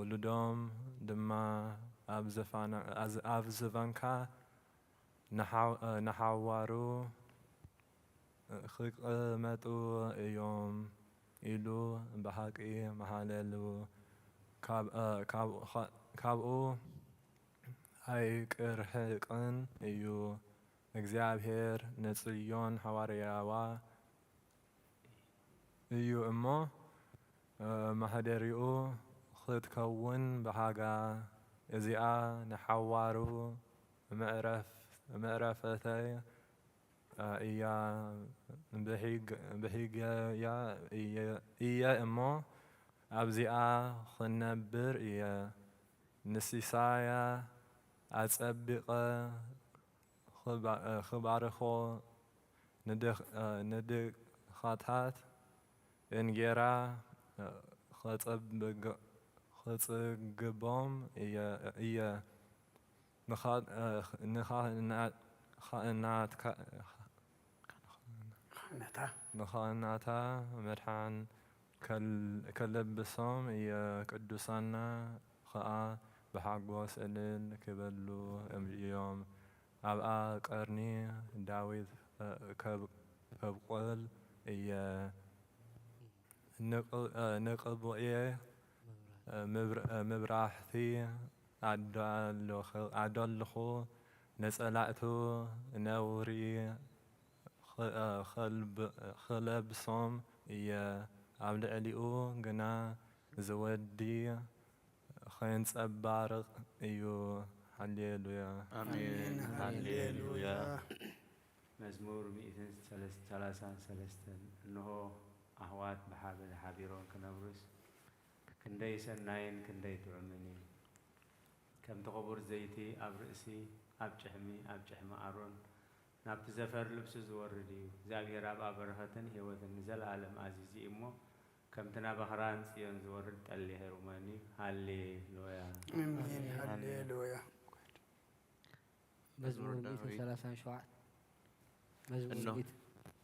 ولدهم دما أب زفانكا نحوارو خلق متو يوم إلو بحقي محللو كابو هاي كرحقن إيو እግዚአብሔር ንጽዮን ሐዋርያዋ እዩ እሞ ማህደሪኡ ክትከውን ብሃጋ እዚኣ ንሓዋሩ ምዕረፈተይ እያ ብሂገያ እየ እሞ ኣብዚኣ ክነብር እየ ንሲሳያ ኣጸቢቐ خبارخو ندخاتات انجرا خطبقبوم إيا نخاناتا مرحان كلبسوم إيا قدوسانا خاء بحقوس إلل كبلو يوم أبقى قرني داوود كبقل نقبئي مبراحتي عدلخو نسألعتو نوري خلبصوم عبد عليو قنا زودي خين صبارق ايو هللويا آمين هللويا مزمور 133 إنه أهوات بحابل حبيرون كنبرس كندي سناين كندي تعمني كم تقبر زيتي أبرئسي أبجحمي أرون نابت زفر لبس زوردي زابي راب أبرهتن هيوة نزل عالم عزيزي إمو كم تنا بحران سيون زورد اللي هيروماني هللويا آمين هللويا مزمور 137 مزمور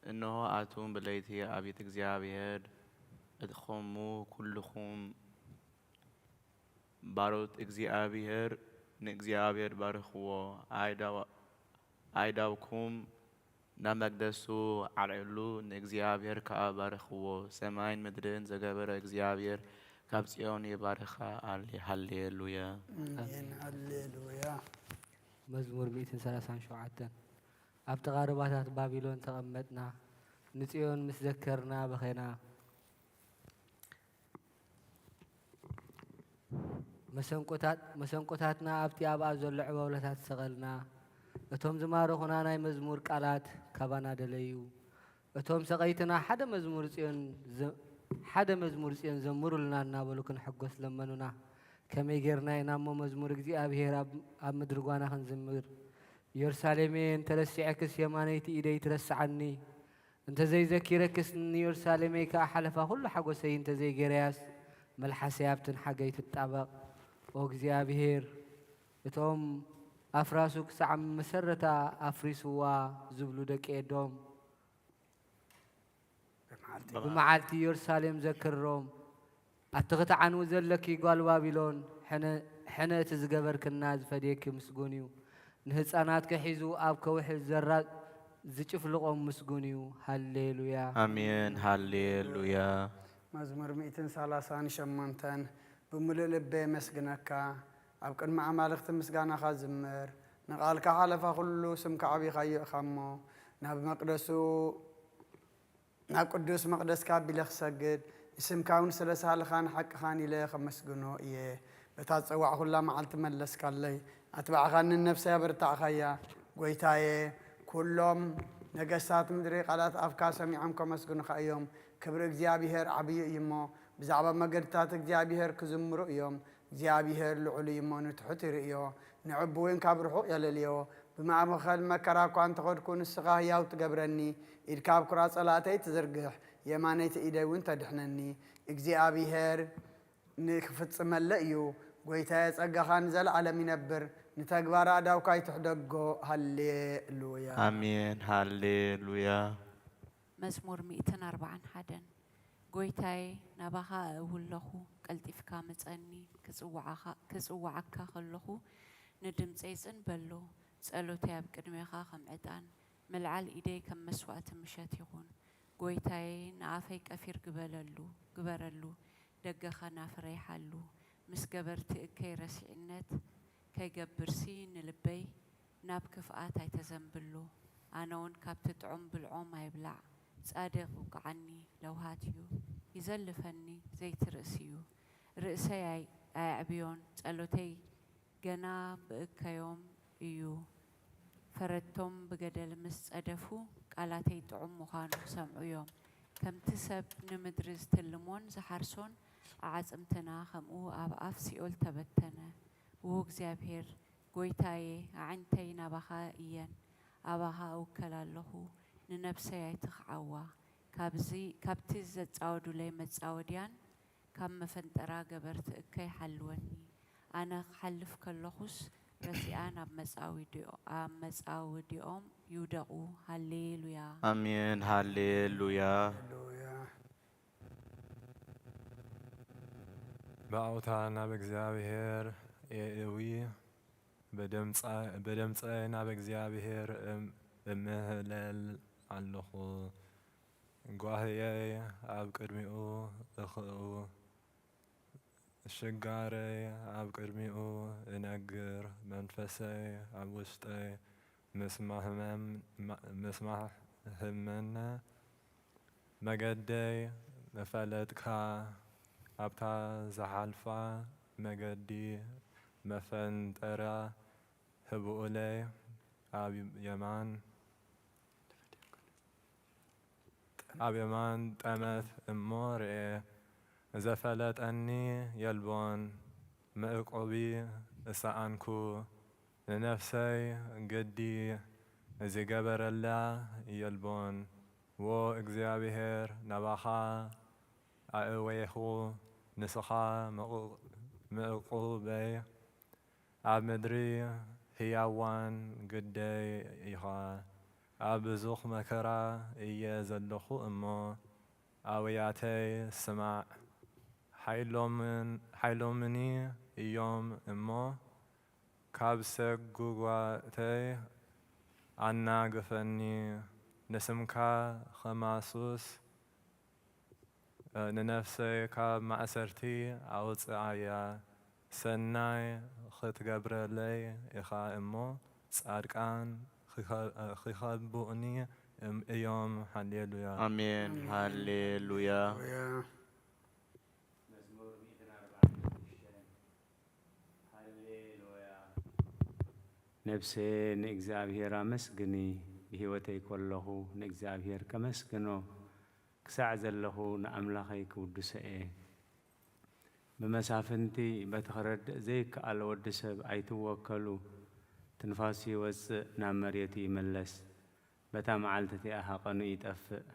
إنه آتون بليتي أبيت እግዚአብሔር ادخمو كلكم باروت እግዚአብሔር نእግዚአብሔር ባርኽዎ አይዳውኩም ናመቅደሱ ዓልዕሉ ንእግዚአብሔር ከዓ ባርኽዎ ሰማይን ምድርን ዘገበረ እግዚአብሔር ካብ ጽዮን ይባርኻ ሃሌሉያ آمين هللويا مزمور 137 أب تغاربات بابلون تغمدنا نسيون مسذكرنا بخينا مسنقوتاتنا أبتي أبا زلع وولتات سغلنا أتهم زمارخنا ناي مزمور قالات كابانا دليو أتهم سقيتنا حدا مزمور سيون زمروا لنا نابلوكن حقوس لمننا كم يجرنا ينامو مزمور እግዚአብሔር أب مدرقوانا خنزمر يرسالمين ترسي عكس يمانيتي إيدي ترسعني انت زي ذكيركس يرسالمي كأحلفة كل حقو سي انت زي جرياس ملحسيابتن حقي تتطابق وእግዚአብሔር اتهم أفراسوك سعم مسرتا أفريسوا زبلو دكيدوم بمعالتي يرسالم ذكرهم أتغت عنو زلكي قال بابلون حنا تزقبر كناز فديك مسقونيو نهصانات كحيزو أب كوحل زرات زچف لقوم مسقونيو هللويا آمين هللويا مزمور 138 بملء لبي مسقنكا أب قدم عمالخت مسقانا خازمر نقالك حلفا كله سمك عبي خيئ خمو ناب مقدسو ناب قدوس مقدس كابي لخ سجد اسم كاون سلسال خان حق خان إليه خمسقنو إيه بتاتصوع كلها معلت ملس كاللي أتبع خان النفس يبرتع خيا قويتاي كلهم نقصات مدري قالات أفكار سميعمكم مسقنو خيوم كبر እግዚአብሔር عبي يمو بزعبا مقرتات እግዚአብሔር كزمرو يوم እግዚአብሔር لعلي يمو نتحت رئيو نعبوين كابرحو يلليو بما مخل مكراكو أنت خدكون السغاه ياو تقبرني إركاب كرا صلاتي تزرقح يمانيت إيدي وانت دحنني እግዚአብሔር نكفت ملئيو قويتا يتسقى خانزل على منبر نتقبار عداو كاي تحدقو هللويا آمين هللويا مزمور 141 قويتاي نباها أولخو ቀልጢፍካ መጸኒ ክጽዋዓካ ከለኹ ንድምፀይ ጽንበሎ ጸሎተይ ኣብ ቅድሜኻ ከም ዕጣን መልዓል ኢደይ ከም መስዋዕቲ ምሸት ይኹን ጎይታዬ ንኣፈይ ቀፊር ግበረሉ ደገኻ ናፍረይሓሉ ምስ ገበርቲ እከይ ረሲዕነት ከይገብርሲ ንልበይ ናብ ክፍኣት ኣይተዘንብሎ ኣነ እውን ካብቲ ጥዑም ብልዖም ኣይብላዕ ጻድቕ ውቅዓኒ ለውሃት እዩ ይዘልፈኒ ዘይትርእስ እዩ ርእሰይ ኣይዕብዮን ጸሎተይ ገና ብእከዮም እዩ ፈረድቶም ብገደል ምስ ጸደፉ ቃላተይ ጥዑም ምዃኑ ሰምዑ እዮም ከምቲ ሰብ ንምድሪ ዝትልሞን ዝሓርሶን ኣዓጽምትና ከምኡ ኣብ ኣፍ ሲኦል ተበተነ ው እግዚኣብሔር ጎይታዬ ኣዓንተይ ናባኻ እየን ኣባኻ እውከል ኣለኹ ንነፍሰይ ኣይትኽዓዋ ካብቲ ዘጻወዱለይ መጻወድያን ካብ መፈንጠራ ገበርቲ እከይ ሓልወኒ ኣነ ክሓልፍ ከለኹስ ረሲኣን ኣብ መጻወዲኦም ይውደቑ ሃሌሉያ አሜን ሃሌሉያ በአውታ ናብ እግዚአብሔር የእዊ በደምፀይ ናብ እግዚአብሔር እምህለል ኣለኹ ጓህየይ ኣብ ቅድሚኡ እኽኡ ሽጋረይ ኣብ ቅድሚኡ እነግር መንፈሰይ ኣብ ውሽጠይ ምስማህመነ መገደይ መፈለጥካ ኣብታ ዝሓልፋ መገዲ መፈንጠራ ህብኡለይ ኣብ የማን ጠመት እሞ ርኤ ዘፈለጠኒ የልቦን ምዕቆቢ እሰኣንኩ ንነፍሰይ ግዲ ዝገበረላ የልቦን ዎ እግዚአብሔር ናባኻ ኣእወይኹ ንስኻ ምዕቁበይ ኣብ ምድሪ ህያዋን ግደይ ኢኻ ኣብ ብዙኽ መከራ እየ ዘለኹ እሞ ኣውያተይ ስማዕ ሓይሎምኒ እዮም እሞ ካብ ሰጉጓተይ ኣናግፈኒ ንስምካ ኸማሱስ ንነፍሰይ ካብ ማእሰርቲ ኣውፅኣያ ሰናይ ክትገብረለይ ኢኻ እሞ ጻድቃን ክኸብኡኒ እዮም ሃሌሉያ አሜን ሃሌሉያ ነፍሴ ንእግዚአብሔር አመስግኒ ብህይወተይ ከለኹ ንእግዚአብሔር ከመስግኖ ክሳዕ ዘለኹ ንኣምላኸይ ክውድሰ እየ ብመሳፍንቲ በቲ ክረድእ ዘይከኣል ወዲ ሰብ ኣይትወከሉ ትንፋሱ ይወፅእ ናብ መሬቱ ይመለስ በታ መዓልቲ እቲኣ ሓቐኑ ይጠፍእ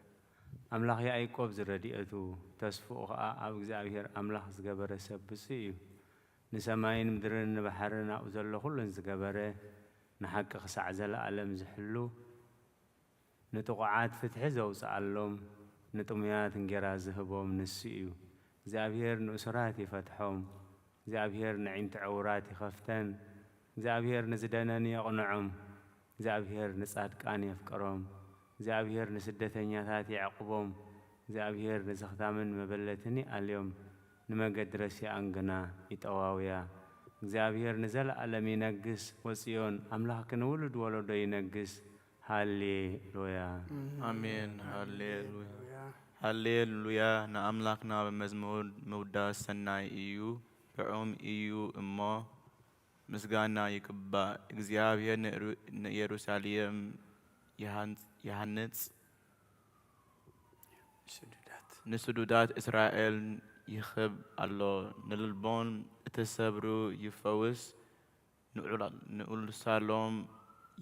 ኣምላኽ ያዕቆብ ዝረዲአቱ ተስፍኡ ከዓ ኣብ እግዚአብሔር ኣምላኽ ዝገበረ ሰብ ብፁዕ እዩ ንሰማይን ምድርን ንባሕርን ኣብኡ ዘሎ ኩሉን ዝገበረ ንሓቂ ክሳዕ ዘለኣለም ዝሕሉ ንጥቑዓት ፍትሒ ዘውፅኣሎም ንጥሙያት እንጀራ ዝህቦም ንሱ እዩ እግዚአብሔር ንእሱራት ይፈትሖም እግዚአብሔር ንዒንቲ ዕውራት ይኸፍተን እግዚአብሔር ንዝደነን የቕንዖም እግዚአብሔር ንጻድቃን የፍቅሮም እግዚአብሔር ንስደተኛታት ይዕቅቦም እግዚአብሔር ንዝኽታምን መበለትን ይኣልዮም ንመገዲ ረሲኣን ግና ይጠዋውያ እግዚአብሔር ንዘለኣለም ይነግስ ወፅዮን ኣምላኽ ክንውልድ ወለዶ ይነግስ ሃሌሉያ አሜን ሃሌሉያ ሃሌሉያ ንኣምላኽና በመዝሙር ምውዳስ ሰናይ እዩ ጥዑም እዩ እሞ ምስጋና ይግባእ እግዚአብሔር ንኢየሩሳሌም ይሃንጽ ንስዱዳት እስራኤል ይኽብ ኣሎ ንልቦን እተሰብሩ ይፈውስ ንኡልሳሎም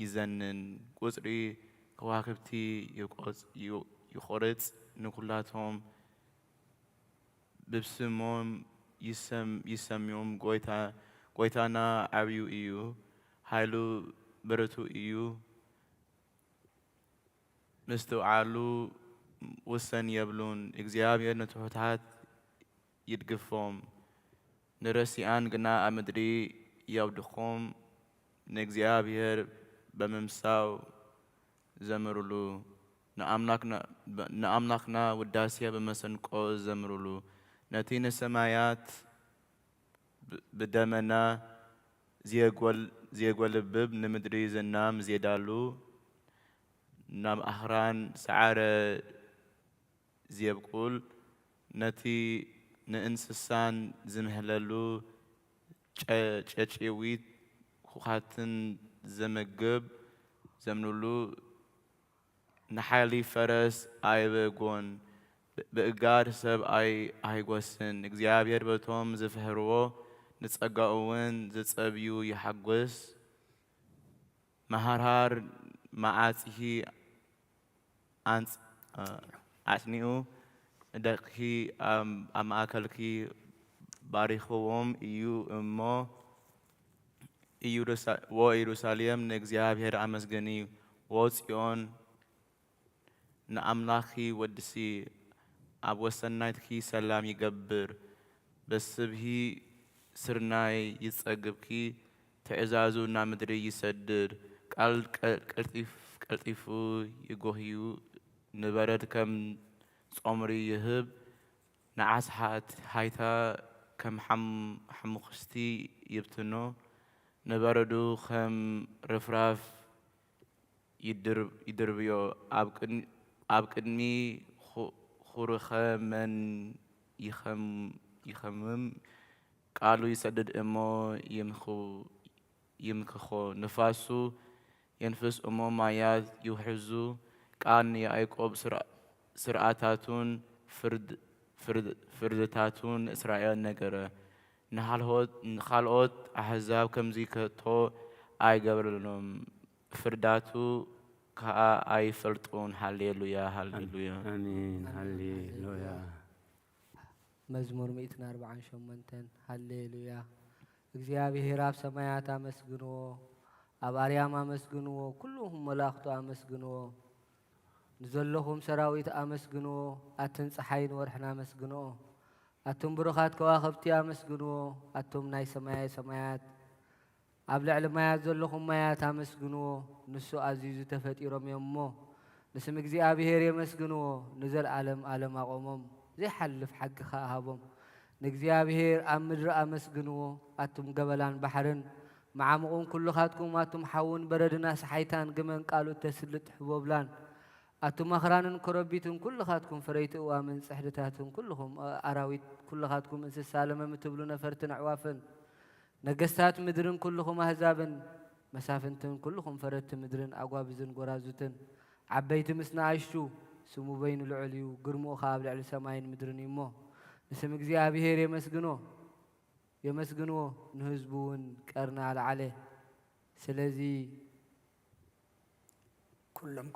ይዘንን ቁጽሪ ከዋክብቲ ይቆርጽ ንኩላቶም ብስሞም ይሰምዮም ጎይታና ዓብዩ እዩ ኃይሉ ብርቱ እዩ ምስትውዓሉ ወሰን የብሉን እግዚአብሔር ንትሑታት ይድግፎም ንረሲኣን ግና ኣብ ምድሪ የውድኾም ንእግዚአብሔር በመምሳው ዘምሩሉ ንኣምላኽና ውዳሴ በመሰንቆ ዘምሩሉ ነቲ ንሰማያት ብደመና ዝየጐልብብ ንምድሪ ዝናም ዝየዳሉ ናብ ኣኽራን ሰዓረ ዝየብቁል ነቲ ንእንስሳን ዝምህለሉ ጨጭዊት ሁኻትን ዘመግብ ዘምኑሉ ንሓይሊ ፈረስ ኣይበጎን ብእጋር ሰብ ኣይጐስን እግዚኣብሔር በቶም ዝፍህርዎ ንጸጋኡ እውን ዝጸብዩ ይሓጐስ መሃርሃር መዓጽሂ ኣጽኒዑ ንደቅኺ ኣብ ማእከልኪ ባሪኽዎም እዩ እሞ ኢየሩሳሌም ንእግዚአብሔር ኣመስግኒ ወጽዮን ንኣምላኺ ወድሲ ኣብ ወሰናይትኪ ሰላም ይገብር በስብሒ ስርናይ ይጸግብኪ ትእዛዙ ናብ ምድሪ ይሰድድ ቃል ቀልጢፉ ይጎህዩ ንበረድ ከም ጾምሪ ይህብ ንዓስ ሃይታ ከም ሓሙኽስቲ ይብትኖ ንበረዱ ከም ርፍራፍ ይድርብዮ ኣብ ቅድሚ ኹርኸ መን ይኸምም ቃሉ ይሰድድ እሞ ይምክኾ ንፋሱ የንፍስ እሞ ማያት ይውሕዙ ቃል ንያዕቆብ ስርዓታቱን ፍርድታቱን እስራኤል ነገረ ንኻልኦት ኣሕዛብ ከምዚ ከቶ ኣይገብረሎምን ፍርዳቱ ከዓ ኣይፈልጡን ሃሌሉያ ሃሌሉያ አሜን ሃሌሉያ መዝሙር 148 ሃሌሉያ እግዚአብሔር ኣብ ሰማያት አመስግንዎ ኣብ አርያም አመስግንዎ ኩሉም መላእኽቱ አመስግንዎ ንዘለኹም ሰራዊት አመስግንዎ ኣትን ፀሓይን ወርሕን አመስግንዎ ኣቶም ብሩኻት ከዋኽብቲ አመስግንዎ ኣቶም ናይ ሰማያት ኣብ ልዕሊ ማያት ዘለኹም ማያት አመስግንዎ ንሱ ኣዚዙ ተፈጢሮም እዮም እሞ ንስም እግዚአብሔር የመስግንዎ ንዘለዓለም ዓለም ኣቆሞም ዘይሓልፍ ሓቂ ሃቦም ንእግዚአብሔር ኣብ ምድሪ አመስግንዎ ኣቶም ገበላን ባሕርን መዓምቁን ኩልኻትኩም ኣቶም ሓውን በረድና ሰሓይታን ግመን ቃሉ ተስልጥ ሕቦብላን ኣቶም ኣኽራንን ኮረቢትን ኩልኻትኩም ፍረይቲ እዋምን ጽሕድታትን ኩልኹም ኣራዊት ኩልኻትኩም እንስሳ ለመም ትብሉ ነፈርትን ኣዕዋፍን ነገስታት ምድርን ኩልኹም ኣህዛብን መሳፍንትን ኩልኹም ፈረቲ ምድርን ኣጓብዝን ጎራዙትን ዓበይቲ ምስ ንኣሽቱ ስሙ በይኑ ልዑል እዩ ግርሙኡ ኸ ኣብ ልዕሊ ሰማይን ምድርን እዩ እሞ ንስም እግዚአብሔር የመስግንዎ ንህዝቡ እውን ቀርና ኣልዓለ ስለዚ ኩሎም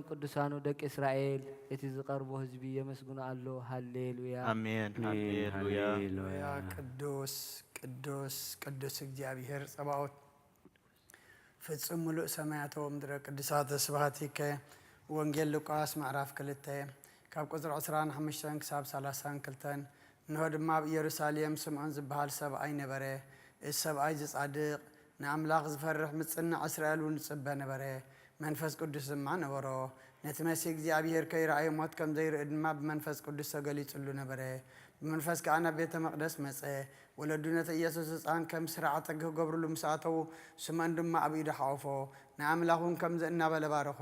ቅዱሳኑ ደቂ እስራኤል እቲ ዝቐርቦ ህዝቢ የመስግኑ ኣሎ ሃሌሉያ አሜን ሃሌሉያ ቅዱስ ቅዱስ ቅዱስ እግዚአብሔር ጸባኦት ፍጹም ሙሉእ ሰማያዊ ምድረ ቅዱሳት ስብሐቲከ ወንጌል ሉቃስ ምዕራፍ 2 ካብ ቁጥሪ 25 ክሳብ 32 እንሆ ድማ ኣብ ኢየሩሳሌም ስምዖን ዝበሃል ሰብኣይ ነበረ እዚ ሰብኣይ ዝጻድቕ ንኣምላኽ ዝፈርሕ ምጽናዕ እስራኤል እውን ዝጽበ ነበረ መንፈስ ቅዱስ ድማ ነበሮ ነቲ መሲሕ እግዚአብሔር ከይረኣዮ ሞት ከም ዘይርኢ ድማ ብመንፈስ ቅዱስ ተገሊጹሉ ነበረ ብመንፈስ ከዓ ናብ ቤተ መቕደስ መጸ ወለዱ ነቲ ኢየሱስ ህፃን ከም ስርዓተ ክገብርሉ ምስ ኣተዉ ስምዖን ድማ ኣብ ኢዱ ሓቑፎ ንኣምላኽ እውን ከምዚ እናበለ ባረኾ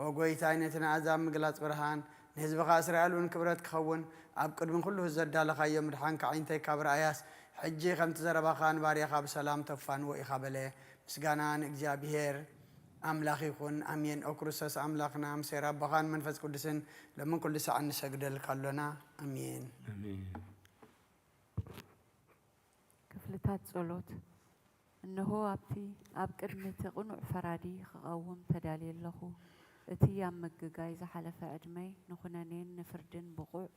ኦ ጐይታይ ነቲ ንኣሕዛብ ምግላፅ ብርሃን ንህዝብኻ እስራኤል እውን ክብረት ክኸውን ኣብ ቅድሚ ኩሉ ዘዳለኻዮ ምድሓንካ ዓይንተይ ካብ ረኣያስ ሕጂ ከምቲ ዘረባኻ ንባርያኻ ብሰላም ተፋንዎ ኢኻ በለ ምስጋና ንእግዚአብሔር አምላኽ ይኹን አሜን ኦ ክርስቶስ አምላኽና ምሴራ አባኻን መንፈስ ቅዱስን ለምን ኩሉ ሰዓት እንሰግደል ካሎና አሜን ክፍልታት ጸሎት እነሆ ኣብ ቅድሚቲ ቕኑዕ ፈራዲ ክቐውም ተዳልየ ኣለኹ እቲ ኣብ ምግጋይ ዝሓለፈ ዕድመይ ንኹነኔን ንፍርድን ብቑዕ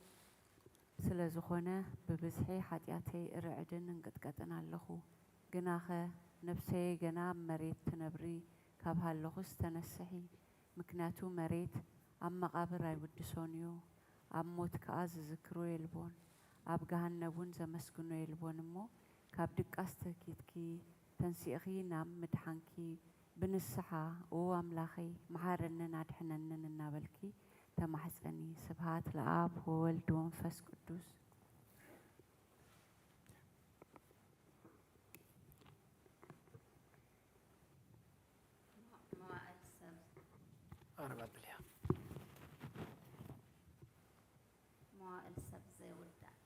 ስለ ዝኾነ ብብዝሒ ሓጢኣተይ ርዕድን እንቅጥቀጥን ኣለኹ ግናኸ ነፍሰይ ገና ኣብ መሬት ትነብሪ ካብ ሃለኹስ ተነስሒ ምክንያቱ መሬት ኣብ መቓብር ኣይውድሶን እዩ ኣብ ሞት ከዓ ዝዝክሮ የልቦን ኣብ ገሃነብ እውን ዘመስግኖ የልቦን እሞ ካብ ድቃስ ተኪትኪ ተንሲእኺ ናብ ምድሓንኪ ብንስሓ ኦ ኣምላኸይ መሓረንን ኣድሕነንን እናበልኪ ተማሕፀኒ። ስብሃት ለኣብ ወወልድ ወመንፈስ ቅዱስ። መዋእል ሰብ ዘይውዳእ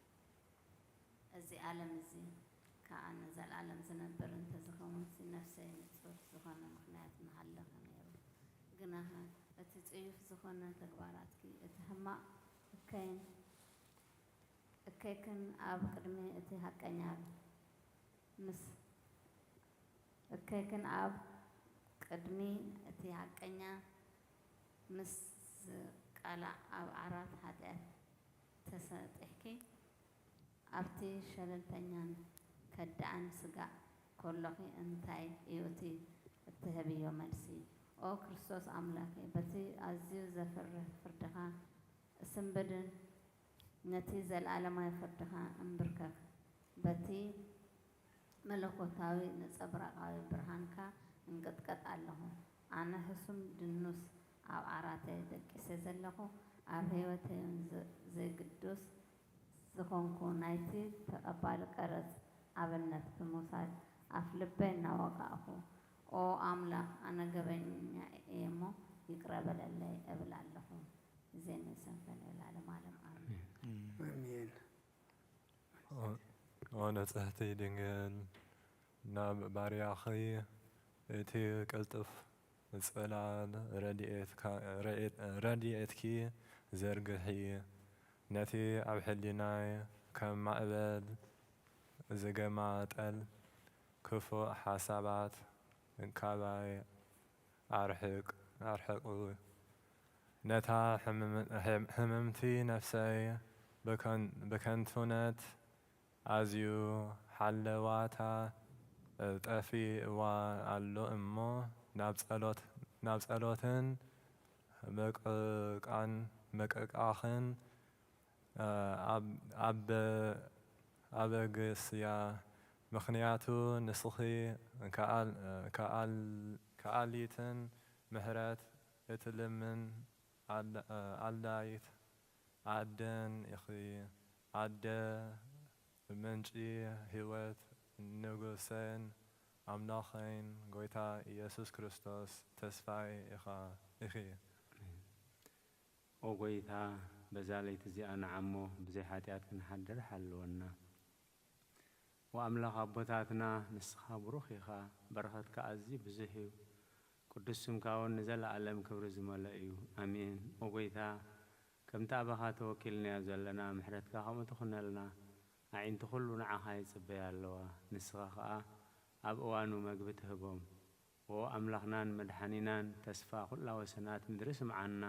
እዚ ዓለም እዚ ከዓ ንዘለዓለም ዝነብር እንተዝኸውን ነፍሰይ ንፁር ዝኾነ ምክንያት ንሃለኸ ነይሩ። ግናኸ እቲ ፅዩፍ ዝኾነ ተግባራትኪ እቲ ሕማቕ እከይክን ኣብ ቅድሚ እቲ ሓቀኛ ምስ እከይክን ኣብ ቅድሚ እቲ ሓቀኛ ምስ ዝቃላዕ ኣብ ዓራት ሓጢአት ተሰጢሕኪ ኣብቲ ሸለልተኛን ከዳእን ስጋእ ከለኺ እንታይ እዩ እቲ እትህብዮ መልሲ? ኦ ክርስቶስ ኣምላኬ በቲ ኣዝዩ ዘፍርህ ፍርድኻ እስንብድን ነቲ ዘለኣለማዊ ፍርድኻ እምብርከክ በቲ መለኮታዊ ነፀብራቃዊ ብርሃንካ እንቅጥቀጥ ኣለኹ። ኣነ ህሱም ድኑስ ኣብ ዓራተይ ደቂሰ ዘለኹ ኣብ ህይወተይ ዘይግዱስ ዝኾንኩ ናይቲ ተቐባሊ ቀረፅ ኣብነት ብምውሳድ ኣፍ ልበይ እናወቃእኹ ኦ ኣምላኽ ኣነ ገበኛ እየ እሞ ይቅረ በለለይ እብል ኣለኹ። እዘን ሰንፈን የላለም ዓለም ኣሜን ኣሜን። ኦ ንጽሕቲ ድንግል ናብ ባርያኺ እቲ ቅልጥፍ ጽላል ረድኤትኪ ዘርግሒ ነቲ ኣብ ሕሊናይ ከም ማዕበል ዝገማጠል ክፉእ ሓሳባት ካባይ ኣርሕቁ። ነታ ሕምምቲ ነፍሰይ ብከንቱነት ኣዝዩ ሓለዋታ ጠፊእዋ ኣሎ እሞ ናብ ጸሎትን መቅቃኽን ኣበግስያ። ምኽንያቱ ንስኺ ከኣሊትን ምሕረት እትልምን ኣላይት ዓደን ኢኺ። ዓደ ምንጪ ህይወት ንጉሰን ኣምላኸይን ጎይታ ኢየሱስ ክርስቶስ ተስፋይ ኢኺ። ኦ ጎይታ በዛ ለይቲ እዚኣ ንዓሞ ብዘይ ሓጢኣት ክንሓድር ሓልወና። ወኣምላኽ ኣቦታትና ንስኻ ብሩኽ ኢኻ፣ በረኸትካ ኣዝዩ ብዙሕ እዩ። ቅዱስ ስምካ እውን ንዘለኣለም ክብሪ ዝመልአ እዩ። ኣሜን። ኦ ጎይታ ከምቲ ኣባኻ ተወኪልናዮ ዘለና ምሕረትካ ከምኡ ትኹነልና። ኣዒንቲ ኩሉ ንዓኻ ይጽበያ ኣለዋ፣ ንስኻ ከዓ ኣብ እዋኑ መግቢ ትህቦም። ኦ ኣምላኽናን መድሓኒናን ተስፋ ኩላ ወሰናት ምድሪ ስምዓና።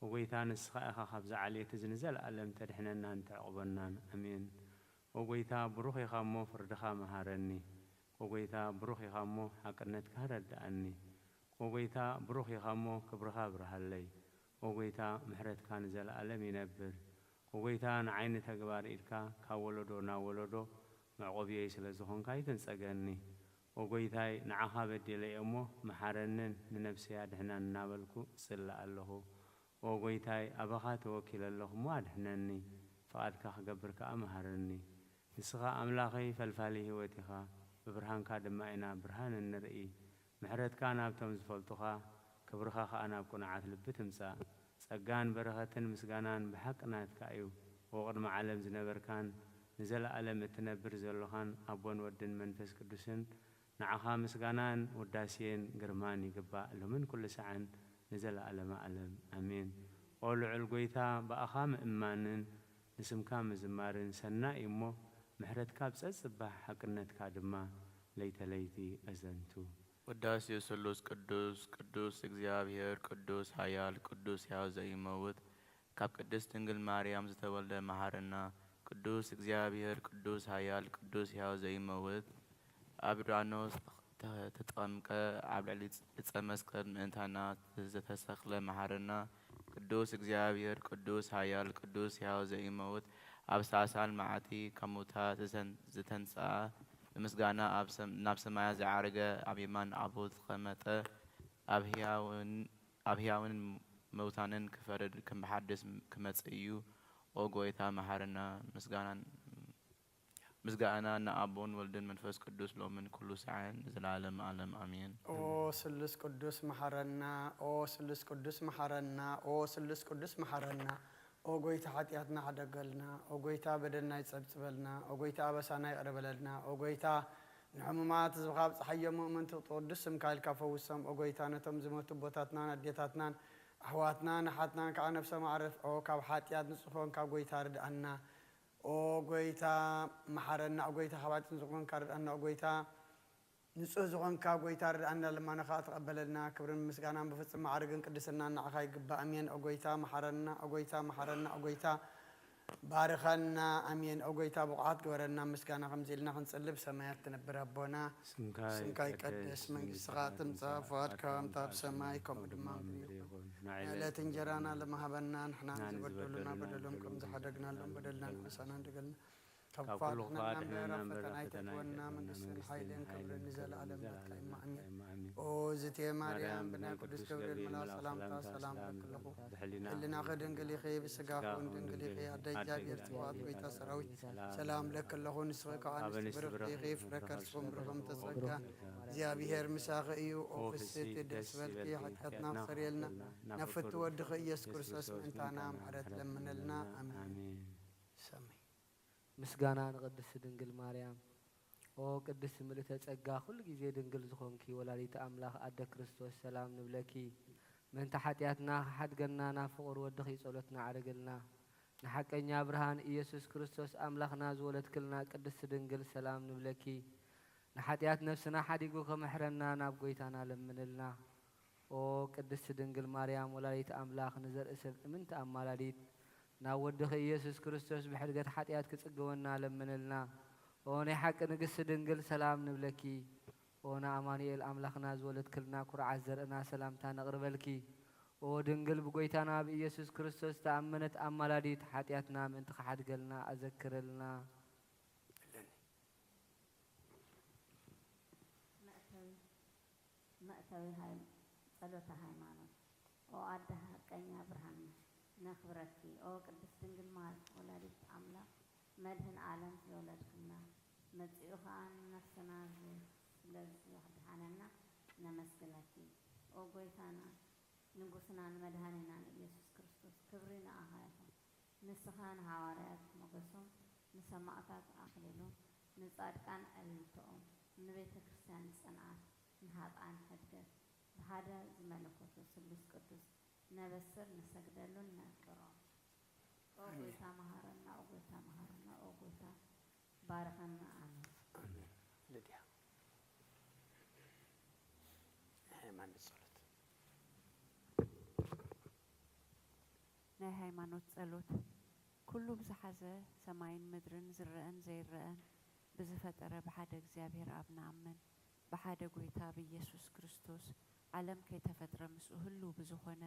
ወጎይታ ንስኻ ኢኻ ካብዚ ዓልየት እዚ ንዘለኣለም ተድሕነናን ተዕቕበናን። ኣሜን። ወጎይታ ብሩኽ ኢኻ እሞ ፍርድኻ መሃረኒ። ወጎይታ ብሩኽ ኢኻ እሞ ሓቅነትካ ረዳእኒ። ወጎይታ ብሩኽ ኢኻ እሞ ክብርኻ ብርሃለይ። ወጎይታ ምሕረትካ ንዘለኣለም ይነብር። ወጎይታ ንዓይኒ ተግባር ኢድካ ካብ ወለዶ ናብ ወለዶ መዕቆብየይ ስለ ዝኾንካ ይትንጸገኒ። ወጎይታይ ንዓኻ በደለየ እሞ መሓረንን ንነብሰይ ኣድሕናን እናበልኩ እጽላእ ኣለኹ። ወጎይታይ ኣባኻ ተወኪለ ኣለኹ እሞ ኣድሕነኒ። ፍቓድካ ክገብር ከዓ መሃረኒ። ንስኻ ኣምላኸይ ፈልፋሊ ህይወት ኢኻ፣ ብብርሃንካ ድማ ኢና ብርሃን እንርኢ። ምሕረትካ ናብቶም ዝፈልጡኻ ክብርኻ ከዓ ናብ ቁንዓት ልቢ ትምጻእ። ጸጋን በረኸትን ምስጋናን ብሓቂ ናትካ እዩ። ወቅድሚ ዓለም ዝነበርካን ንዘለኣለም እትነብር ዘለኻን ኣቦን ወድን መንፈስ ቅዱስን ንዓኻ ምስጋናን ውዳሴን ግርማን ይግባእ ሎምን ኩሉ ሰዓን ንዘለኣለመ ዓለም ኣሜን። ኦ ልዑል ጎይታ ብኣኻ ምእማንን ንስምካ ምዝማርን ሰናይ እሞ ምሕረትካ ብጸጽባሕ ሓቅነትካ ድማ ለይተለይቲ ኣዘንቱ። ውዳሴ ስሉስ ቅዱስ ቅዱስ እግዚአብሔር ቅዱስ ኃያል ቅዱስ ሕያው ዘይመውት ካብ ቅድስት ድንግል ማርያም ዝተወልደ መሐረና። ቅዱስ እግዚአብሔር ቅዱስ ኃያል ቅዱስ ሕያው ዘይመውት ኣብ ዮርዳኖስ ተጠምቀ ኣብ ልዕሊ ዕፀ መስቀል ምእንታና ዝተሰኽለ መሐረና። ቅዱስ እግዚአብሔር ቅዱስ ኃያል ቅዱስ ሕያው ዘይመውት ኣብ ሳሳን መዓቲ ካብ ሙታት ዝተንሥአ ብምስጋና ናብ ሰማያት ዝዓረገ ኣብ የማን ኣቦ ዝተቐመጠ ኣብ ህያውን መውታንን ክፈርድ ከም ብሓድስ ክመጽእ እዩ። ኦ ጎይታ መሓረና። ምስጋና ንኣቦን ወልድን መንፈስ ቅዱስ ሎምን ኩሉ ሰዓን ንዘላለም ዓለም አሜን። ኦ ስሉስ ቅዱስ መሐረና። ኦ ስሉስ ቅዱስ መሐረና። ኦ ስሉስ ቅዱስ መሐረና። ኦ ጎይታ ኃጢአትና ሓደገልና። ኦ ጎይታ በደልና ይጸብጽበልና። ኦ ጎይታ አበሳና ይቅረበለልና። ኦ ጎይታ ንሕሙማት ዝብኻብ ፀሓዮ ሙእምንቲ ቅዱስ ስምካ ኢልካ ፈውሶም። ኦ ጎይታ ነቶም ዝመቱ ቦታትናን ኣዴታትናን ኣሕዋትናን ኣሓትናን ከዓ ነፍሰ ማዕረፍ ኦ ካብ ሓጢአት ንጽፎን ካብ ጎይታ ርድአና። ኦ ጎይታ መሐረና። ኦ ጎይታ ኻባጭን ዝኾንካ ርድአና። ኦ ጎይታ ንጹህ ዝኾንካ ጎይታ ርድአና ልማነኻ ተቐበለልና። ክብርን ምስጋናን ብፍጽም ማዕርግን ቅድስና ንዓኻ ይግባእ። ኣሜን። ኦ ጎይታ መሐረና። ኦ ጎይታ መሐረና። ኦ ጎይታ ባርኸና። ኣሜን። ኦ ጎይታ ብቑዓት ግበረና። ምስጋና ከምዚ ኢልና ክንጽልብ ሰማያት ትነብር ኣቦና ስምካ ይቀድስ መንግሥትኻ ትምጻእ ፈቃድካ ከምታ ኣብ ሰማይ ከምኡ ድማ ዕለት እንጀራና ለመሃበና ንሕና ዝበደሉና በደሎም ከም ዝሓደግናሎም በደልና ንዕሳና እንደገልና ካብ ፋትና ፈተና ይተትወና መንግሥትን ሓይልን ክብርን ንዘለዓለም ናትካ ይማዕኘን። ኦ ዝቴ ማርያም ብናይ ቅዱስ ገብርኤል መልአክ ሰላምታ ሰላም ለክለኹ ሕሊናኸ ድንግል ኢኺ ብስጋኹን ድንግል ኢኺ ኣደይ እግዚአብሔር ጽባኦት ጎይታ ሰራዊት ሰላም ለክለኹ ንስኺ ከዓ ንስቲ ብርኽቲ ኢኺ ፍረ ከርስኹም ብርኹም ተጸጋ እግዚአብሔር ምሳኺ እዩ። ኦ ፍስቲ ደስ በልኪ ኃጢአትና ክሰርየልና ነፍቲ ወድኺ ኢየሱስ ክርስቶስ ምእንታና ምሕረት ለምነልና አሜን። ሰማይ ምስጋና ንቅድስቲ ድንግል ማርያም። ኦ ቅድስቲ ምልዕተ ጸጋ ኩሉ ግዜ ድንግል ዝኾንኪ ወላዲተ ኣምላኽ ኣደ ክርስቶስ ሰላም ንብለኪ። ምእንተ ኃጢአትና ሓድገና ናብ ፍቑር ወድኺ ጸሎትና ዓረገልና። ንሓቀኛ ብርሃን ኢየሱስ ክርስቶስ ኣምላኽና ዝወለድክልና ቅድስቲ ድንግል ሰላም ንብለኪ። ንኃጢአት ነፍስና ሓዲጉ ከመሕረና ናብ ጎይታና ለምንልና። ኦ ቅድስቲ ድንግል ማርያም ወላዲተ ኣምላኽ ንዘርኢ ሰብ እምንቲ ኣማላዲት ናብ ወድኺ ኢየሱስ ክርስቶስ ብሕድገት ኃጢአት ክጽግወና ለምንልና። ኦ ናይ ሓቂ ንግሥቲ ድንግል ሰላም ንብለኪ። ኦ ንኣማኑኤል ኣምላኽና ዝወለድክልና ኩርዓት ዘርእና ሰላምታ ነቕርበልኪ። ኦ ድንግል ብጎይታና ብኢየሱስ ክርስቶስ ተኣመነት ኣማላዲት ኃጢአትና ምእንቲ ክሓድገልና ኣዘክረልና። መእተዊ ጸሎተ ሃይማኖት። ኦ ኣደ ሐቀኛ ብርሃን ነኽብረኪ። ኦ ቅድስት ድንግል ማርያም ወላዲት ኣምላኽ መድህን ዓለም ዝወለድክና መጺኡ ከዓ ነፍስና ስለዝወድሓነና ነመስግነኪ። ኦ ጎይታና ንጉስናን መድሃኒናን ኢየሱስ ክርስቶስ ክብሪ ንኣኻ ይኹን። ንስኻ ንሃዋርያት ሞገሶም ንሰማዕታት ኣኽሊሎም ንጻድቃን ዕልልቶኦም ንቤተ ክርስቲያን ጽንዓት ንሃጣን ሕድገት ብሓደ ዝመለኮቱ ስሉስ ቅዱስ ነበስር ንሰግደሉን ነቅሮም። ኦ ጎይታ መሃረና። ኦ ጎይታ መሃረና። ኦ ጎይታ ባርኸና። አሜን። ልድያ ሃይማኖት ጸሎት። ናይ ሃይማኖት ጸሎት ኩሉ ብዝሓዘ ሰማይን ምድርን ዝርአን ዘይርአን ብዝፈጠረ ብሓደ እግዚአብሔር ኣብ ንኣምን ብሓደ ጎይታ ብኢየሱስ ክርስቶስ ዓለም ከይተፈጥረ ምስኡ ህሉ ብዝኾነ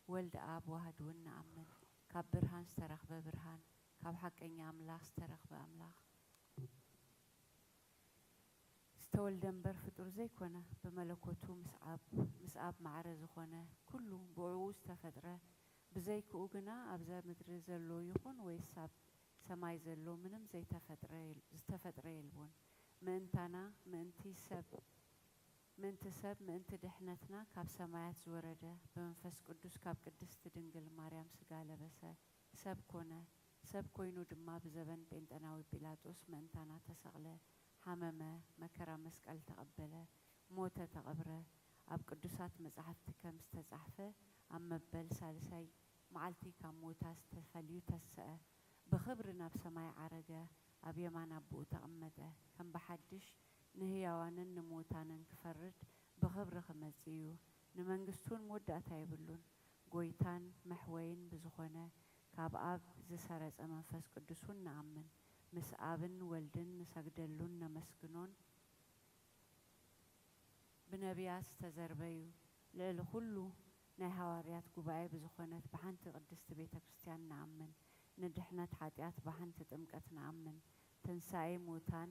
ወልድ ኣብ ዋህድ እውን ንኣምን ካብ ብርሃን ዝተረኽበ ብርሃን ካብ ሓቀኛ ኣምላኽ ዝተረኽበ ኣምላኽ ዝተወልደ እምበር ፍጡር ዘይኮነ ብመለኮቱ ምስ ኣብ ማዕረ ዝኾነ ኩሉ ብዕኡ ዝተፈጥረ ብዘይክኡ ግና ኣብዛ ምድሪ ዘሎ ይኹን ወይስ ኣብ ሰማይ ዘሎ ምንም ዝተፈጥረ የልቦን። ምእንታና ምእንቲ ሰብ ምእንቲ ድሕነትና ካብ ሰማያት ዝወረደ ብመንፈስ ቅዱስ ካብ ቅድስቲ ድንግል ማርያም ስጋ ለበሰ ሰብ ኮነ። ሰብ ኮይኑ ድማ ብዘበን ጴንጠናዊ ጲላጦስ ምእንታና ተሰቕለ፣ ሓመመ፣ መከራ መስቀል ተቐበለ፣ ሞተ፣ ተቐብረ። ኣብ ቅዱሳት መጻሕፍቲ ከም ዝተጻሕፈ ኣብ መበል ሳልሳይ መዓልቲ ካብ ሞታ ዝተፈልዩ ተስአ፣ ብኽብሪ ናብ ሰማይ ዓረገ፣ ኣብ የማን ኣቦኡ ተቐመጠ። ከም ብሓድሽ ንህያዋንን ንሞታንን ክፈርድ ብኽብሪ ክመጽእ እዩ። ንመንግስቱን መወዳእታ የብሉን። ጎይታን መሕወይን ብዝኾነ ካብ ኣብ ዝሰረጸ መንፈስ ቅዱስን ንኣምን። ምስ ኣብን ወልድን ንሰግደሉን ነመስግኖን ብነቢያት ዝተዘርበዩ ልዕሊ ኩሉ ናይ ሃዋርያት ጉባኤ ብዝኾነት ብሓንቲ ቅድስቲ ቤተ ክርስቲያን ንኣምን። ንድሕነት ኃጢአት ብሓንቲ ጥምቀት ንኣምን። ትንሣኤ ሙታን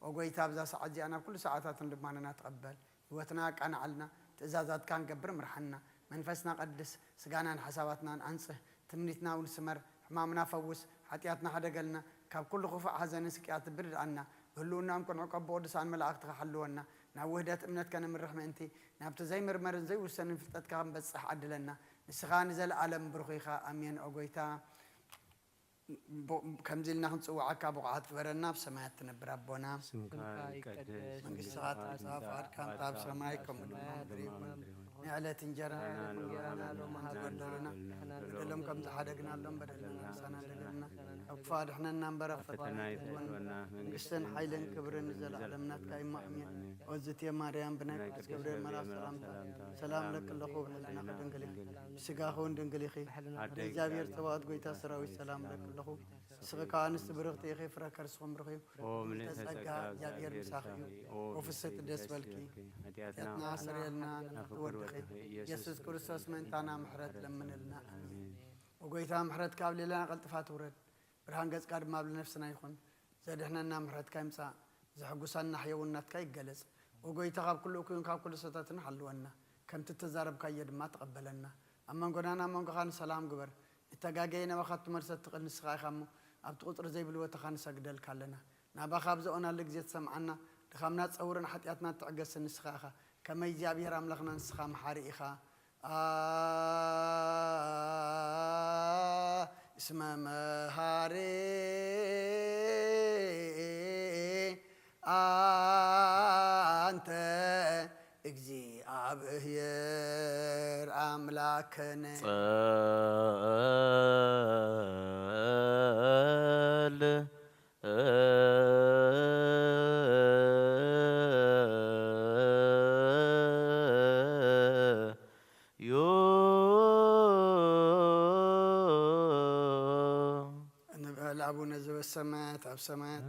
وقويتا بزا ساعات زي أنا كل ساعات لما نتقبل هوتنا كان علنا تأزازات كان قبر مرحنا منفسنا قدس سجانا حساباتنا أنصح تمنيتنا ونسمر حمامنا فوس حتياتنا حدا قلنا كاب كل خفاء حزن سكيات برد عنا بلونا نكون عقب بودس عن ملاك تخلونا نوهدات امنت كان من رحمة انتي نابت زي مرمر زي وسن فتت كان بس عدلنا نسخان زل عالم برخيخا امين اوغيتا كم زلنا نسوي عكا بقعات فرنا بسمايات تنبر ربنا من قصات عصافات كان طاب سمايكم نعلة تنجرا بدلهم كم تحدقنا لهم بدلنا سنة لنا أكفار إحنا ننبر فتنا قصن حيلن كبرن نزل علمنا كاي مؤمن وزتي مريم بنك كبرن مرا سلام لك الله خوب لنا دنقلي سقاخون دنقلي خي جابير تواد قويتا سراوي سلام لك الله خوب سقاكان استبرغتي خي فركر سوم برخي تسقى جابير مساخي وفسد دس بالكي يتنا سريلنا نفود خي يسوع كريستوس من تانا محرت لمن لنا وقويتا محرت كابل لنا قلتفات ورد برهان قز قاد ما بلنفسنا يخون زاد احنا محرت كايمسا زحقوسنا حيوانات كاي جلس وقويتا قاب كله كون قاب كل ستاتنا حلونا كم تتزارب كايد ما تقبلنا اما نقولنا ما نقول سلام قبر التقاقينا وخدت مرسى تقل نسخاي خامو ابتقطر زي بالوتا خان سجدل كلنا نابا خابزونا اللي جيت سمعنا دخمنا تصورنا حتياتنا تعقس النسخاخه كما يجابير املخنا نسخا محاريخا اسم مهاري أنت اجزي أبهير أملاكنا السماء أب سماء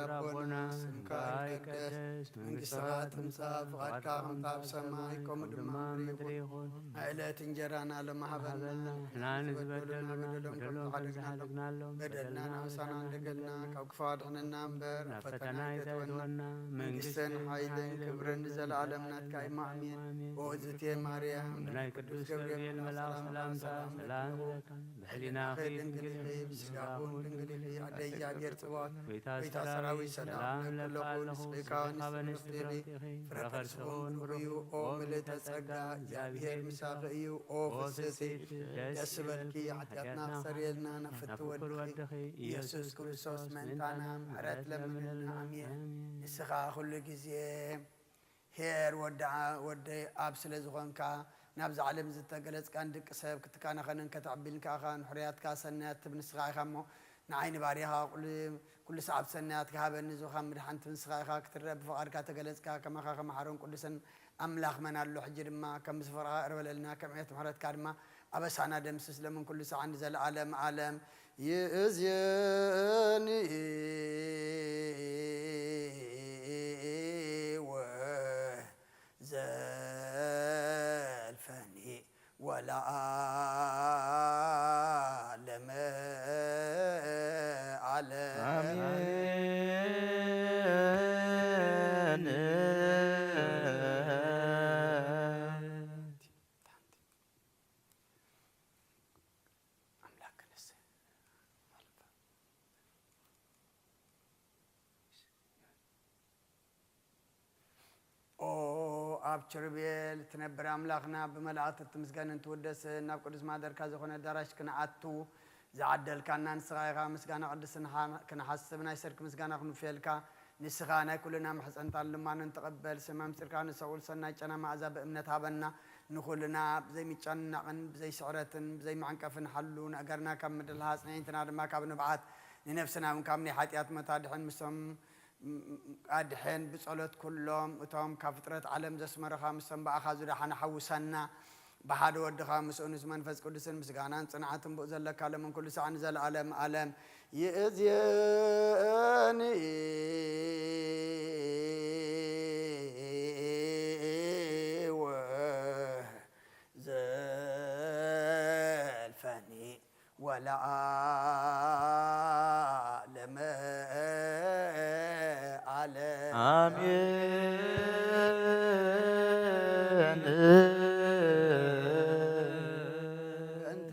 ربنا سمكار قدس من قصات مصاف قد كام تاب سماءكم دماريخون عائلة جرانا لما حبلنا لا نزبدلنا بدلنا بدلنا نوسنا لقلنا كوكفاد حنا نمبر فتنا يتونا من قسن حيدين كبرن زل عالمنا كاي مامين وزتي مريم ملاك قدوس جبريل ملاك سلام لك بحلنا خير دنقلي بسقاهون دنقلي عدي جابير توات بيتا سراوي سلام لله سبيكان سبيري فرخر سون بريو او ملت سقا جابير مساقيو او فسسي يسبلكي حتياتنا خسريلنا نفتود يسوس كريستوس منتانا حرت لمن الامين اسخا كل غزي هير ودي ابسل زغنكا نابز علم زتقلص كان دق سب كتكانا خنن كتعبلك خان حريات كاسنات بنسخا خمو نعين باريها كل ساعة سنات كهابن نزو خمر حنت نسخا كترب فقر كتقلص كما خما حرون كل سن املاخ من اللو حجر ما كم سفرها اروللنا كم عيت محرت كارما ابس انا دمسس لمن كل ساعة نزل عالم يزيني زلفني ولا عالم أبشربيل تنبر أملاخنا بملعات التمسجان نتودس ناب قدس ما درك هذا خنا دراش كنا عتو زعدل كنا نسخايا مسجان قدس كنا حسبنا يسرك مسجان خنو فيلكا نسخانا كلنا محسن تعلم نتقبل سمام سركان سؤول سنة أنا مع عذاب أمنتها بنا نخلنا زي متشنا زي سعرة زي معنكفن حلون أجرنا كم من الهاس نينتنا ما كابن بعات لنفسنا من كامني حياتيات متادحين مسلم أدحين بصلت كلهم وتوم كفترة علم زسمر خامس سنبع خازو حنا حوسنا بحد ود خامس أنس منفس قدس مسجانان صنعتهم بؤزل لك على من كل ساعة نزل علم يأذيني وزلفني ولا عالم على አሜን።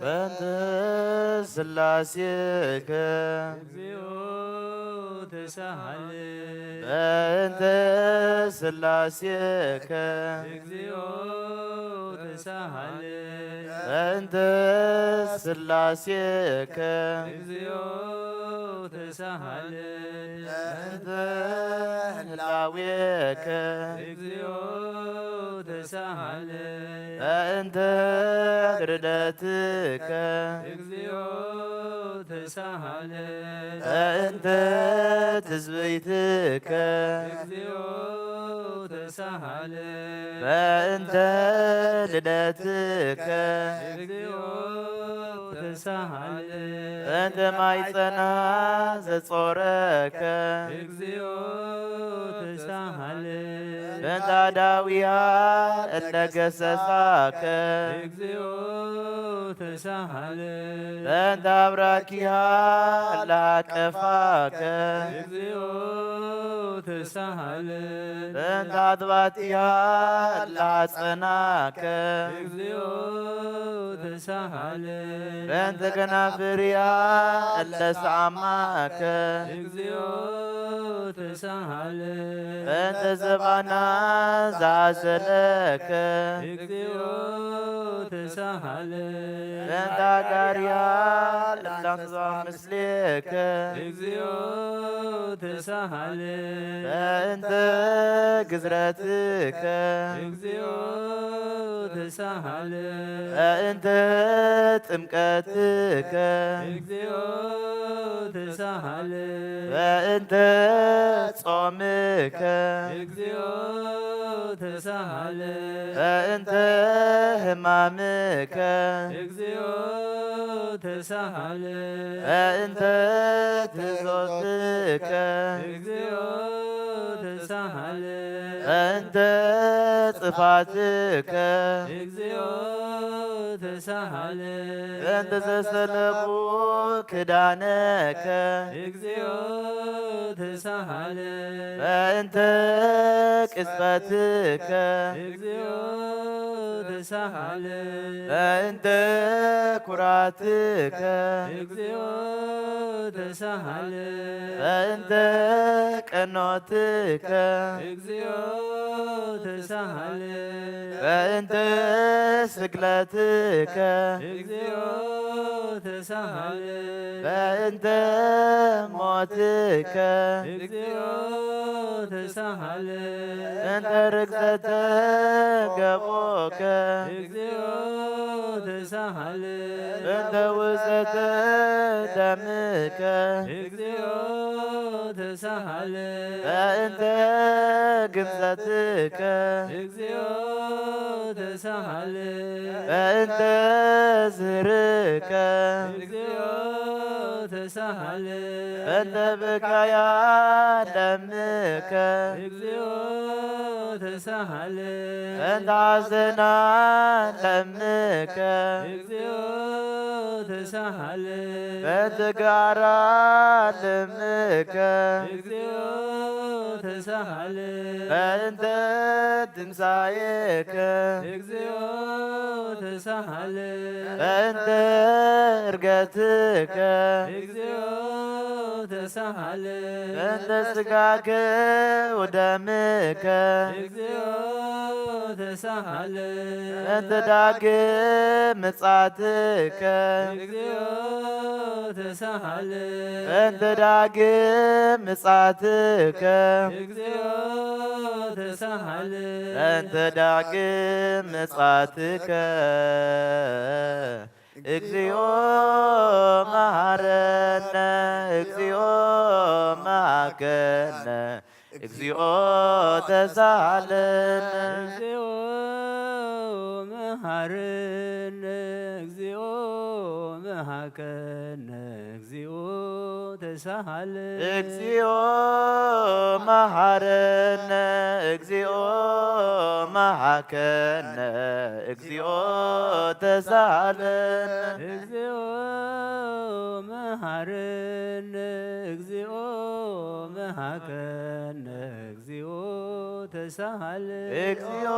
በእንተ ሥላሴከ እግዚኦ ተሳሃለ በእንተ ሥላሴከ እግዚኦ ተሳሃለ በእንተ ሥላሴከ እግዚኦ ተሳሃለ በእንተ ህላዌከ እግዚኦ ተሳሃለ በእንተ ርደትከ እግዚኦ ተሳሃለ በእንተ ትዝብይትከ እግዚኦ ተሳሃለ በእንተ ልደትከ እግዚኦ ተሳሃለ በእንተ ማይጸና ዘጾረከ እግዚኦ ተሳሃለ በእንተ አዳዊያ እለ ገሰጻከ እግዚኦ ተሳሃለ በእንተ አብራኪሃ እለ አቀፋከ እግዚኦ ተሳሃለ በእንተ አጥባቲሃ እለ አጸናከ እግዚኦ ተሳሃለ በእንተ ከናፍሪሃ እለ ሰዓማከ እግዚኦ ተሳሃለ በእንተ ዘባና ዘአዘለከ እግዚኦ ተሳሃለ በእንተ አጋሪሃ እለ አምጽአ ምስሌከ እግዚኦ ተሳሃለ በእንተ ግዝረትከ እግዚኦ ተሳሃለ በእንተ ጥምቀትከ እግዚኦ ተሳሃለ በእንተ ጾምከ እግዚኦ ተሳሃለ በእንተ ሕማምከ እግዚኦ ተሳሃለ በእንተ ትዞትከ እግዚኦ ተሳሃለ በእንተ ጽፋትከ እግዚኦ ተሳሃለ በእንተ ዘሰለቁ ክዳነከ እግዚኦ ተሳሃለ በእንተ ቅጽበትከ እግዚኦ ተሳሃለ በእንተ ኩራትከ እግዚኦ ተሳሃለ በእንተ ቀኖትከ እግዚኦ ተሳሃለ በእንተ ስግለትከ እግዚኦ ተሳሃለ በእንተ ሞትከ እግዚኦ ተሳሃለ በእንተ ርግዘተ ገቦከ እግዚኦ ተሳሃለ በእንተ ውእዘተ ደምከ እግዚኦ ተሳሃለ በእንተ ግምዘትከ እግዚኦ ተሳሃለ በእንተ ዝህርከ እግዚኦ ተሳሃለ በእንተ ብካያ ደምከ እግዚኦ ተሳሃለ በእንተ ሐዘና ደምከ እግዚኦ ተሳሃለ በእንተ ጋራ ደምከ እግዚኦ ተሳሃለ በእንተ ትንሣኤከ እግዚኦ ተሳሃለ በእንተ ዕርገትከ እግዚኦ ተሳሃለ በእንተ ሥጋከ ወደምከ እግዚኦ ተሳሃለ በእንተ ዳግም ምጽአትከ እግዚኦ ተሳሃለ በእንተ ዳግም ምጽአትከ እግዚኦ ተሳሃለ በእንተ ዳግም ምጽአትከ እግዚኦ መሐረነ እግዚኦ መሐከነ እግዚኦ ተሳሃለነ እግዚኦ መሐረነ እግዚኦ መሐከነ እግዚኦ ተሳሃለ እግዚኦ መሐረነ እግዚኦ መሐከነ እግዚኦ ተሳሃለነ እግዚኦ መሐረነ እግዚኦ መሐከነ እግዚኦ ተሳሃለ እግዚኦ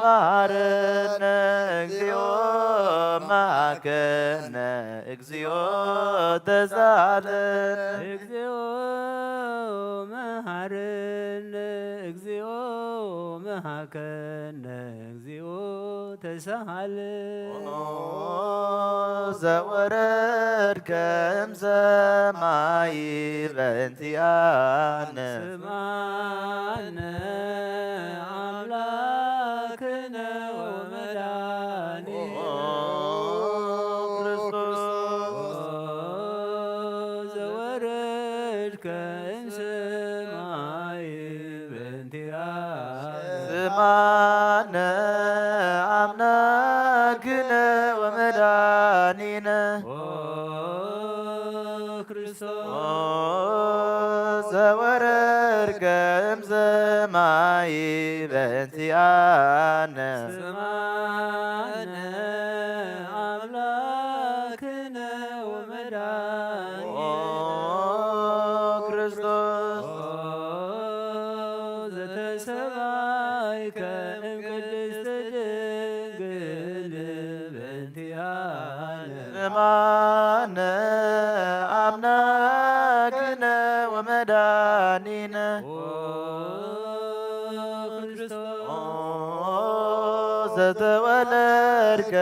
መሐረነ እግዚኦ መሐከነ እግዚኦ ተሳሃለ እግዚኦ መሐረነ እግዚኦ መሐከነ እግዚኦ ተሳሃለ ዘወረድከ እምሰማይ በእንቲአነ ስማነ አምላክነ ወመድኃኒነ ዘወረድከ እምሰማይ በእንቲአነ ስማነ አምላክነ ወመድኃኒነ ክርስቶስ ዘወረድከ እምሰማይ በእንቲአነ ስማነ አምላክነ ወመድኃኒነ ክርስቶስ ዘተሰማይከ እምቅድስት ድንግል በእንቲአነ ስማነ አምላክነ ወመድኃኒነ ዘተወለድከ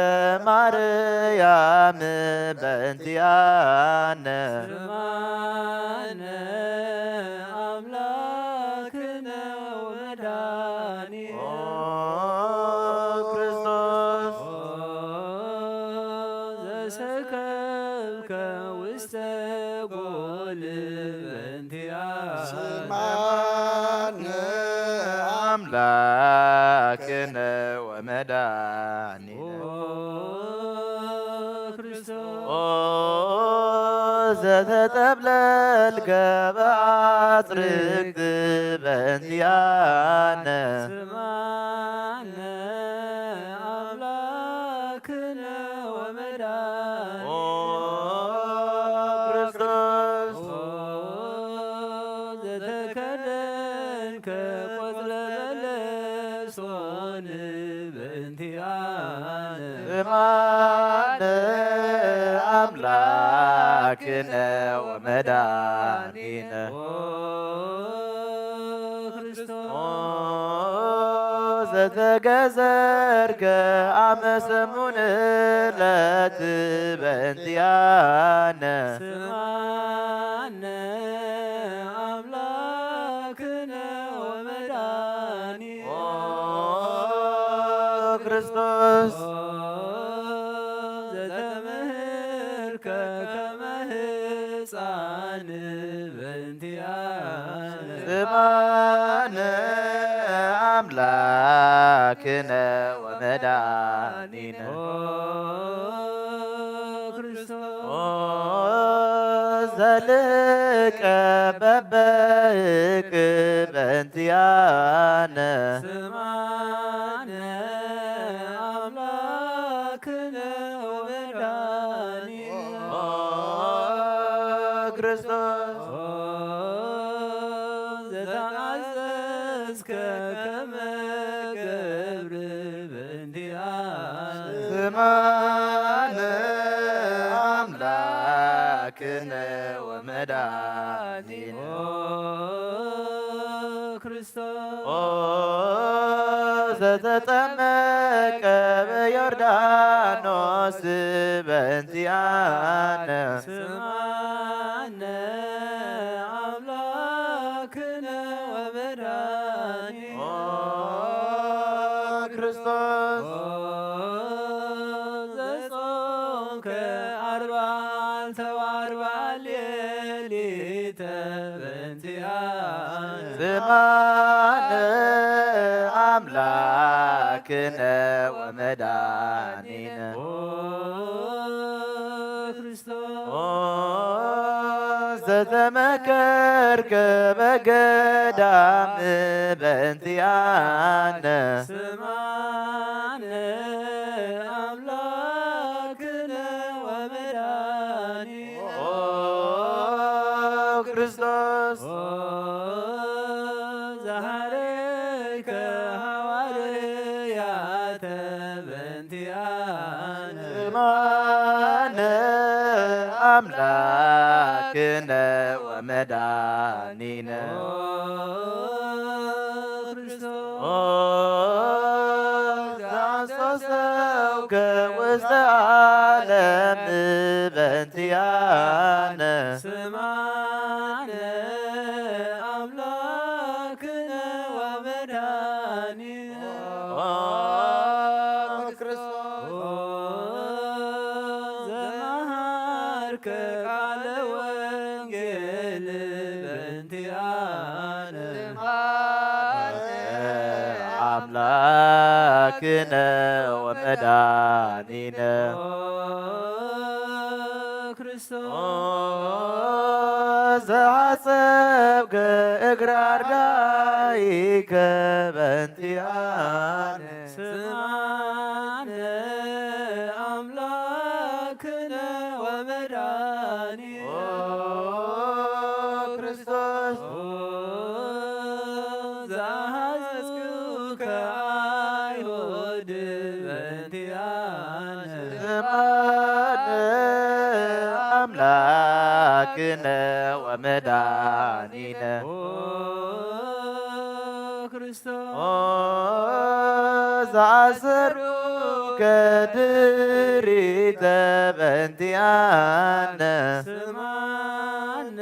ማርያም በእንቲአነ ስማነ አምላክነ ወመድኃኒነ ክርስቶስ ዘሰከብከ ውስተ ጎል በእንቲአነ ስማነ አምላክነ ወመድኃኒነ ክርስቶስ ዘተጠብለልከ በአጽርቅት በእንቲአነ ስማነ አምላክነ ወመድኃኒነ ክርስቶስ ዘተከደንከ ቆጽለ በለሶን በእንቲአነ ስማነ አምላክነ ወመድኃኒነ ክርስቶስ ዘተገዘርከ አመ ሰሙን ዕለት በእንቲአነ ስማነ አምላክነ ወመድኃኒነ ክርስቶስ ዘተምህርከ ከመ ሕፃን በእንቲአነ ስማነ አምላክነ ወመድኃኒነ ክርስቶስ ዘልቀ በበቅ በእንቲአነ ስማነ አምላክነ ወመድኃኒነ ክርስቶስ ዘተአዘዝከ ከመ ገብር በእንቲአነ ስማነ አምላክነ ወመድኃኒነ ክርስቶስ ዘተጠመቀ በዮርዳኖስ በእንቲአነ ስማነ አምላክነ ወመድኃኒነ ክርስቶስ ዘጾምከ አርባዕተ ወአርባዕ ሌሊተ በእንቲአነ ስማነ አምላክነ ወመድኃኒነ ክርስቶስ ዘተመከርከ በገዳም በእንቲአነ ስማነ አምላክነ ወመድኃኒነ ክርስቶስ ዘሐረየ አምላክነ ወመድኃኒነ ዘአንሶሰውከ ውስተ ዓለም በእንቲአነ ስማነ አምላክነ ወመድኃኒነ ዘመሃርከ ቃለ ወንጌል በእንቲአነ አምላክነ ወመድኃኒነ ክርስቶስ ዘሐሰብከ እግረ አርዳኢከ በእንቲአነ ስማነ አምላክነ ወመድኃኒነ ክርስቶስ ዘአሐዘዝኩከ አይሁድ በእንቲአነ ስማነ አምላክነ ወመድኃኒነ ክርስቶስ ዘአሰሩከ ድሪተ በእንቲአነ ስማነ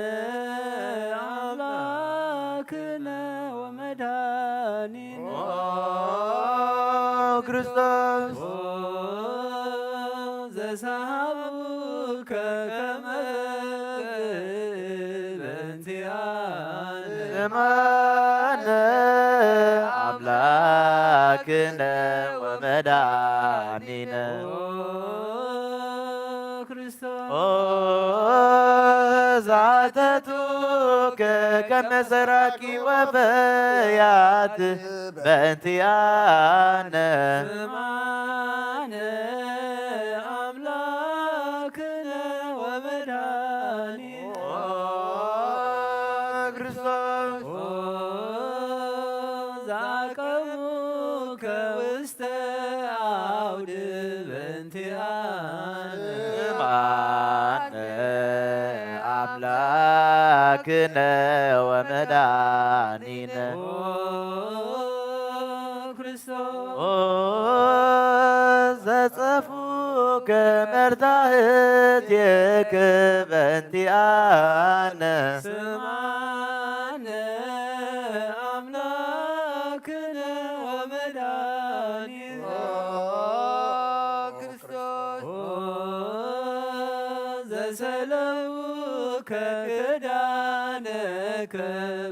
አምላክነ ወመድኃኒነ ክርስቶስ ዘሳሃቡከ ከመ በእንቲአነ ስማነ አምላክነ ወመድኃኒነ ክርስቶስ ዘአተቱከ ከመ ሰራቂ ወፈያት በእንቲአነ ስማነ አምላክነ ወመድኃኒነ ክርስቶስ ዘአቀሙከ ውስተ አውድ በእንቲአነ ስማነ አምላክነ ወመድኃኒነ ክርስቶስ ዘጸፉከ መርታህትየከ በእንቲአነ ስማነ አምላክነ ወመድኃኒነ ክርስቶስ ዘሰለውከ ክዳነከ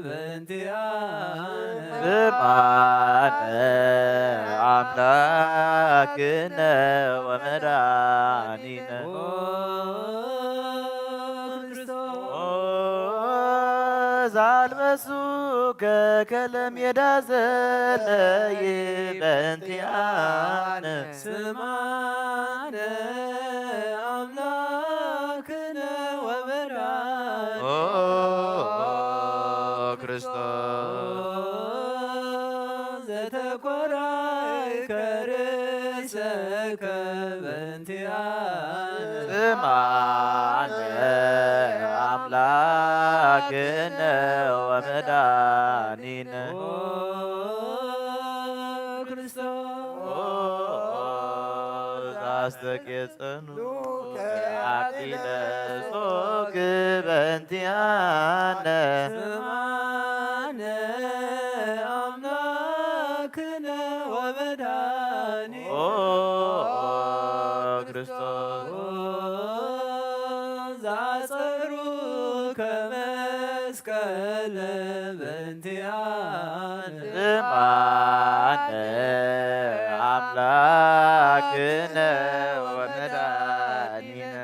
በእንቲአነ ስማነ አምላክነ ወመድኃኒነ ዘአልበሱከ ከለሜዳ ዘለይ በእንቲአነ ስማነ አምላክነ ወመድኃኒነ ክርስቶስ ዘተኰራይከ ርእሰከ በእንቲአነ ስማነ አምላክነ ወመድኃኒነ ክርስቶስ አስተቄጸኑ አኪለ ጾክ በእንቲአነ ስማነ አምላክነ ወመድኃኒነ ክርስቶስ ዘአጸሩከ መስቀለ በእንቲአነ ስማነ አምላክነ ወመድኃኒነ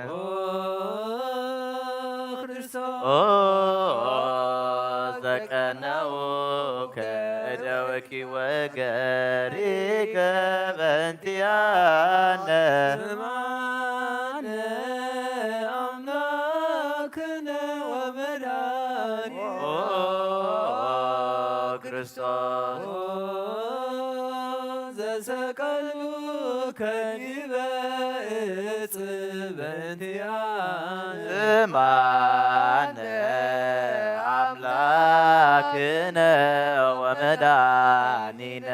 ክርስቶስ ዘቀነውከ እደወኪ ወገሪከ በእንቲአነ ስማነ አምላክነ ወመድኃኒነ ክርስቶስ ዘሰ ወተቀልቡ ከዲበ ዕፅ በእንቲአነ ስማነ አምላክነ ወመድኃኒነ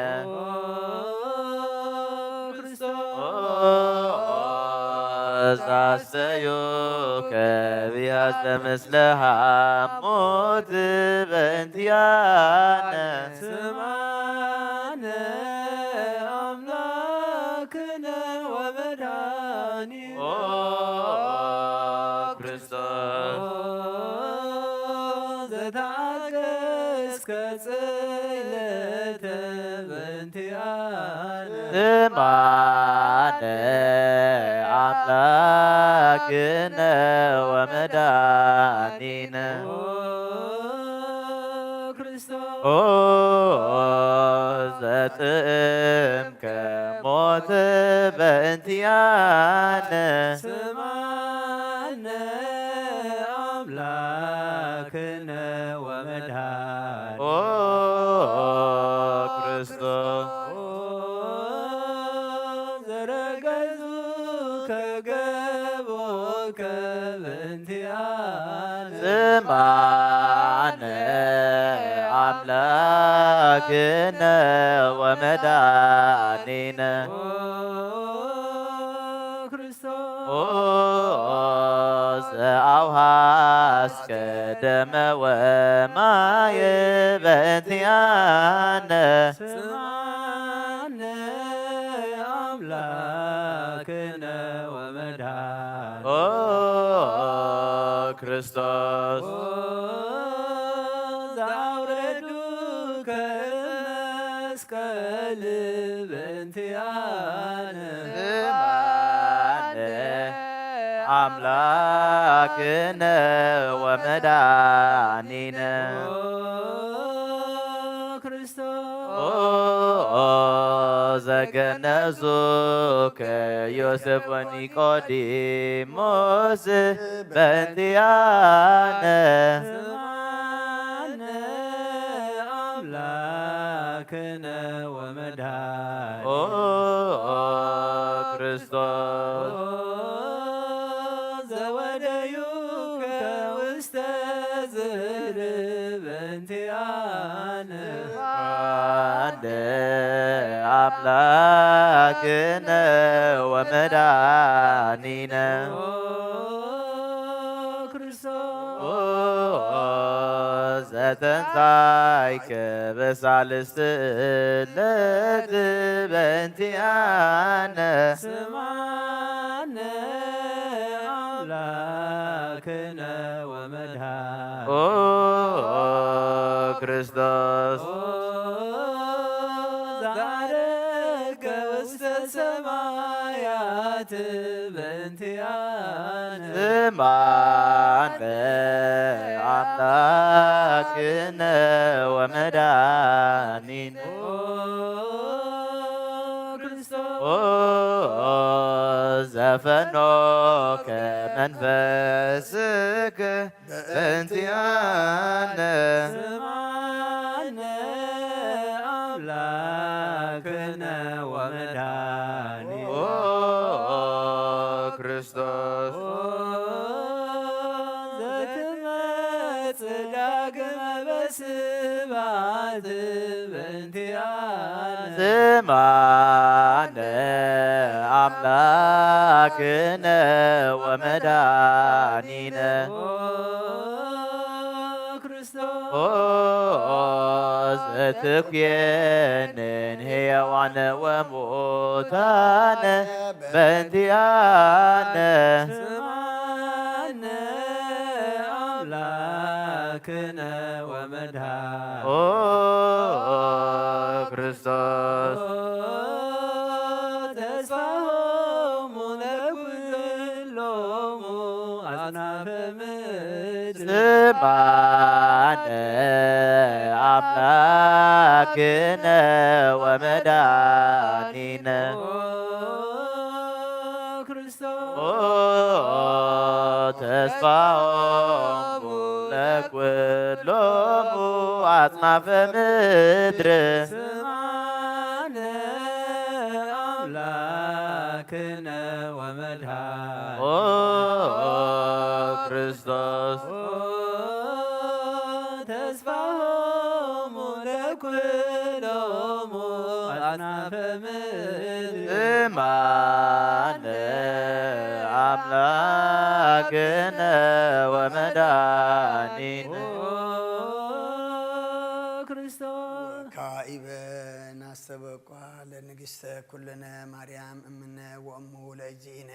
ዛስተዩ ከቢያተ ምስለ ሐሞት በእንቲአነ ስማነ አምላክነ ወመድኃኒነ ክርስቶስ ዘታገስከ ጽዕለተ በእንቲአነ ስማነ አምላክነ ወመድኃኒነ ዘጥዕምከ ሞት በእንቲአነ ስማነ አምላክነ ወመድኃኒነ ክርስቶስ ዘረገዙ ከገቦከ በእንቲአነ ስማነ አምላክነ ወመድኃኒነ ዘአውሃስከ ደመ ወማየ በእንቲአነ ስማነ አምላክነ ወመድኃኒነ ክርስቶስ ዘአውረዱ ከመስቀል በእንቲአነ ስማነ አምላክነ ወመድኃኒነ ዘገነዙ ከዮሴፍ ወኒቆዲሞስ በእንቲአነ ስማነ አምላክነ ወመድኃኒነ ክርስቶስ ዘወደዩ ከውስተ ዝር በእንቲአነ አምላክነ ወመድኃኒነ ዘተንሣእከ በሳልስት ዕለት በእንቲአነ ስማነ አምላክነ ወመድኃኒነ ክርስቶስ ዘዐረገ ውስተ ሰማያት በእንቲአነ ስማነ አምላክነ ወመድኃኒነ ዘፈኖከ መንፈስከ በእንቲአነ ስማነ አምላክነ ወመድኃኒነ ክርስቶስ ዘትመጽእ ዳግመ በስብሐት በእንቲአነ ስማነ አምላክነ ወመድኃኒነ ዘትኩየንን ሕያዋነ ወሙታነ በእንቲአነ ስማነ አምላክነ ወመድኃኒነ ክርስቶስ ተስፋሆሙ ለኵሎሙ አጽናፈ ምድር ስማነ አምላክነ ወመድኃኒነ ተስፋሆሙ ለኵሎሙ አጽናፈ ምድር ስማነ አምላክነ ወመድኃኒነ ኦ ክርስቶስ ተስፋሆሙ ለኩሎሙ አጽናፈ ምድር እማነ አምላክነ ወመድኃኒነ ክርስቶስ ካኢበ ናስተበቋ ለንግሥተ ኩልነ ማርያም እምነ ወእሙ ለእግዚእነ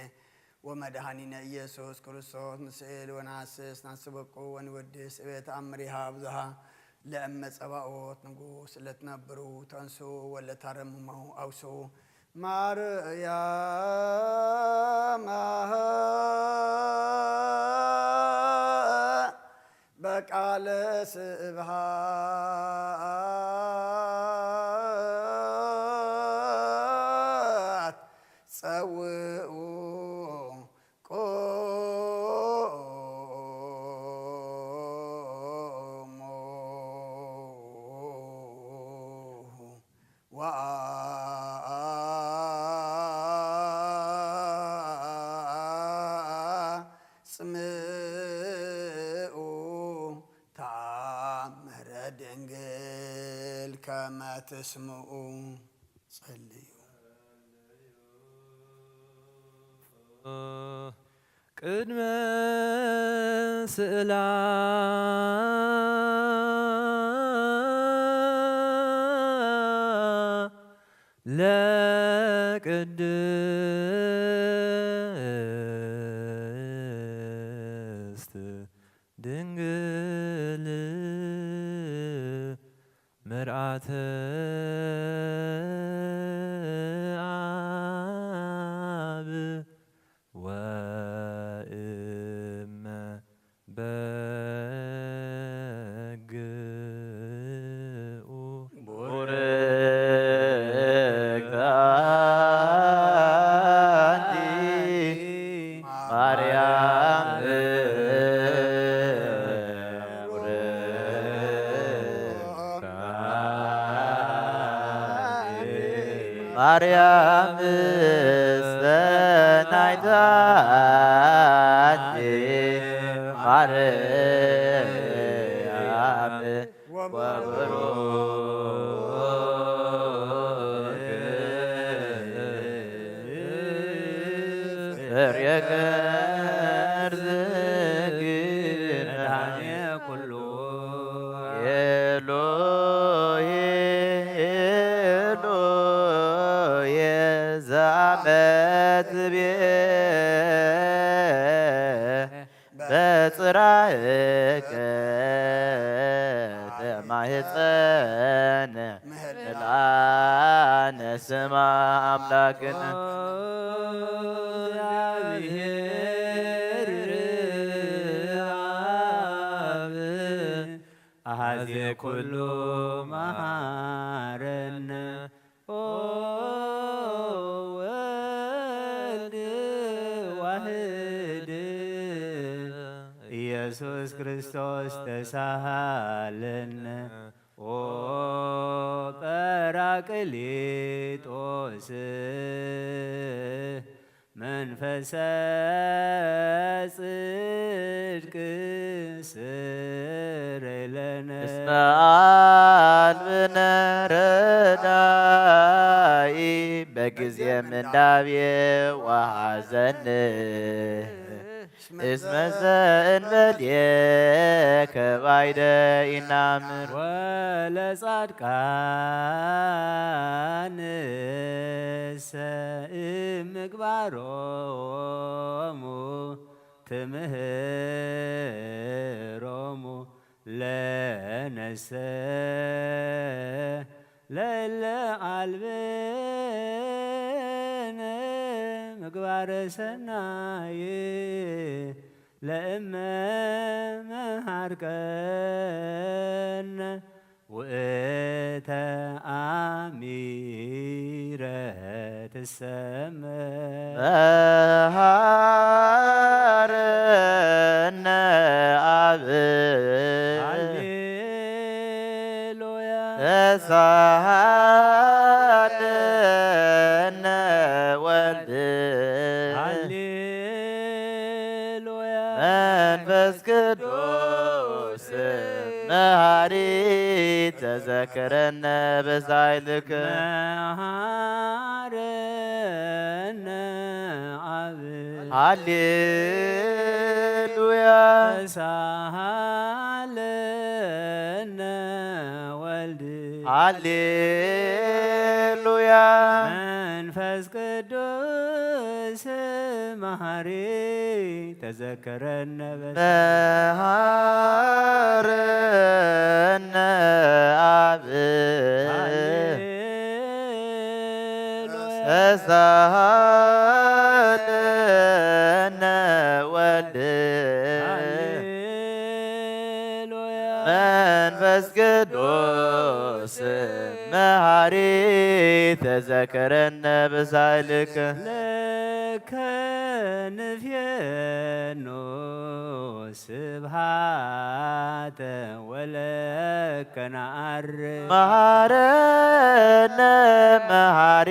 ወመድኃኒነ ኢየሱስ ክርስቶስ ንስእል ወናስስ ናስበቁ ወንወድስ እቤት አምሪሃ ብዙሃ ለእመ ጸባኦት ንጉሥ ለትነብሩ ተንሱ ወለታረምመው አውሱ ማርያም በቃለ ስብሃት ጸውኡ ቆሞ ወአጽምዑ ተአምረ ድንግል ከመ ትስምዑ ጸልዩ ቅድመ ስእላ ለቅድስት ድንግል መርዓተ አብ ወእመ በግኡ ቡርክት አንቲ ማርያም ማርያም ሰናይታ ማርያም ወብሩክ ፍሬ ገርዝግነ ኩሉ ኤሎሄ ኤሎሄ ዘአመትቤ በጽራህከ ማህፀነ ላነ ስማ አምላክነ እግዚአብሔር አብ አሐዜ ኩሉ መሐረነ ኦ ወልድ ዋህድ ኢየሱስ ክርስቶስ ተሳሃለነ ኦ ጰራቅሊጦስ መንፈሰ ጽድቅ ስረይለነ እስመ አልብነ ረዳኢ በጊዜ ምንዳቤ ወሐዘን እስመ ዘእንበሌከ ባይደ ኢናምር ወለጻድቃን እምግባሮሙ ትምህሮሙ ለነሰ ለለ አልብነ ምግባረ ሰናይ ለእመ መሃርከነ ውእተ አሚረ ትሰመ መሃረነ አብ ሃሌሉያ ተሳሃለነ መንፈስ ቅዱስ መሐሪ ተዘከረነ በሳይልከ መሐረነ አብ ሃሌሉያ ተሳሃለነ ወልድ ሃሌሉያ መንፈስ ቅዱስ መሐሪ ተዘከረነ መሐረነ አብ ተሳሃለነ ወልድ መንፈስ ቅዱስ መሐሪ ተዘከረነ በሳይልከ ለከ ንፍየኖ ስብሃተ ወለከ ነዐርግ መሐረነ መሐሪ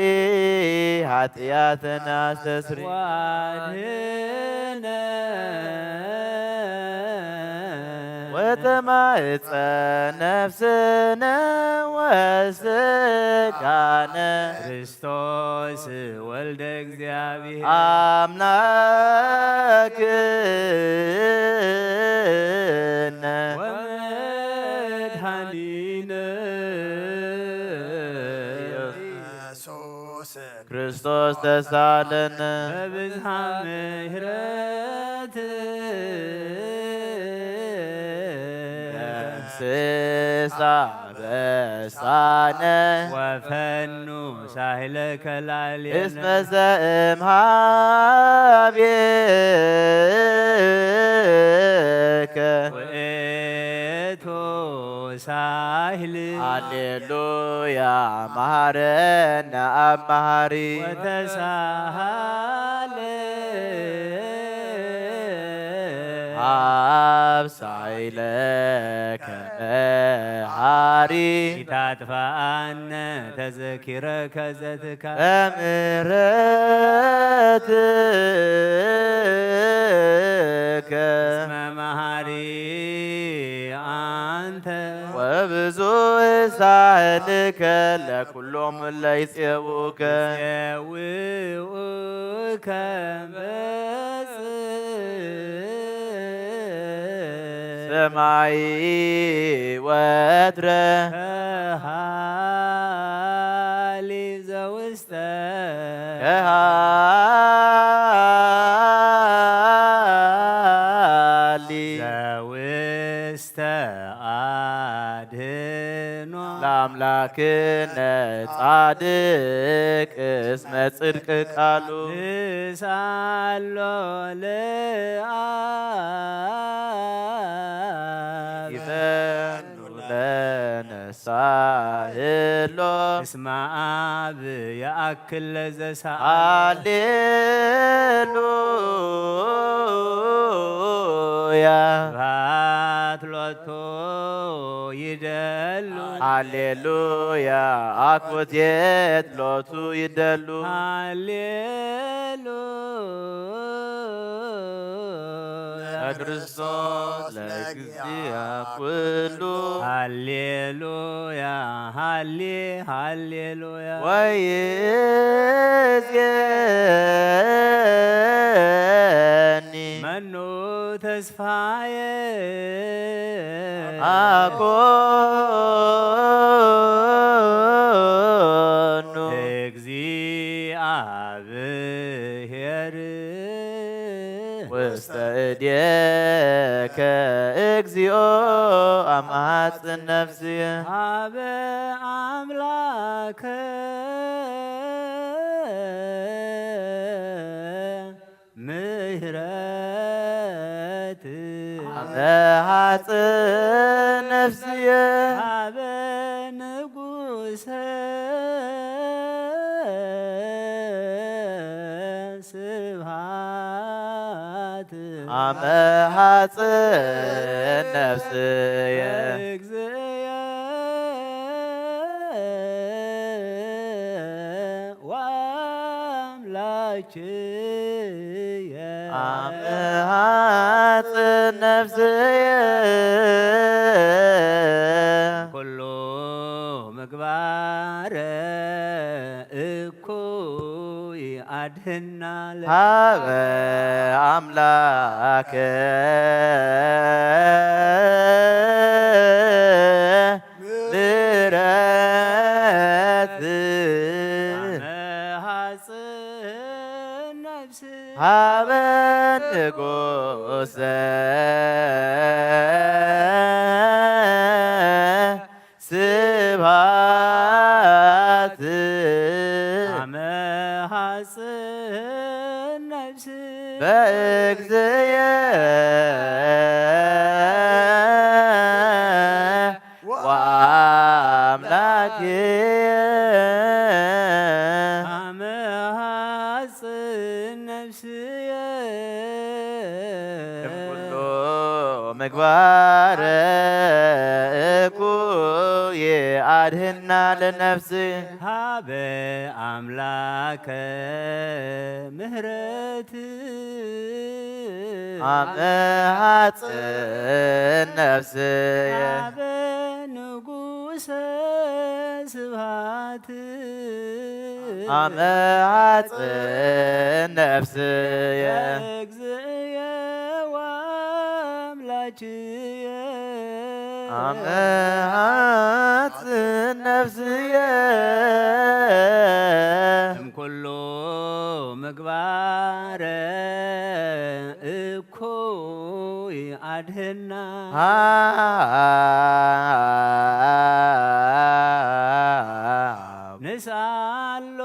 ኃጢአተና አስተስሪ ዋድኅነ ወተማዕፀ ነፍስነ ወሥጋነ ክርስቶስ ወልደ እግዚአብሔር አምላክነ ወመድኃኒነ ክርስቶስ ተሳለነ በብዝሃ ምሕረት እንስሳ በሳነ ወፈኑ ሳህለከ ላዕሌነ እስመ ዘእምኀቤከ ውእቱ ሳህል ሃሌሉያ መሐረነ አብ መሐሪ ወተሳሃለ አብ ሳይለከ መሐሪ ኢታጥፋአነ ተዘኪረከ ዘትካል በምሕረትከ እስመ መሐሪ አንተ ወብዙሕ ሳህልከ ለኵሎሙ እለ ይፄውኡከ የውኡከ ሰማይ ወትረ ከሃሊ ዘውስተ ከሃሊ ዘውስተ አድኅኖ ለአምላክነ ጻድቅ እስመ ጽድቅ ቃሉ ንሳሎ ለአብ ይፈኑ ለነሳህሎ እስመ አብ የአክል ለዘሰአለ ሃሌሉያ ስብሐት ሎቱ ይደሉ ሃሌሉያ አኮቴት ሎቱ ይደሉ ሃሌሉያ ክርስቶስ ለእግዚአ ኩሉ ሃሌሉያ ሃሌሉያ ወይእዜኒ መኑ ተስፋዬ አኮኑ እግዚአብሔር ውስተ እዴከ እግዚኦ አማጽን ነፍስየ ሀበ አምላከ ምህረት አመሃጽን ነፍስየ ሀበ ንጉሰ ስብሐት አመሃጽን ነፍስየ እግዚእየ ወአምላክየ አመሃጽን ነፍስየ ኩሉ ምግባረ እኩይ አድህና ሀበ አምላከ ምሕረት መሐፅን ነፍስ ሀበ ንጉሰ ስብሐት መሐፅን ነፍስ በእግዚእየ ወአምላክየ መሐፅን ነፍስየ እምኩሉ ምግባረ እኩይ አድህና ለነፍስ ሀበ አምላከ ምህረት አመሃፅን ነፍስየ ሀበ ንጉሰ ስብሐት አመሃፅን ነፍስየ እግዚእየ ወአምላክየ አመሃፅን ነፍስየ እምኩሉ ምግባረ እኩይ አድህና ንስአሎ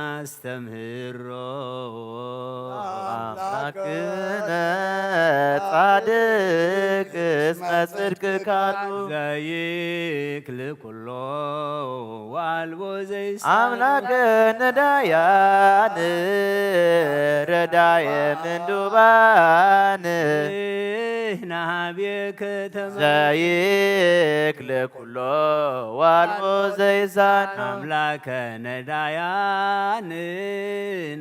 ናስተምህሮ አምላክነ ጻድቅ እስመ ጽድቅ ካሉ ዘይክል ኩሎ ወአልቦ ዘይሳ አምላከ ነዳያን ረዳየ ምንዱባን ናቤ ከተማ ዘይክል ኩሎ ወአልቦ ዘይሳን አምላከ ነዳያን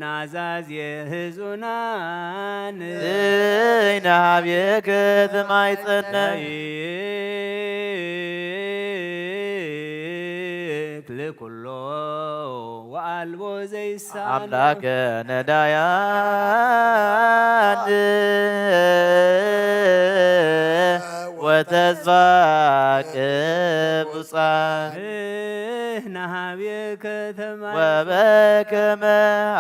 ናዛዝ የህዙናን ዘይናብየ ከተማ ይጸነይ ዘይክል ኩሎ ወአልቦ ዘይሳን አምላከ ነዳያን ወተስፋ ቅቡፃን ናቤ ከተማ ወበከመ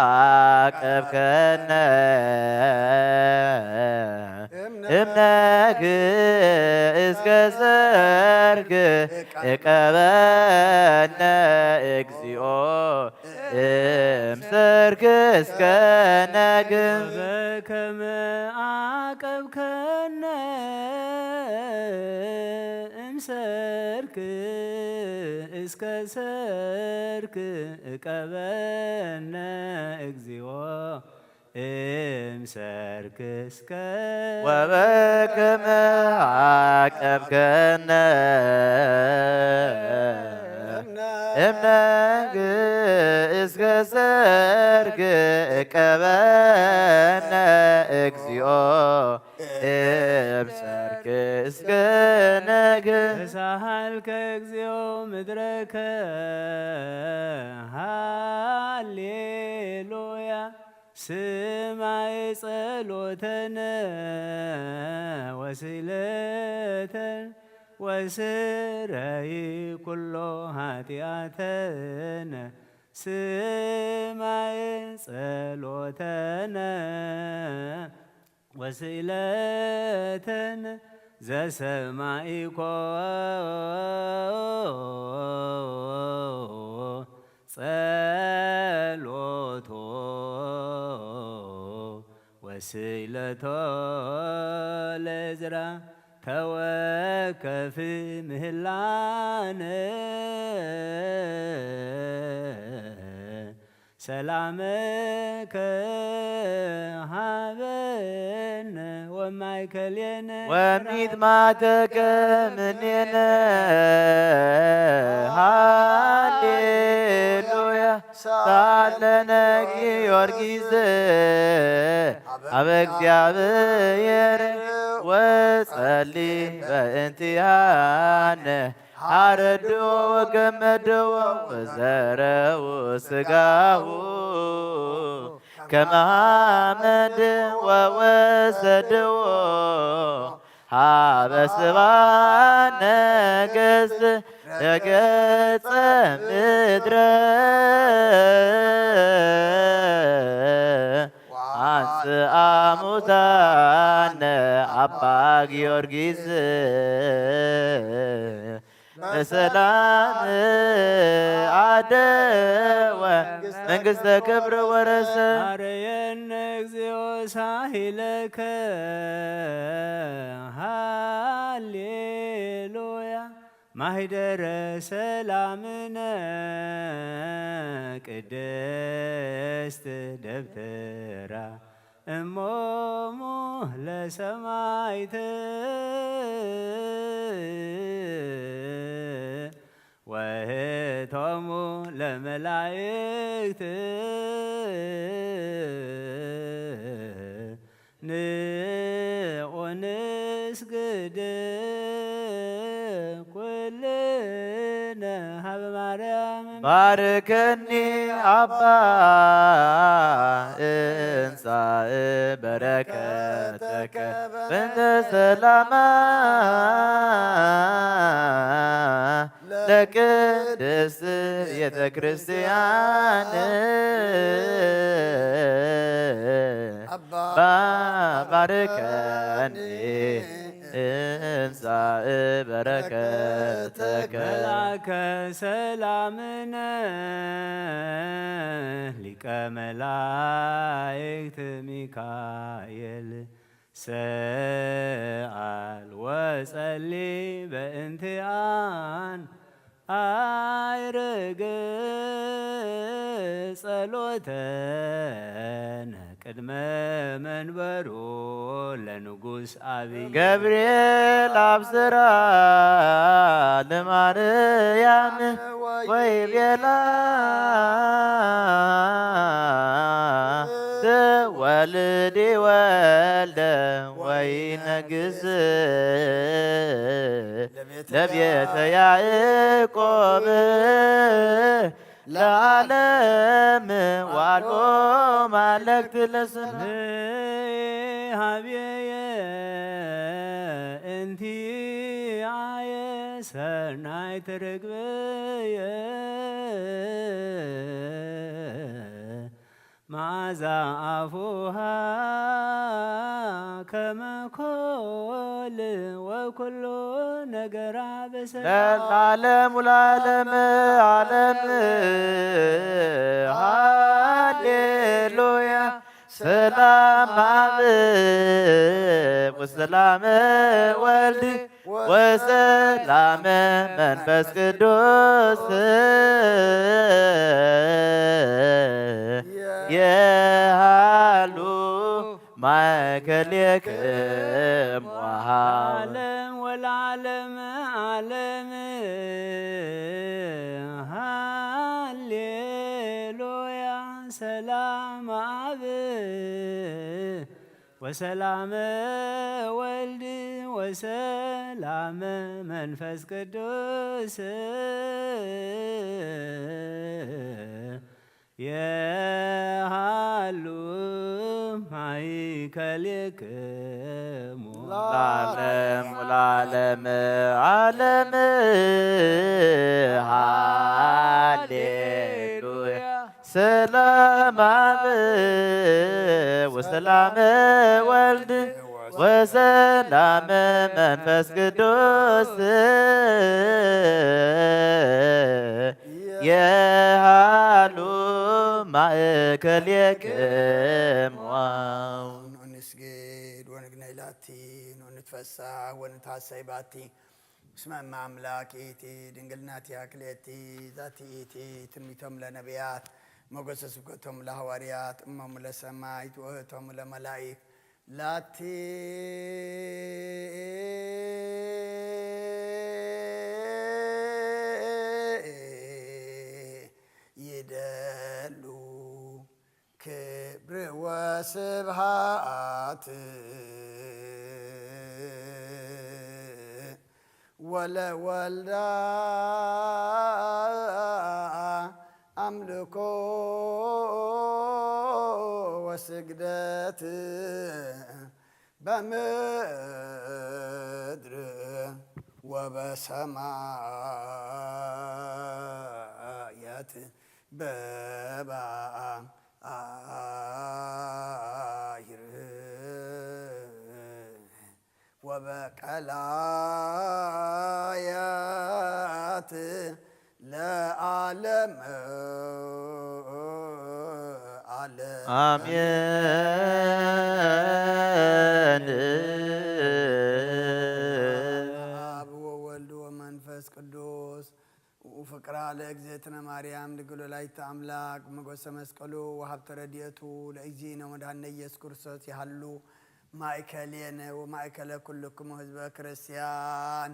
አቀብከነ እምነግ እስከ ሰርግ እቀበነ እግዚኦ እምሰርክ እስከ ነግም በከመ አቀብከነ እምሰርክ እስከ ሰርክ እቀበነ እግዚኦ እምሰርክ እስከ ወበከመ አቀብከነ እምነግ እስከ ሰርግ እቀበነ እግዚኦ እምሰርክ እስከ ነግህ ተሳሃልከ እግዚኦ ምድረከ ሃሌሉያ ስማይ ጸሎተነ ወስለተን ወስረይ ኩሎ ኃጢአተነ ስማይ ጸሎተነ ወስለተነ ዘሰማይኮ ጸሎቶ ወስለቶ ለዝራ ተወከፍ ምህላነ ሰላመከ ሀበነ ወማእከሌነ ወሚጥማተከ ምኔነ ሃሌሉያ ሳለነ ጊዮርጊስ አበ እግዚአብሔር ወጸሊ በእንቲአነ አረድኦ ወገመድኦ ወዘረው ስጋሁ ከመሐመድ ወወሰድዎ ሀበ ስብሐት ነገሥት ረገጸ ምድረ አንሥአ ሙታነ አባ ጊዮርጊስ በሰላም አደወ መንግሥተ ክብር ወረሰ አርየነ እግዚኦ ሳሂለከ ሃሌሉያ ማኅደረ ሰላምነ ቅድስት ደብተራ እሞሙ ለሰማዕት ወእቶሙ ለመላእክት ንዑ ንስግድ ኩልነ ሀበ ማርያም ባርከኒ አባ እንጻእ በረከተከ በእንተ ሰላማ ለቅድስት ቤተ ክርስቲያን ባርከኒ እንጻእ በረከተከ መላከ ሰላምነ ሊቀ መላእክት ሚካኤል ሰአል ወጸሊ በእንቲአን አይርግ ጸሎተነ ቅድመ መንበሩ ለንጉሥ አብይ ገብርኤል አብስራ ለማርያም ወይቤላ ትወልዲ ወልደ ወይነግሥ ለቤተ ያዕቆብ ለዓለም ዋልቦ ማለክት ለስም ሀብየ እንቲአየ ሰናይት ርግብየ መዓዛ አፉሃ ከመ ኮል ወኩሉ ነገራ በሰላም ለዓለሙ ለዓለም ዓለም ሃሌሉያ ሰላም አብ ወሰላም ወልድ ወሰላም መንፈስ ቅዱስ የሃሉ ማእከሌክሙ ዓለም ወለዓለም ዓለም ሃሌሉያ ሰላም አብ ወሰላም ወልድ ወሰላም መንፈስ ቅዱስ የሃሉ ማእከሌክሙ ለዓለም ወለዓለም ዓለም ሃሌሉያ ሰላም አብ ወሰላም ወልድ ወሰላም መንፈስ ቅዱስ የሃሉ ማእከሌክሙ ንስግድ ወንግነይ ላቲ ወንትፈሳህ ወንትሐሰይ ባቲ እስመ እመ አምላክ ኢቲ ድንግልናቲ አክሌቲ ዛቲ ኢቲ ትንቢቶም ለነቢያት ሞገሰ ስብከቶም ለሐዋርያት እሞሙ ለሰማዕት ወእህቶሙ ለመላእክት ላቲ ይደ ስብሃት ወለወልዳ አምልኮ ወስግደት በምድር ወበሰማያት በባሕር ወበቀላያት ለዓለም አሜን። አብ ወወልድ ወመንፈስ ቅዱስ ፍቅራ ለእግዝእትነ ማርያም ድንግል ወላዲተ አምላክ መጎሰ መስቀሉ ወሀብተ ረድኤቱ ለእግዚእነ ወመድኃኒነ ኢየሱስ ክርስቶስ ያህሉ ማእከሌነ ወማእከለ ኩልክሙ ህዝበ ክርስቲያን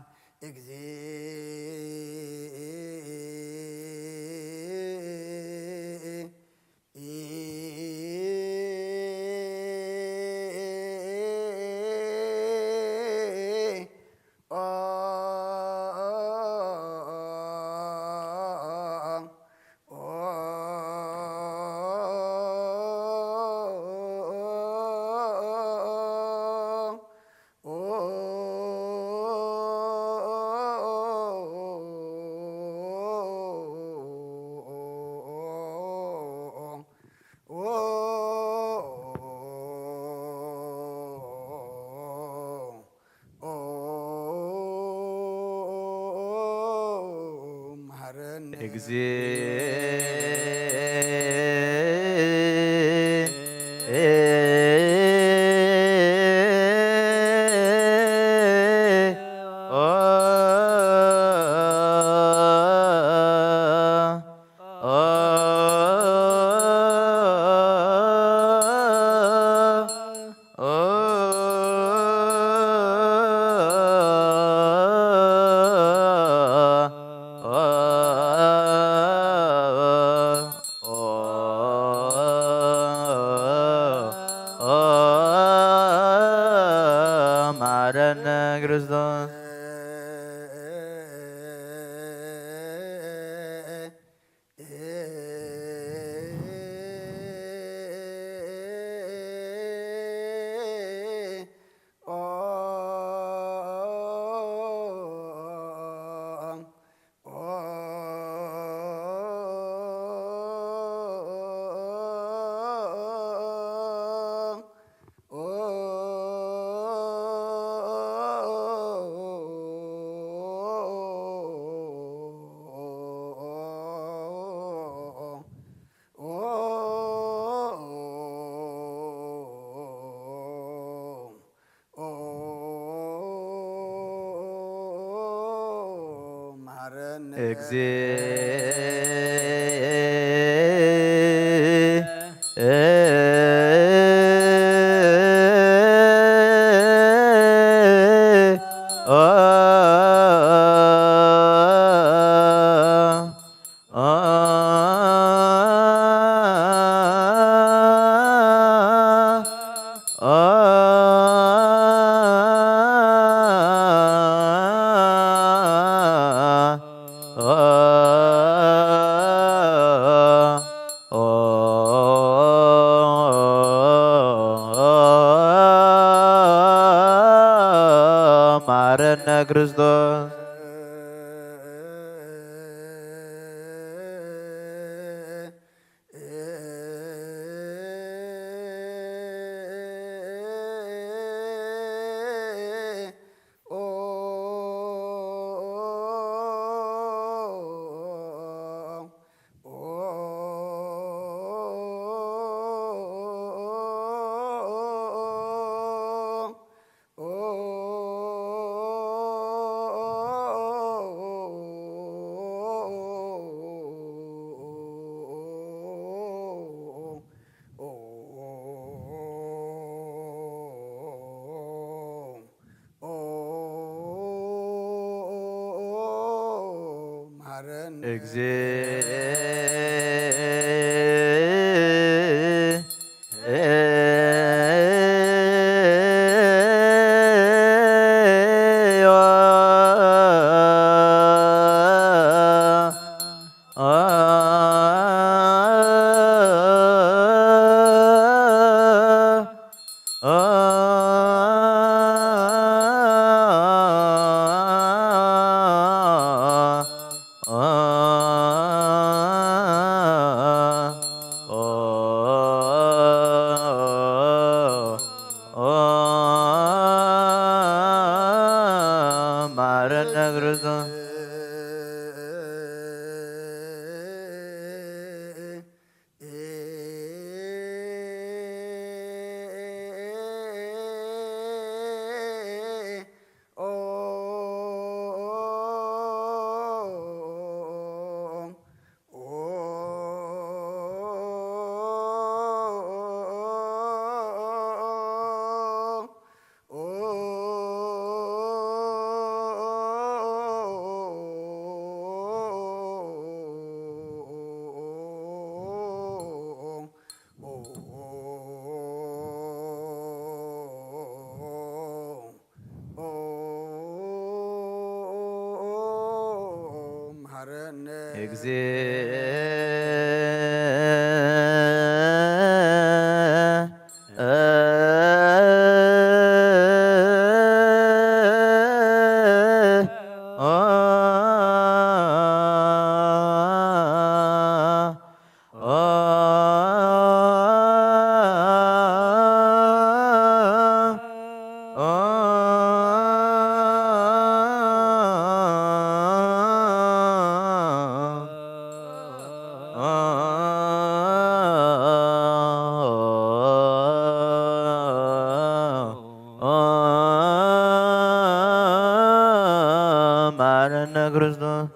ማረነ ክርስቶስ ማረነ ክርስቶስ እግዚእ መሐረነ ክርስቶስ መሐረነ ክርስቶስ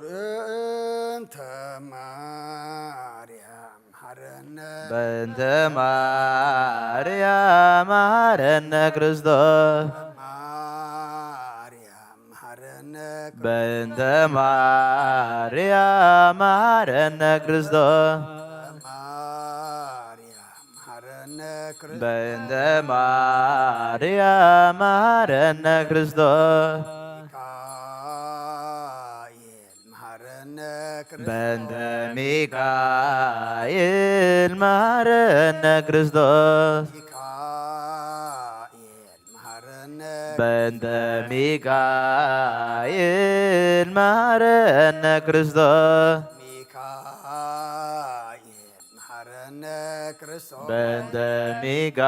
በእንተ ማርያም መሐረነ ክርስቶስ በእንተ ማርያም መሐረነ ክርስቶስ በእንተ ማርያም መሐረነ ክርስቶስ በእንተ ሚካኤል መሐረነ ክርስቶስ በእንተ ሚካኤል መሐረነ ክርስቶስ በእንተ ሚካኤል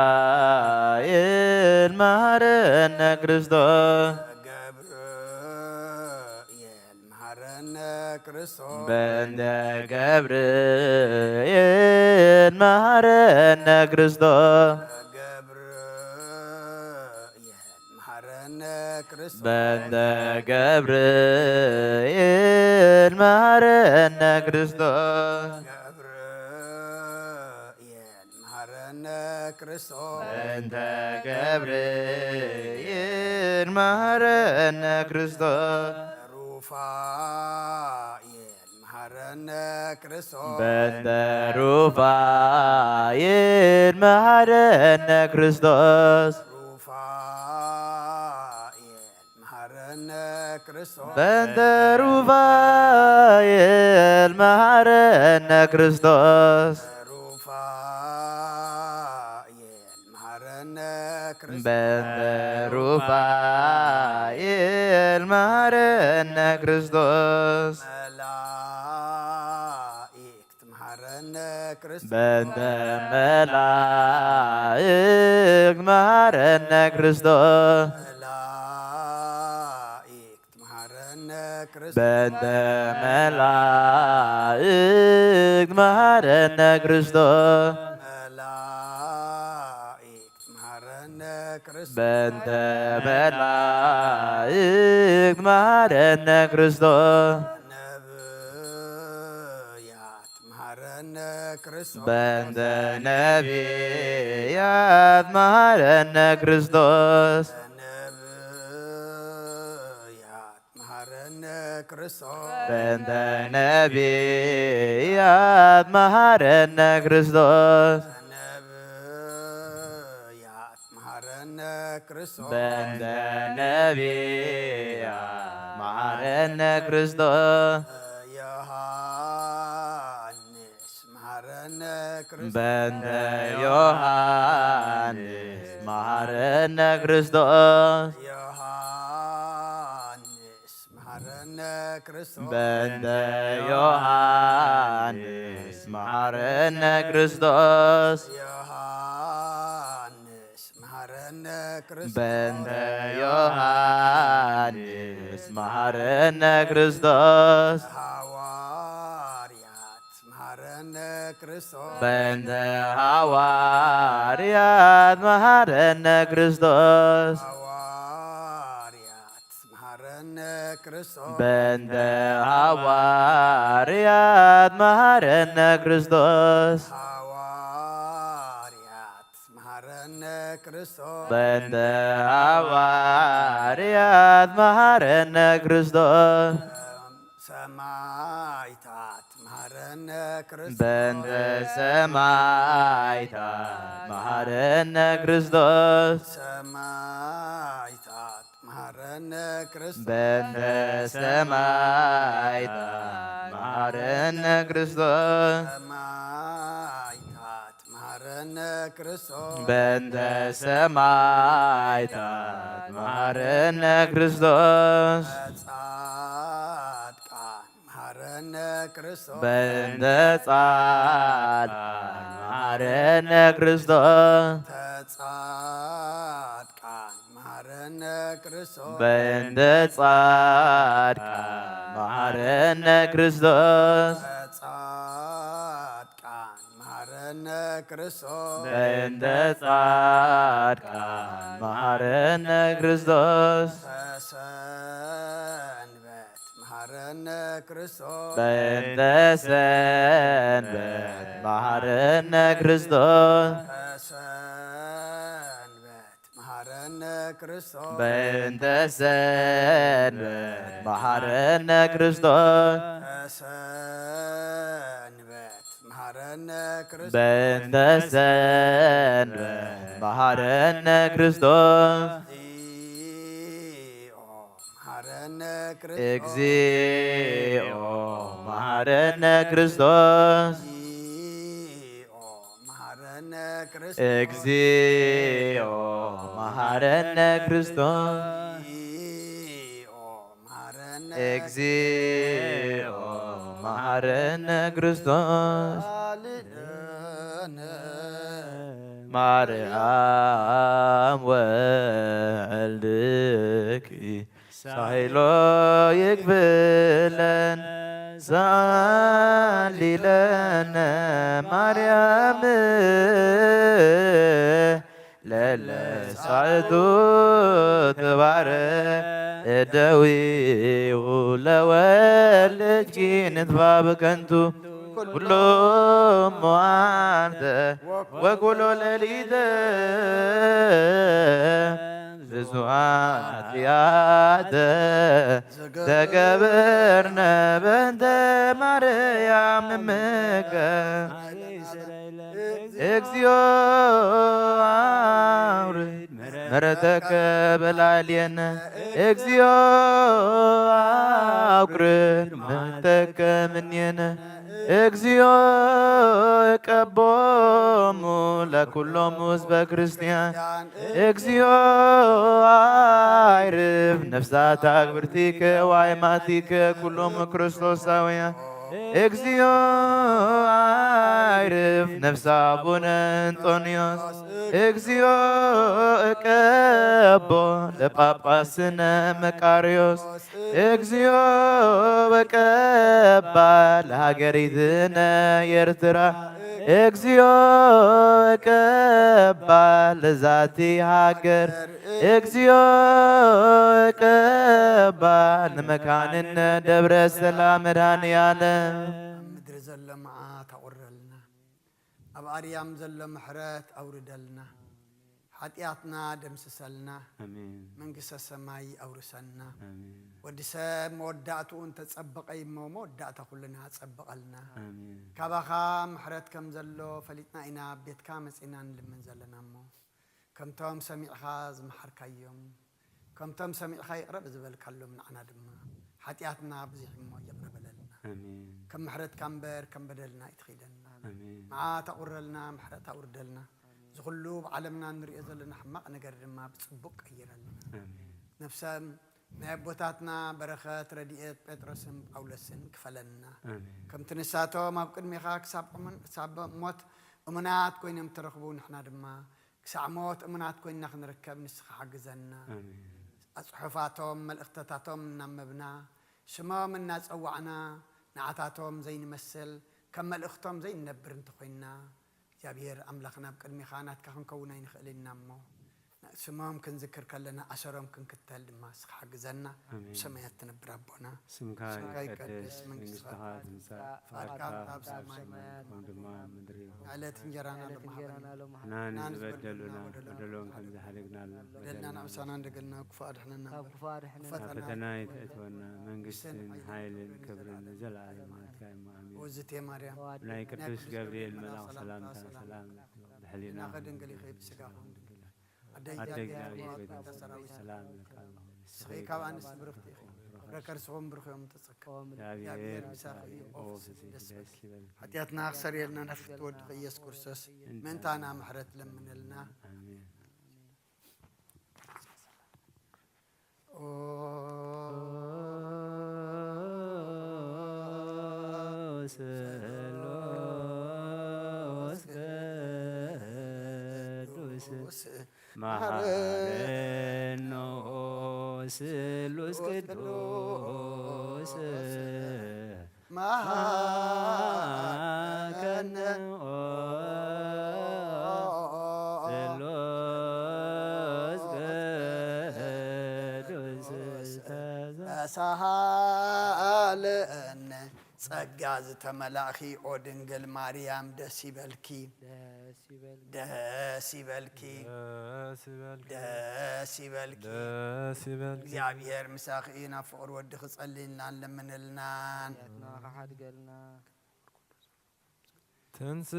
መሐረነ ክርስቶስ በእንተ ገብርኤል መሐረነ ክርስቶስ በእንተ ገብርኤል መሐረነ ክርስቶስ በእንተ ገብርኤል መሐረነ ክርስቶስ በእንተ ሩፋኤል መሐረነ ክርስቶስ በእንተ ሩፋኤል መሐረነ ክርስቶስ በእንተ ሩፋኤል መሐረነ ክርስቶስ በእንተ መላእክት መሐረነ ክርስቶስ በእንተ መላእክት መሐረነ ክርስቶስ በእንተ መላእክት መሐረነ ክርስቶስ በእንተ ነቢያት መሐረነ ክርስቶስ በእንተ ነቢያት መሐረነ ክርስቶስ በእንተ ነቢያት መሐረነ ክርስቶስ በእንተ ዮሐንስ መሐረነ ክርስቶስ በእንተ ዮሐንስ መሐረነ ክርስቶስ በእንተ ዮሐንስ መሃረነ ክርስቶስ ሐዋርያት መሃረነ ክርስቶስ በእንተ ሐዋርያት መሃረነ ክርስቶስ ሐዋርያት መሃረነ ክርስቶስ በእንተ ሐዋርያት መሃረነ ክርስቶስ ሐዋርያት መሃረነ ክርስቶስ በእንተ ሐዋርያት መሃረነ ክርስቶስ ሰማዕታት መሃረነ ክርስቶስ በእንተ ሰማዕታት መሃረነ ክርስቶስ ሰማዕታት መሃረነ ክርስቶስ በእንተ ሰማዕታት መሃረነ ክርስቶስ ሰማዕታት መሃረነ ክርስቶስ በእንተ ሰማዕታት መሃረነ ክርስቶስ ጻድቃን መሃረነ ክርስቶስ በእንተ ጻድቃን መሃረነ ክርስቶስ ተጻድቃን መሃረነ ክርስቶስ በእንተ ጻድቃን መሃረነ ክርስቶስ ተጻድቃን መሃረነ ክርስቶስ በእንተ ጻድቃን መሃረነ ክርስቶስ ተሰንበት መሃረነ ክርስቶስ በእንተ ሰንበት መሃረነ ክርስቶስ ተሰንበት መሃረነ ክርስቶስ በእንተ ሰንበት መሃረነ ክርስቶስ ተሰንበት መሃረነ ክርስቶስ በእንተ ሰንበት መሃረነ ክርስቶስ እግዚኦ መሃረነ ክርስቶስ እግዚኦ መሃረነ ክርስቶስ እግዚኦ መሃረነ ክርስቶስ ማርያም ወልድኪ ሳይሎ ይግብለን ዛሊለነ ማርያም ለለሳዕቱ ትባረክ እደዊሁ ለወልድኪ ንትባ በከንቱ ኩሎም መዓልተ ወኩሎ ሌሊተ ብዙኃን ኃጢአተ ተገበርነ በእንተ ማርያም እምከ እግዚኦ አውርድ ምሕረተከ በላዕሌነ እግዚኦ አውርድ ምሕረተከ እምኔነ እግዚኦ እቀቦሙ ለኩሎሙ ሕዝበ ክርስቲያን እግዚኦ አይርፍ ነፍሳተ አግብርቲከ ወአእማቲከ ኩሎሙ ክርስቶሳውያን እግዚኦ አይርፍ ነፍሰ አቡነ እንጦንዮስ እግዚኦ እቀቦ ለጳጳስነ መቃርዮስ እግዚኦ በቀባ ለሀገሪትነ ኤርትራ እግዚኦ እቀባ ለዛቲ ሀገር እግዚኦ እቀባ ለመካንነ ደብረ ሰላም መድኃኔዓለም ምድሪ ዘሎ መዓት አቁረልና ኣብ ኣርያም ዘሎ ምሕረት ኣውርደልና ሓጢኣትና ደምስሰልና መንግስተ ሰማይ ኣውርሰና ወዲ ሰብ መወዳእትኡ እንተፀበቀ እሞ መወዳእታ ኩልና ፀበቀልና ካባኻ ምሕረት ከም ዘሎ ፈሊጥና ኢና ቤትካ መፂና ንልምን ዘለና እሞ ከምቶም ሰሚዕኻ ዝመሓርካዮም ከምቶም ሰሚዕኻ ይቕረብ ዝበልካሎም ንዓና ድማ ሓጢኣትና ብዙሕ እሞ ይቕረበለልና ከም ምሕረትካ እምበር ከም በደልና ይትኺደና መዓት ኣቁረልና ምሕረት ኣውርደልና ዝኩሉ ብዓለምና እንሪኦ ዘለና ሕማቕ ነገር ድማ ብፅቡቅ ቀይረልና ነፍሰም ናይ ኣቦታትና በረኸት ረድኤት ጴጥሮስን ጳውሎስን ክፈለና ከምቲ ንሳቶም ኣብ ቅድሚኻ ክሳብ ሞት እሙናት ኮይኖም ትረኽቡ ንሕና ድማ ክሳዕ ሞት እሙናት ኮይንና ክንርከብ ንስኻ ሓግዘና أصحفاتهم ملأختاتهم نمبنا شمام الناس أوعنا نعتاتهم زي نمثل كم ملأختهم زي نبر انتخوينا جابير أملاخنا بقدمي خانات كهن كونين خلينا مو سمام كن ذكر كلنا عشرهم كن كتل ما حق زنا سميت تنبر ربنا سمكاي قدس من استهاد مساء فاركام تاب سماي وندما مدري على تنجرانا لما نان بدلنا بدلون كم زحلقنا بدلنا نعسانا ندقلنا كفار احنا فتنا يتأتونا منقست حيل كبر نزل على ما كان مؤمن وزتي مريم لا يكتوس جبريل ملاك سلام سلام بحلينا ناخذ نقلي خيب سقاهم أديك سلام لك سخي كمان برختي ركرسهم برخيهم تسكر يا بير مساخي حتياتنا أخسر يلنا نفت ود قيس كرسس من تانا محرت لمن لنا ማረኖ ስሉስ ቅዱስ ማከነ ስሉስ ቅዱስ ተሳሃለነ ጸጋ ዝተመላኺ ኦ ድንግል ማርያም ደስ ይበልኪ ደስ ይበልኪ ደስ ይበልኪ እግዚአብሔር ምሳኺና ፍቅር ወዲ ክጸልይልና ለምንልናን تنس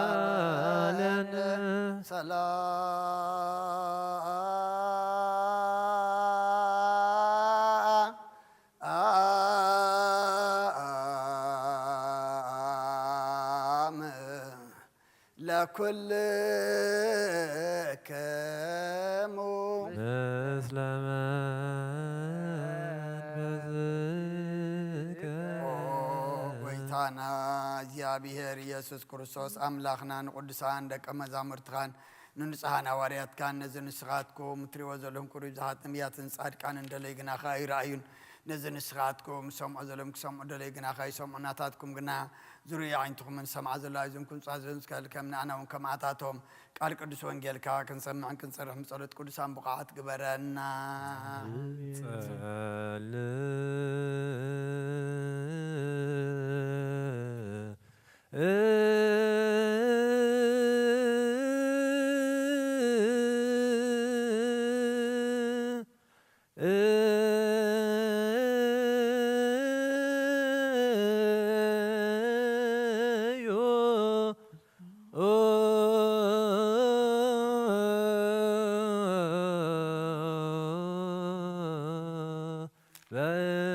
ተሳሃለነ ሰላም ለኩልክሙ ጎይታና እግዚአብሔር ኢየሱስ ክርስቶስ አምላኽና ንቅዱሳን ደቀ መዛሙርትኻን ንንጹሓን ሃዋርያትካን ነዚ ንስኻትኩም እትሪእዎ ዘለኹም ቅሩብ ብዙሓት ነቢያትን ጻድቃን እንደለይ ግናኻ ይረኣዩን ነዚ ንስኻትኩም ሰምዖ ዘለኹም ክሰምዑ ደለይ ግናኻ ይሰምዑ ናታትኩም ግና ዙርያ ዓይንትኹምን ሰምዓ ዘሎ እዞም ኩንፃ ዝከል ከም ንኣና እውን ከማዕታቶም ቃል ቅዱስ ወንጌልካ ክንሰምዕን ክንፀርሕን ጸሎት ቅዱሳን ብቕዓት ግበረና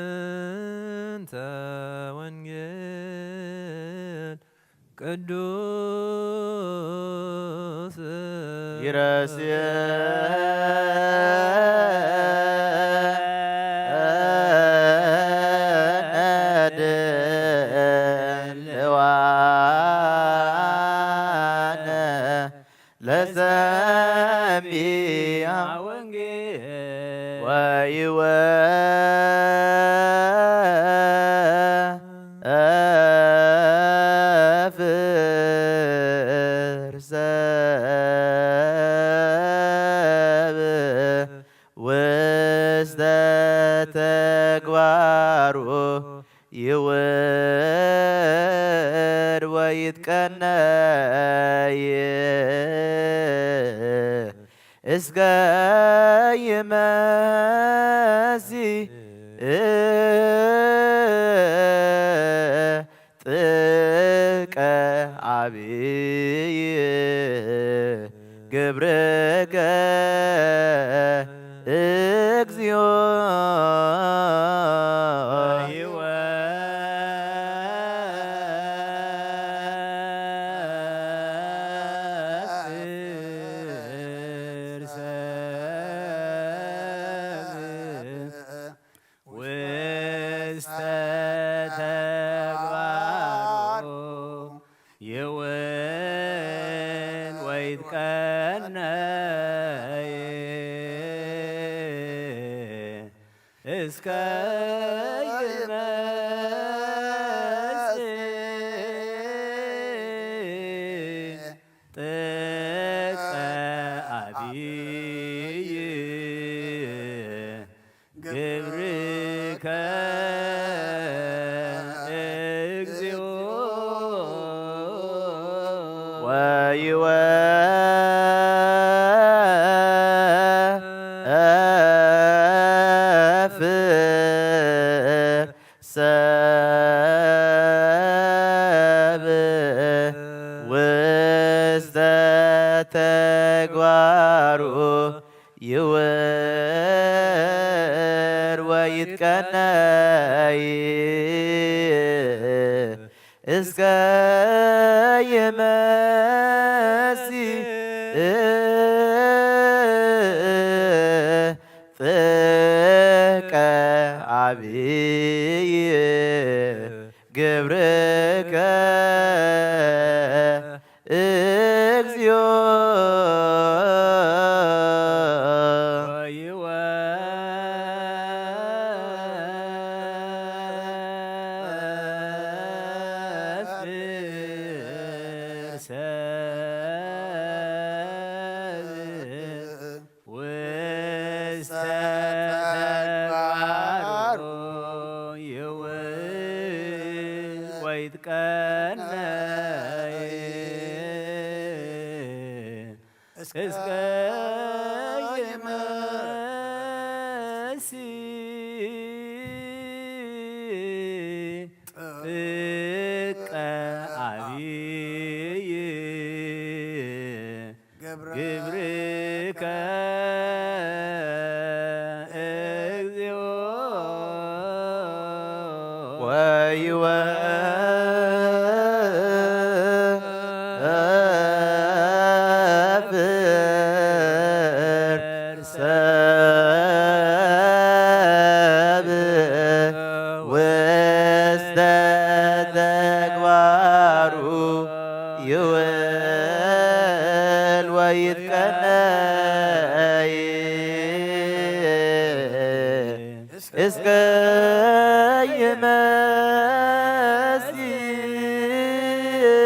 በእንተ ወንጌል ቅዱስ ይረስየ ድልዋነ ለሰሚዐ ወይወ ውስተ ተግባሩ ይውድ ወይትቀነይ እስከ ይመሲሕ ጥቀ ዓብይ ግብርከ እግዚኦ ወይትቀነይ እስከ ይመጽእ ጥቀ አብይ ግብርከ እግዚኦ ወይወፍር ሰብእ ውስተ ተግባሩ ይውር ወይትቀነይ እስከ ይመጽእ ጥቀ አብይ ግብርከ እግዚኦ ወይወፍር ሰብእ ውስተ ተግባሩ ይውል ወይትቀነይ እስከ ይመጽእ ጥቀ አብይ ግብርከ እግዚኦ ወይወፍር ሰብእ ውስተ ተግባሩ ይውል ወይትቀነይ እስከ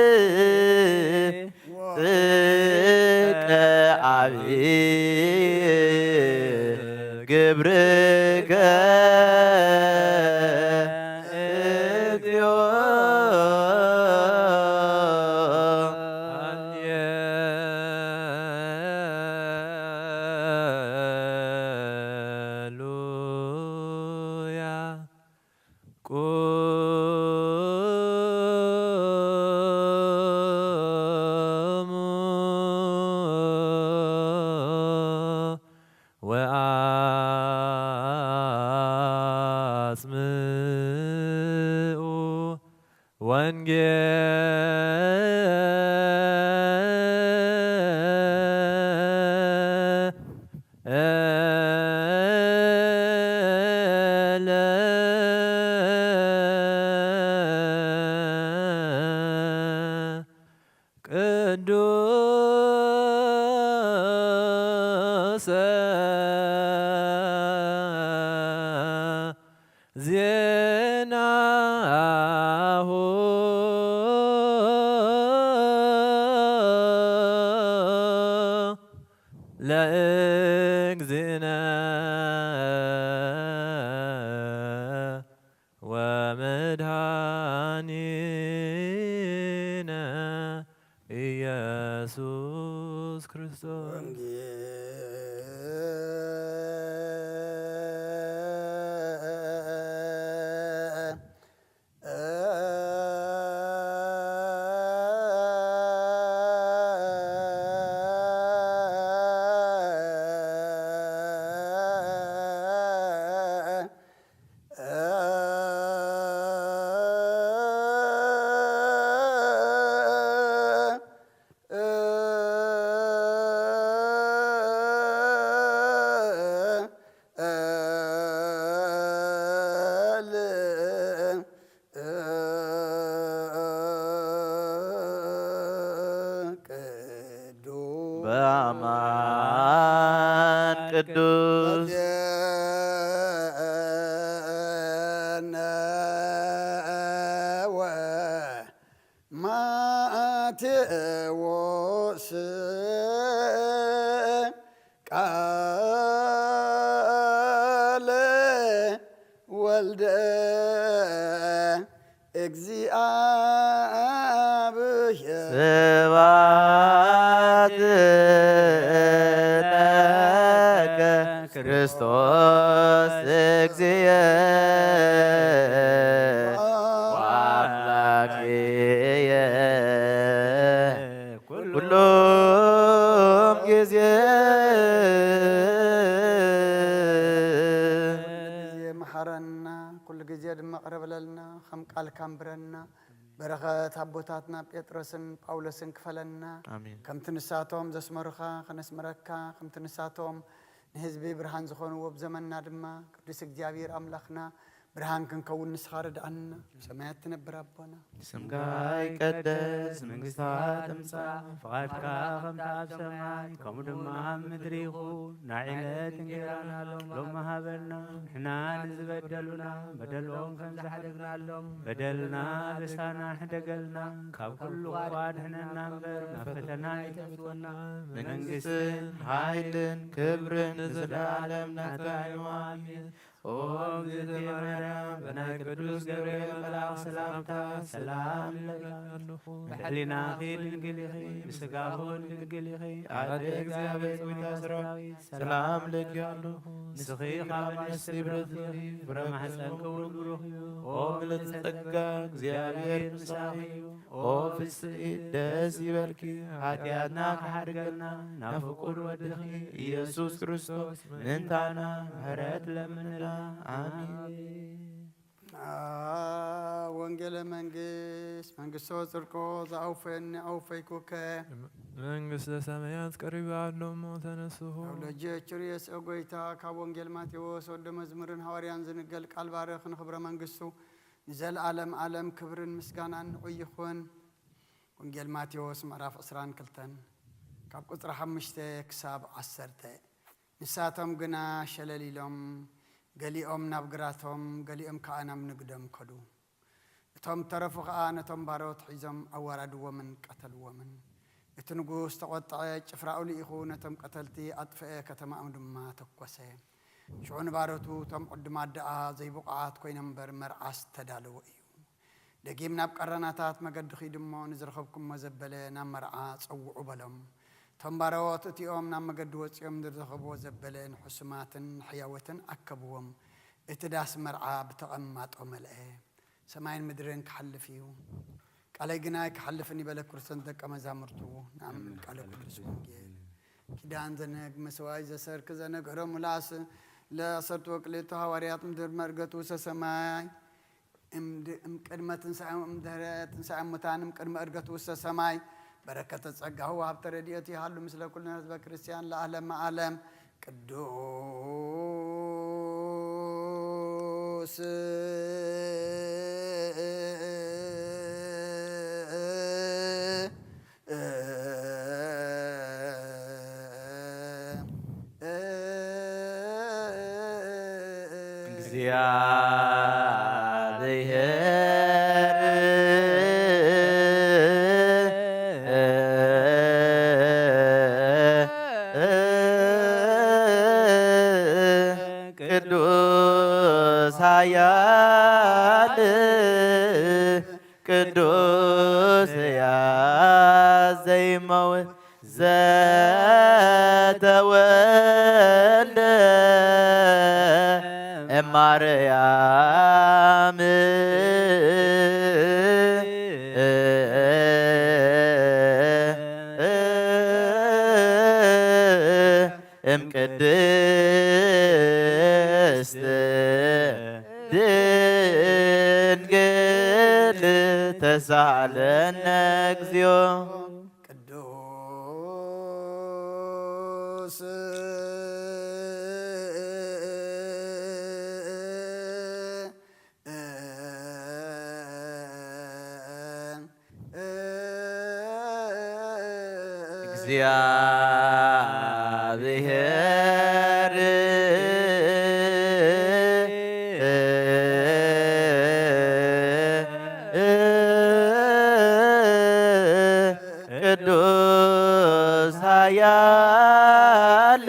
ይመጽእ ጥቀ አብይ ግብርከ እግዚኦ ሃሌሉያ ቁሙ ወአጽምዑ ቅዱስ ዜናሁ ለእግዚእነ ወመድኃኒነ ኢየሱስ ክርስቶስ ቅዱስ በአማን ቅዱስ ማቴዎስ ቃለ ወልደ እግዚአብሔር ስብሐት ለከ ክርስቶስ እግዚእ ወአምላክየ ኩሎም ጊዜ መሐረና ኩሉ ጊዜ ድማ ቅረብለልና ከም ቃልካ ንብረና በረኸት ኣቦታትና ጴጥሮስን ጳውሎስን ክፈለና ከምቲ ንሳቶም ዘስመሩኻ ከነስመረካ ከምቲ ንሳቶም ንህዝቢ ብርሃን ዝኾንዎ ብዘመንና ድማ ቅዱስ እግዚኣብሔር ኣምላኽና ብርሃን ክንከውን ንስኻ ረድኣና ሰማያት ትነብር ኣቦና ስምካ ይቀደስ መንግሥትካ ትምጻእ ፍቓድካ ከምቲ ኣብ ሰማይ ከምኡ ድማ ኣብ ምድሪ ይኹን ናዕለት እንጀራና ሎሚ ሃበና ንሕና ንዝበደሉና በደሎም ከም ዝሓደግናሎም በደልና ርእሳና ንሕደገልና ካብ ኩሉ እኳ ድሕነና እምበር ናብ ፈተና ይተፍትወና መንግሥትን ሃይልን ክብርን ንዘለዓለም ናትካ እዩ ኣሜን። ኦ እግዝእትየ ማርያም በናይ ቅዱስ ገብርኤል መልአክ ሰላምታ ሰላም እለኪ ብሕሊናኺ ድንግል ኢኺ ብስጋኹን ድንግል ኢኺ ኣደ እግዚአብሔር ጾይታ ሰራዊት ሰላም ለኪ ኣለኹ ንስኺ ካብ ኣንስቲ ብረት ፍረ ማሕፀን ክቡር ብሩኽ እዩ። ኦ ምልዕቲ ጸጋ እግዚአብሔር ምሳኺ እዩ። ኦ ፍስሕት ደስ ይበልኪ ኃጢአትና ከሓድገልና ናብ ፍቁር ወድኺ ኢየሱስ ክርስቶስ ምንታና ምሕረት ለምንላ አሜን። ወንጌለ መንግስት መንግስቶ ጽድቆ ዘአውፈኒ አውፈይኩከ መንግሥተ ሰማያት ቀሪባ ኣሎሞ ተነስሑ ወለጀ ጭርየስ ጎይታ ካብ ወንጌል ማቴዎስ ወደ መዝሙርን ሐዋርያን ዝንገል ቃል ባርኽ ንኽብረ መንግስቱ ንዘለዓለም ዓለም ክብርን ምስጋናን ይኹን። ወንጌል ማቴዎስ ምዕራፍ 22 ካብ ቁጥሪ 5 ክሳብ 10 ንሳቶም ግና ሸለሊሎም ገሊኦም ናብ ግራቶም ገሊኦም ከዓ ናብ ንግዶም ከዱ እቶም ተረፉ ከዓ ነቶም ባሮት ሒዞም ኣዋራድዎምን ቀተልዎምን እቲ ንጉስ ተቆጥዐ ጭፍራኡ ልኢኹ ነቶም ቀተልቲ ኣጥፍአ ከተማኦም ድማ ተኰሰ። ሽዑ ንባሮቱ እቶም ቅድማት ደኣ ዘይብቑዓት ኮይኖም እምበር መርዓስ ተዳለወ እዩ። ደጊም ናብ ቀረናታት መገዲ ኺዱ እሞ ንዝረኸብኩሞ ዘበለ ናብ መርዓ ፀውዑ በሎም። እቶም ባሮት እቲኦም ናብ መገዲ ወፂኦም ንዝረኸብዎ ዘበለ ንሕሱማትን ሕያወትን ኣከብዎም። እቲ ዳስ መርዓ ብተቐማጦ መልአ። ሰማይን ምድርን ክሓልፍ እዩ ቃለይ ግና ክሓልፍን ይበለ ክርስቶስ ደቀ መዛሙርቱ ንኣምን ቃለ ቅዱስ ወንጌል ኪዳን ዘነግ መስዋይ ዘሰርክ ዘነግሮ ሙላስ ለአሰርቱ ወክልኤቱ ሐዋርያት ምድር መርገቱ ሰማይ ቅድመ ትንሣኤ ሙታን ቅድመ ዕርገቱ ውስተ ሰማይ በረከተ ጸጋሁ ሀብተ ረድኤቱ ይሃሉ ምስለ ኩሉ ህዝበ ክርስቲያን ለዓለመ ዓለም ቅዱስ ቅዱስ ኃያል ቅዱስ ያዘይመውት ዘተወልደ እማርያም እምቅድስት ድንግል ተሳለነ እግዚኦ ቅዱስ እግዚአብሔር ቅዱስ ኃያል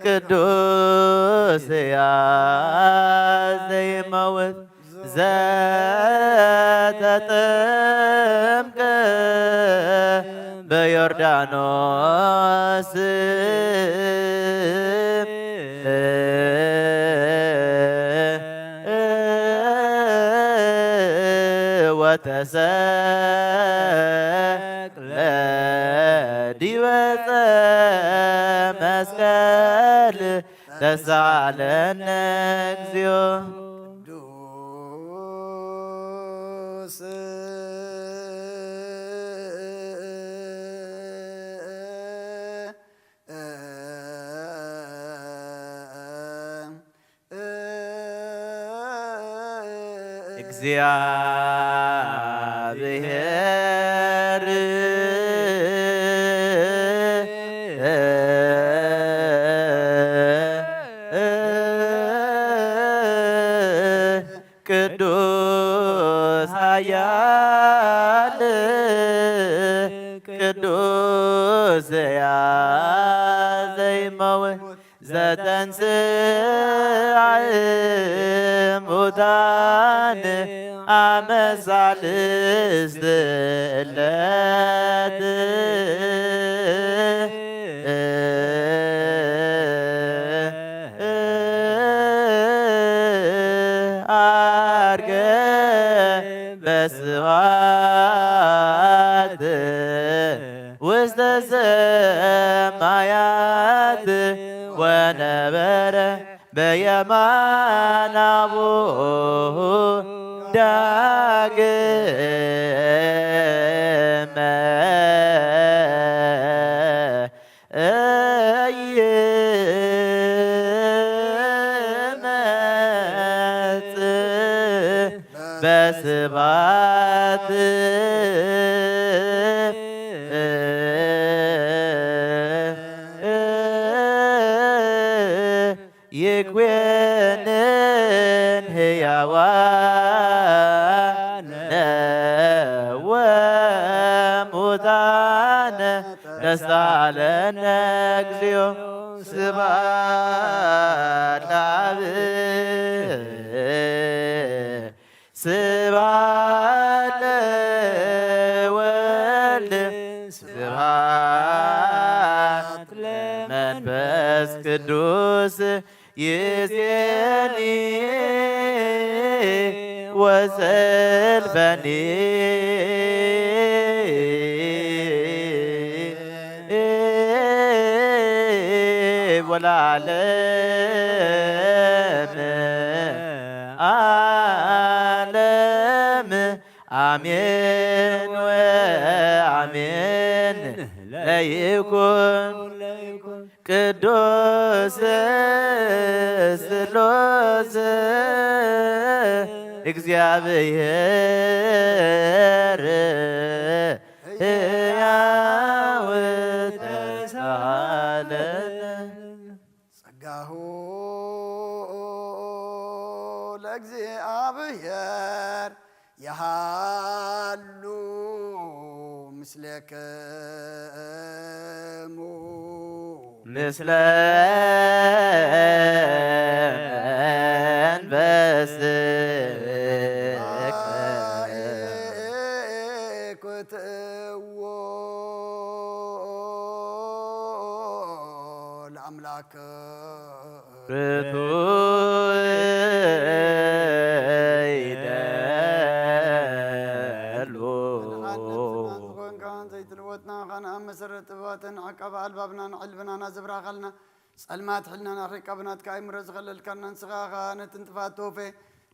ቅዱስ ዘይመውት ዘተጠምቀ በዮርዳኖስ ወተሰቅለ ዲበ ዕፀ መስቀል ተሳለነ እግዚኦ ቅዱስ እግዚአብሔር ቅዱስ ኃያል ቅዱስ ዘይመውት ዘተንሥአ እሙታን አመ ሣልስት ዕለት ዐርገ በስብሐት ውስተ ሰማያት ወነበረ በየማነ አቡሁ ዳግመ ይመጽእ በስብሐት ይኩነን ሕያዋነ ወሙታነ ነሳለነ እግዚኦ ስብሐት ለአብ ስብሐት ለወልድ ስብሐት ለመንፈስ ቅዱስ ይእዜኒ ወዘልፈኒ ወለዓለመ ዓለም አሜን ወአሜን ለይኩን ቅዱስ ስሉስ እግዚአብሔር ሕያው ተሳለነ ጸጋሁ ለእግዚአብሔር የሃሉ ምስሌክሙ ምስለ መንፈስከ ክትዎ ለአምላክ መሰረት ጥበባትን ዓቀባ ኣልባብና ንዕልብና ናዘብራኸልና ጸልማት ሕልና ናሪቀብናት ከኣይምሮ ዝኸለልካና ንስኻኻ ነቲ እንትፋት ተወፈ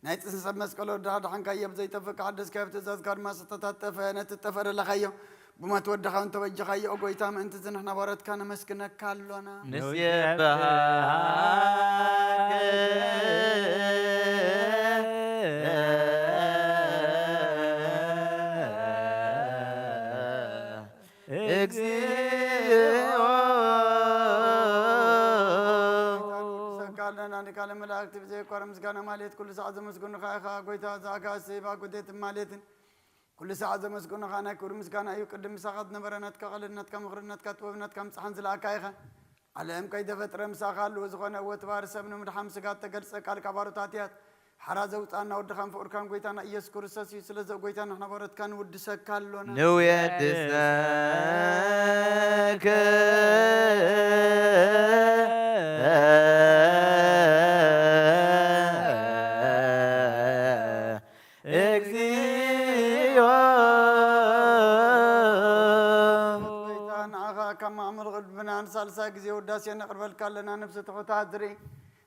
ናይ ፅንሰብ መስቀሎ ዳሓድሓንካዮ ብዘይጠፍእ ሓደስካዮ ብትእዛዝካ ድማ ዝተታጠፈ ነቲ ጠፈረለኻዮ ብሞት ወድኻ እንተበጀኻዮ ኦ ጎይታ ምእንቲ ዝንሕና ባረትካ ነመስግነካ ኣሎና ንስየባሃከ እግዚኦ ሰካለና ንካለ መላእክት ብዘይ ቋረ ምስጋና ማለት ኩሉ ሰዓት ዘመስግኑኻ ኢኻ ጎይታ ዝኣጋሲ ባጉዴት ማለትን ኩሉ ሰዓት ዘመስግኑኻ ናይ ክብሪ ምስጋና እዩ ቅድም ምሳኻ ዝነበረ ናትካ ቐልድ ናትካ ምኽሪ ናትካ ጥበብ ናትካ ምፅሓን ዝለኣካ ኢኻ ዓለም ከይተፈጥረ ምሳኻ ኣለዎ ዝኾነ ወትባር ሰብ ንምድሓም ስጋ ተገልፀ ቃልካ ባሮታት እያት ሓራ ዘውፃና ወድኻን ፍቅርካን ጎይታና ኢየሱስ ክርስቶስ እዩ ስለዚ ጎይታ ንሕና በረትካ ንውድሰካ ኣሎና ንውየድሰከ እግዚኦ ጎይታ ንዓኻ ካብ ማእምር ቅድምና ንሳልሳ ግዜ ውዳሴ ነቕርበልካ ኣለና ነብሲ ትሑታት ዝርኢ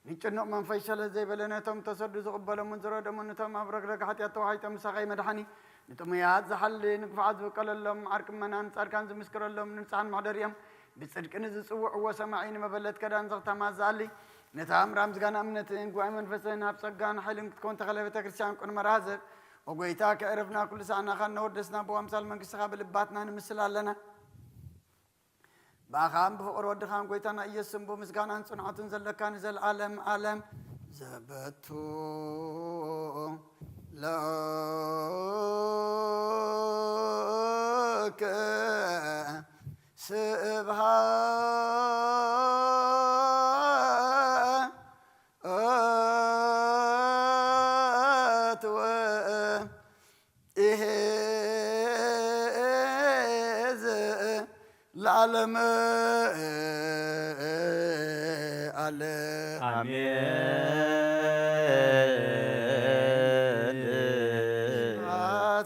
ንጭኑቕ መንፈስ ሸለ ዘይበለ ነቶም ተሰዱ ዝቕበሎምን ዝረደሙን ነቶም ኣብ ረግረግ ሓጢኣት ተዋሒጦም ምሳኸይ መድሓኒ ንጥሙያት ዝሓሊ ንክፍዓት ዝብቀለሎም ዓርቅመናን ጻድቃን ዝምስክረሎም ንምፅሓን ማሕደር እዮም ብፅድቂ ንዝፅውዕዎ ሰማዒ ንመበለት ከዳን ዘኽተማ ዝኣሊ ነታ ኣምራ ምስጋና እምነትን ጉባኤ መንፈስን ኣብ ፀጋን ሓይልን ክትኮን ተኸለ ቤተ ክርስቲያን ቁን መራዘብ ወጎይታ ከዕረፍና ኩሉ ሰዓናኻ ነወደስና ብኣምሳል መንግስትኻ ብልባትና ንምስል ኣለና بأخام بفقر ودخان قويتنا إيسم بمسكان صنعة زلكان زل عالم عالم زبتو لك سبحات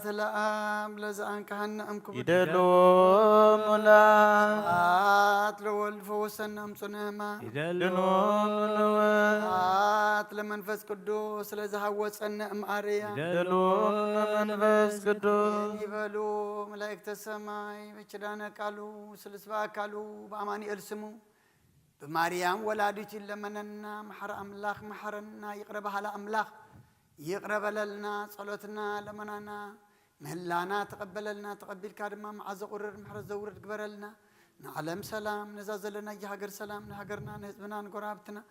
العالم لزان كهنا أمكم يدلون ولا لول فوسنا أمصنما يدلون لمنفس قدوس لزهوت أنا أمعريا يدلون منفس قدوس يبلو ملائكة السماء بشرانا قالوا سلسبا قالوا بأماني أرسمو بمريم ولادت لمننا محر أملاخ محرنا يقرب على أملاخ يقرب لنا صلاتنا لمننا مهلانا تقبل لنا تقبل كارما مع زغرر محر زور تقبل لنا نعلم سلام نزازل لنا يهجر سلام نهجرنا نهزبنا نقرابتنا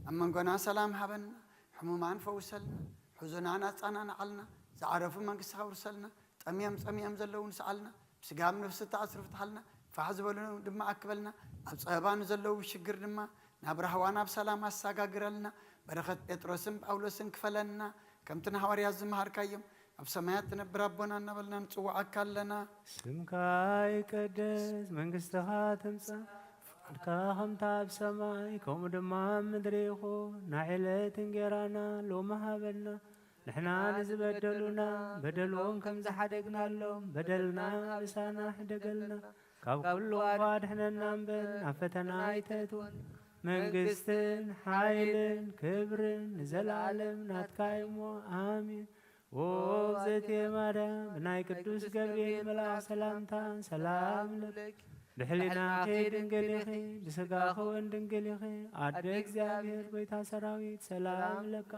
أما نقولنا سلام حبنا حمومان فوسلنا حزنانا أنا نعلنا زعرفوا من قصة ورسلنا تأميم زلون سألنا بسقام نفس التعصر فتحلنا فحزبنا دم أكبلنا أبصابان زلوا الشجر دم نبرح وانا بسلام الساقا قرلنا برخت بطرسم أولسن كفلنا كم تنهار يا زمهار كيم أبسمات نبربنا نبلنا نتوع أكلنا سمكاي قدس منقستها تمسا فقدكاهم تاب سماي كوم دمام مدريخو نعيلة تنقرانا لو مهابنا نحنا نزبدلونا بدلون كم زحدقنا اللوم بدلنا بسانا حدقلنا كاب كل واد حنا ننبل عفتنا عيتتون منقستن حايلن كبرن زلعلم ناتكايمو آمين وبزيتي مريم بناي قدوس جبريل ملاك سلامتان سلام لك بحلنا خير دنقليخي بسقاخو دنقليخي عدك زابير بيتا سراويت سلام لك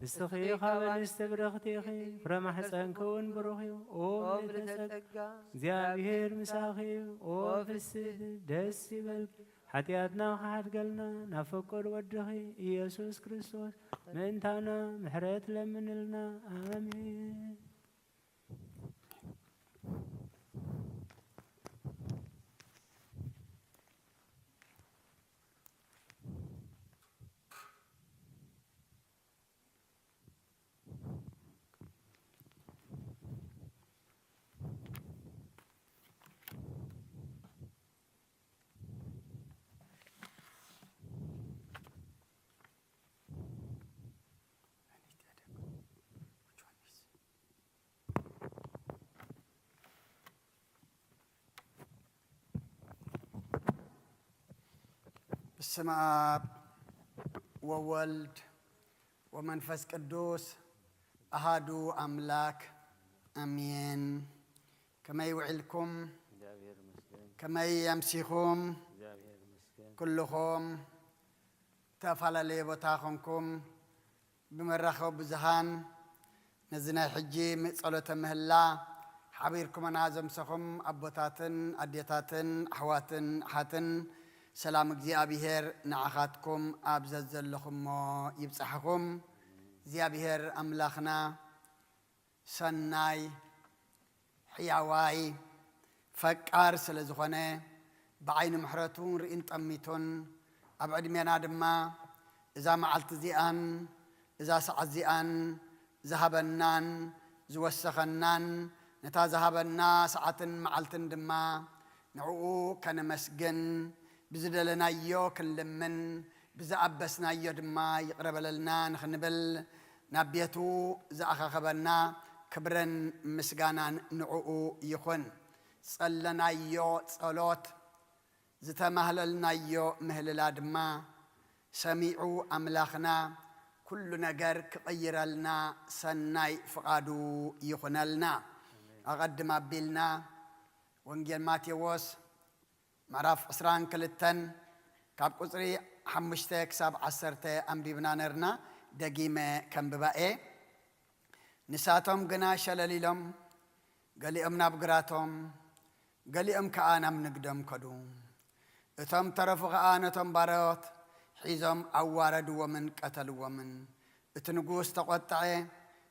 استخي خابن استبرختيخي فرمح سنكون بروخي وبلتسقى زابير مساخي وفسد دسي بلك حتياتنا خاحد قلنا نفكر ودخي يسوس كريستوس من تانا محرات لمن لنا آمين بسم آب وولد ومنفس قدوس أهادو أملاك أمين كما يوعلكم كما يمسيكم كلكم تفعل لي بتاخنكم بمرخو بزهان نزنا حجي صلاة مهلا حبيركم أنا زمسخم أبوتاتن أديتاتن أحواتن حاتن سلام እግዚአብሔር نعخاتكم أبززل لكم يبصحكم እግዚአብሔር أملاخنا سناي حياواي فكار سلزخونه بعين محرتون رئين طميتون أبعد مينا دما إذا معلت زيان إذا سعد زيان ذهبنان زوسخنان نتا ذهبنا ساعة معلتن دما نعو كان مسجن بزدلنا يو كلمن بزعبسنا يو دما يقرب لنا نخنبل نبيتو زأخا خبرنا كبرن مسجانا نعو يخون صلنا يو صلوت زتمهللنا يو مهللا دما سميعو أملاخنا كل نجر كغير لنا سناي فقادو يخنلنا أقدم أبيلنا وانجيل ماتيوس معرف أسران كلتن كاب قصري حمشتك ساب عسرته أمبي بنانرنا دقيمة كم ببائي نساتهم قنا شلاليلهم قالي أمنا بقراتهم قالي أم كأنا منقدم كدوم اتم طرف غآنتهم بارات حيزهم أوارد ومن قتل ومن اتنقوس تقطعي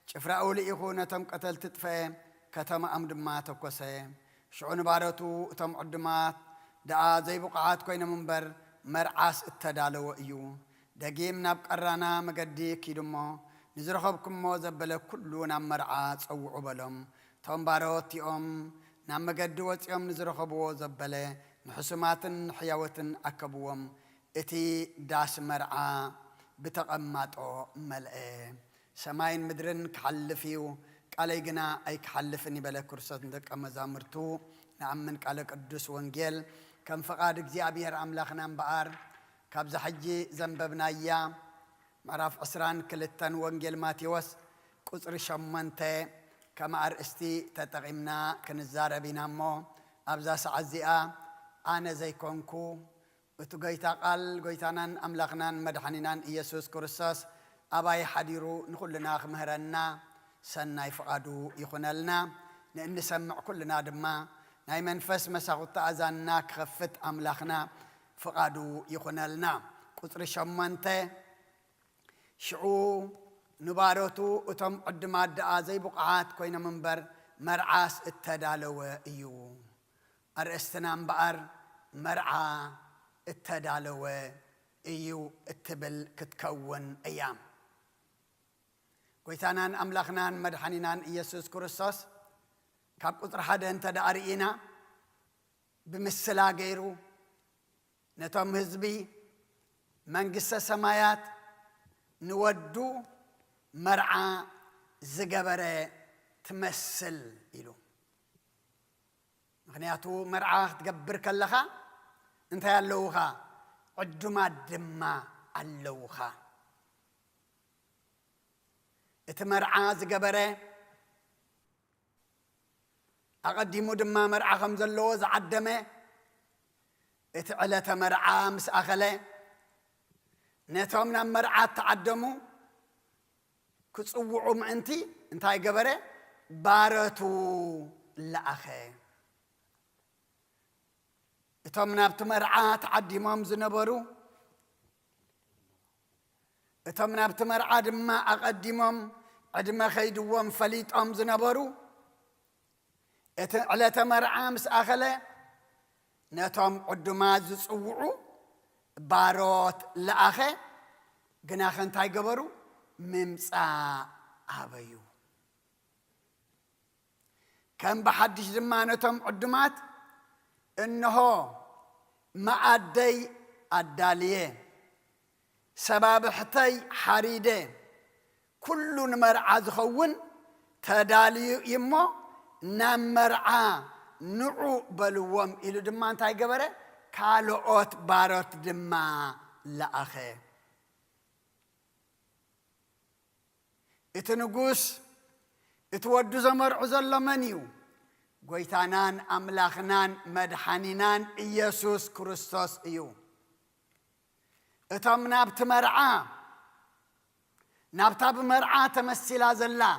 شفراء لي إخونتهم قتل تطفئ كتم أمد ما تقصي شعون بارتو تم عدمات دعا زي بقعات كوين منبر مرعاس التدالو إيو دقيم نبق أرانا مقدي كيدمو نزرخبكم موزبلا كلنا مرعاس أو عبلهم تم بارت يوم نام مقدوت يوم نزرخبو زبلا نحسمات حيوة أكبوهم إتي داس مرعا بتقمات أو ملئ سماين مدرن كحلفيو قال يجنا أي كحلفني بلا كرسات ندك أما زامرتو نعم من قال قدس وانجيل كم فقاد እግዚአብሔር أملاخنا بقار كابز حجي زنببنا أيام معرف أسران كلتن وانجيل ماتيوس قصر شمنته كما أرستي تتغمنا كنزار بنا مو أبزا سعزئة أنا زي كونكو وتقيتا قال قيتانا أملاخنا مدحننا إيسوس كرساس أباي حديرو نخلنا خمهرنا سناي فقادو يخونلنا لأن نسمع كلنا دما ناي منفس مساقط أزاننا كخفت أملاخنا فقادو يخونلنا قطر شمانته شعو نبارتو اتم قدمات دعا زي بقعات كوين منبر مرعاس التدالو إيو أرستنا مبقر مرعا التدالو إيو التبل كتكون أيام قويتانان أملاخنان مدحنينان إيسوس كرسوس كاب قطر حدا انت دارينا بمثلا غيرو نتم هزبي منقسة سمايات نودو مرعى زقبرة تمثل إلو مغنياتو مرعى تقبر كلخا انت يالوخا عدما دما اللوخا اتمرعى زقبره أقدمو دما مرعى خمزلو زعدمه اتعلت مرعى مسأخله نتومنا مرعى تعدمو كتصوعو معنتي انتاي قبره بارتو لأخي اتومنا بتمرعى تعدمهم زنبرو اتومنا بتمرعى دما أقدمهم عدما خيدوهم فليت أم زنبرو على تمرعى مسأخله نتوم عدما زصوعو باروت لأخي قناخن تاي قبرو ممسا أبيو كان بحدش زمانتهم عدمات إنه ما أدي الدالية سباب حتي حريدة كل مرعى زخون تدالي يمو نام مرعى نعو بلوم إلو دمان تاي قبره كالو أوت باروت دما لأخي اتنقوس اتودو زمر عزل منيو قويتانان أملاخنان مدحانينان إيسوس كريستوس إيو اتم نابت مرعى نابتا بمرعى تمثيلا زلا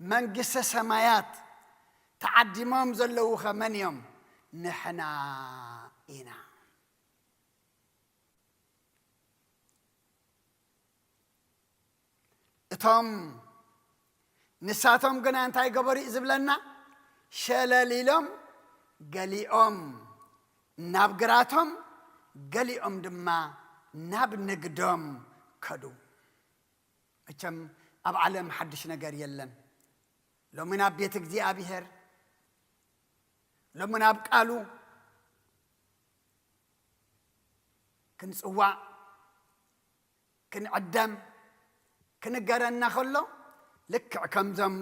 من قس سمايات تعدمهم زلوا خمن يوم نحنا إنا إتهم نساتهم قنا أنتي قبري إزبلنا شلاليلهم قليهم نابقراتهم قليهم دما ناب نقدم كدو أجم أب علم حدش نجار يلن لو من أب بيتك دي أبيهر لو من أب قالوا كن سوا كن عدم كن جارنا خلو لك كم زم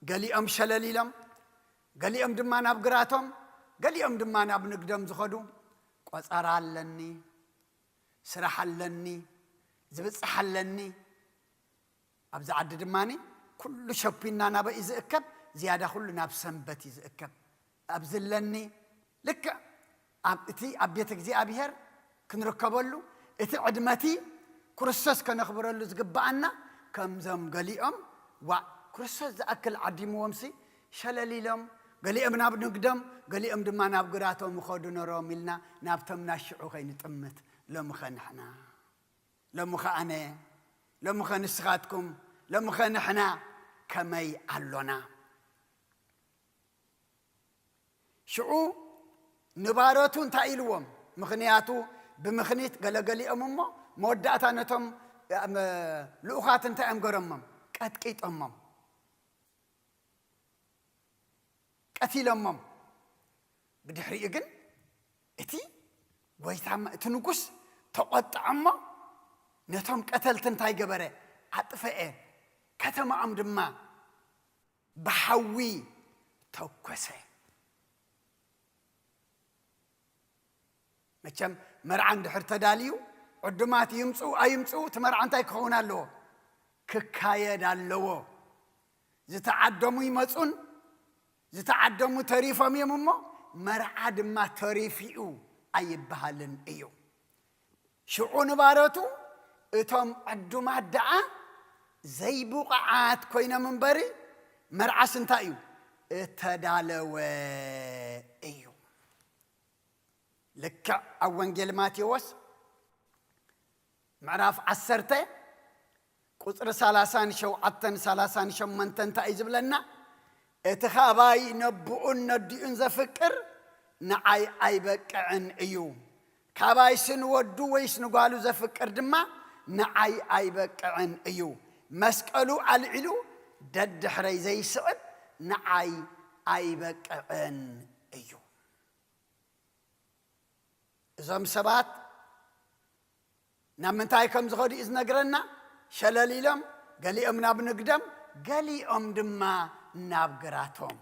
قليهم شلاليلهم قليهم دما نابقراتهم قليهم دما ناب نقدم زخدو قصار علني سرح علني زبص حلني أبزع عدد ماني كل شبينا نبا إذا أكب زيادة كل ناب سنبت إذا أكب أبزلني لك أبتي أبيتك زي أبيهر كن ركبلو إتي عدمتي كرسس كان أخبر له زقبعنا كم زم قليهم وكرسس أكل عديم ومسي شلالي لهم قليهم ناب نقدم قليهم دما ناب قراتهم وخدنا راملنا ناب تمناشعو خين تمت لمخا نحنا لمخا أنا لمخا نسخاتكم لمخا نحنا كمي علونا شعو نباراتون تايلوهم مخنياتو بمخنيت قلقلي أمم مودعتانتهم لؤخات انت قرمم كتكيت أمم قتيل أمم بدحري إقن إتي ويتعم تنقص تقطع أمم نتهم قتلتن تاي قبره عطفئه كتم عمد ما بحوي توكسه مچم مرعان دحر تداليو عدمات يمصو ايمصو تمرعان تاي كهونا له ككايد الله زتعدمو يمصون زتعدمو تريفم يممو مرعاد ما تريفيو ايبحالن ايو شعون باراتو اتم عدمات دعا زي بقعات كوينه منبري مرعس انتايو اتدالو ايو لك أوانجيل ماتيوس معراف عسرته قصر سالاسان شو عطن سالاسان شو منتن تأيزب لنا اتخاباي نبؤن نديون زفكر نعاي أيبك عن ايو كاباي سنودو ويسنو قالو زفكر دما نعاي أيبك عن ايو مسكالو العلو دد حري زي سؤال نعاي أيبك عن ايو زم سبات نمنتاي كم زغدي إذ نقرنا شلاليلم قالي ناب نقدم قالي دما ناب قراتهم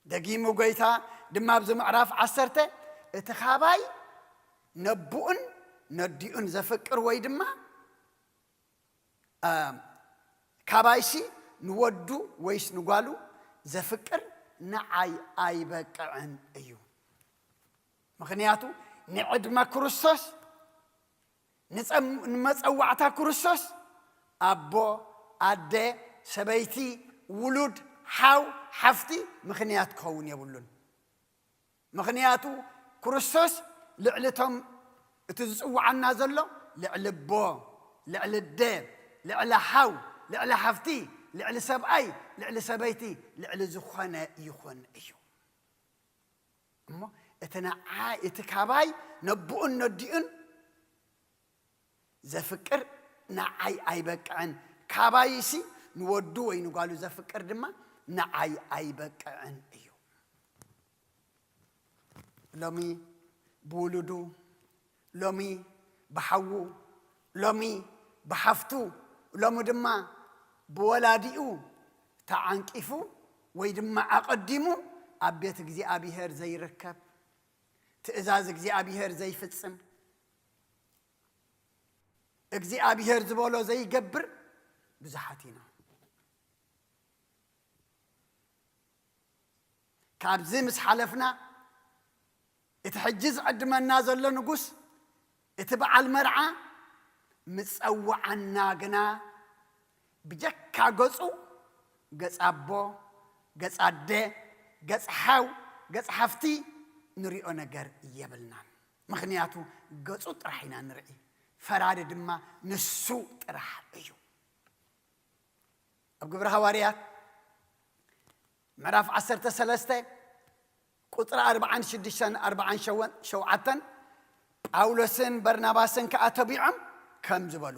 دقيمو قيتا دما بزم عراف عسرته اتخاباي نبؤن نديون زفكر ويدما كابايسي نودو ويس نقالو زفكر نعاي أيبك عن أيو مخنياتو نعد ما كرسوس نمسأوعتا كرسوس أبو أدي سبيتي ولود حاو حفتي مخنيات كون يبولون مخنياتو كرسوس لعلتهم تزوعنا زلو لعل بو لعل الدين لعل حاو لعل حفتي لعل سبعي لعل سبيتي لعل زخانة يخون أيو أما اتكاباي نبؤن نديون زفكر نعاي أيبك عن كابايسي نودو وينو قالوا زفكر دما نعاي أيبك عن أيو لومي بولدو لومي بحوو لومي بحفتو لومي دما بولاديو تعنكفو ويدما أقدمو أبيت جزي أبي هر زي ركب تأزاز جزي أبي هر زي فتسم جزي أبي هر زبولو زي جبر بزحاتنا كابزمس حلفنا اتحجز عدما نازل لنقص اتبع المرعى متسوع الناقنا بجكا قصو ገጽ አቦ ገጽ አደ ገጽ ሓው ገጽ ሓፍቲ ንሪኦ ነገር የብልናን ምክንያቱ ገጹ ጥራሕ ኢና ንርኢ ፈራድ ድማ ንሱ ጥራሕ እዩ ኣብ ግብረ ሐዋርያት ምዕራፍ 13 ቁጥር 46-47 ጳውሎስን በርናባስን ከኣተቢዖም ከም ዝበሉ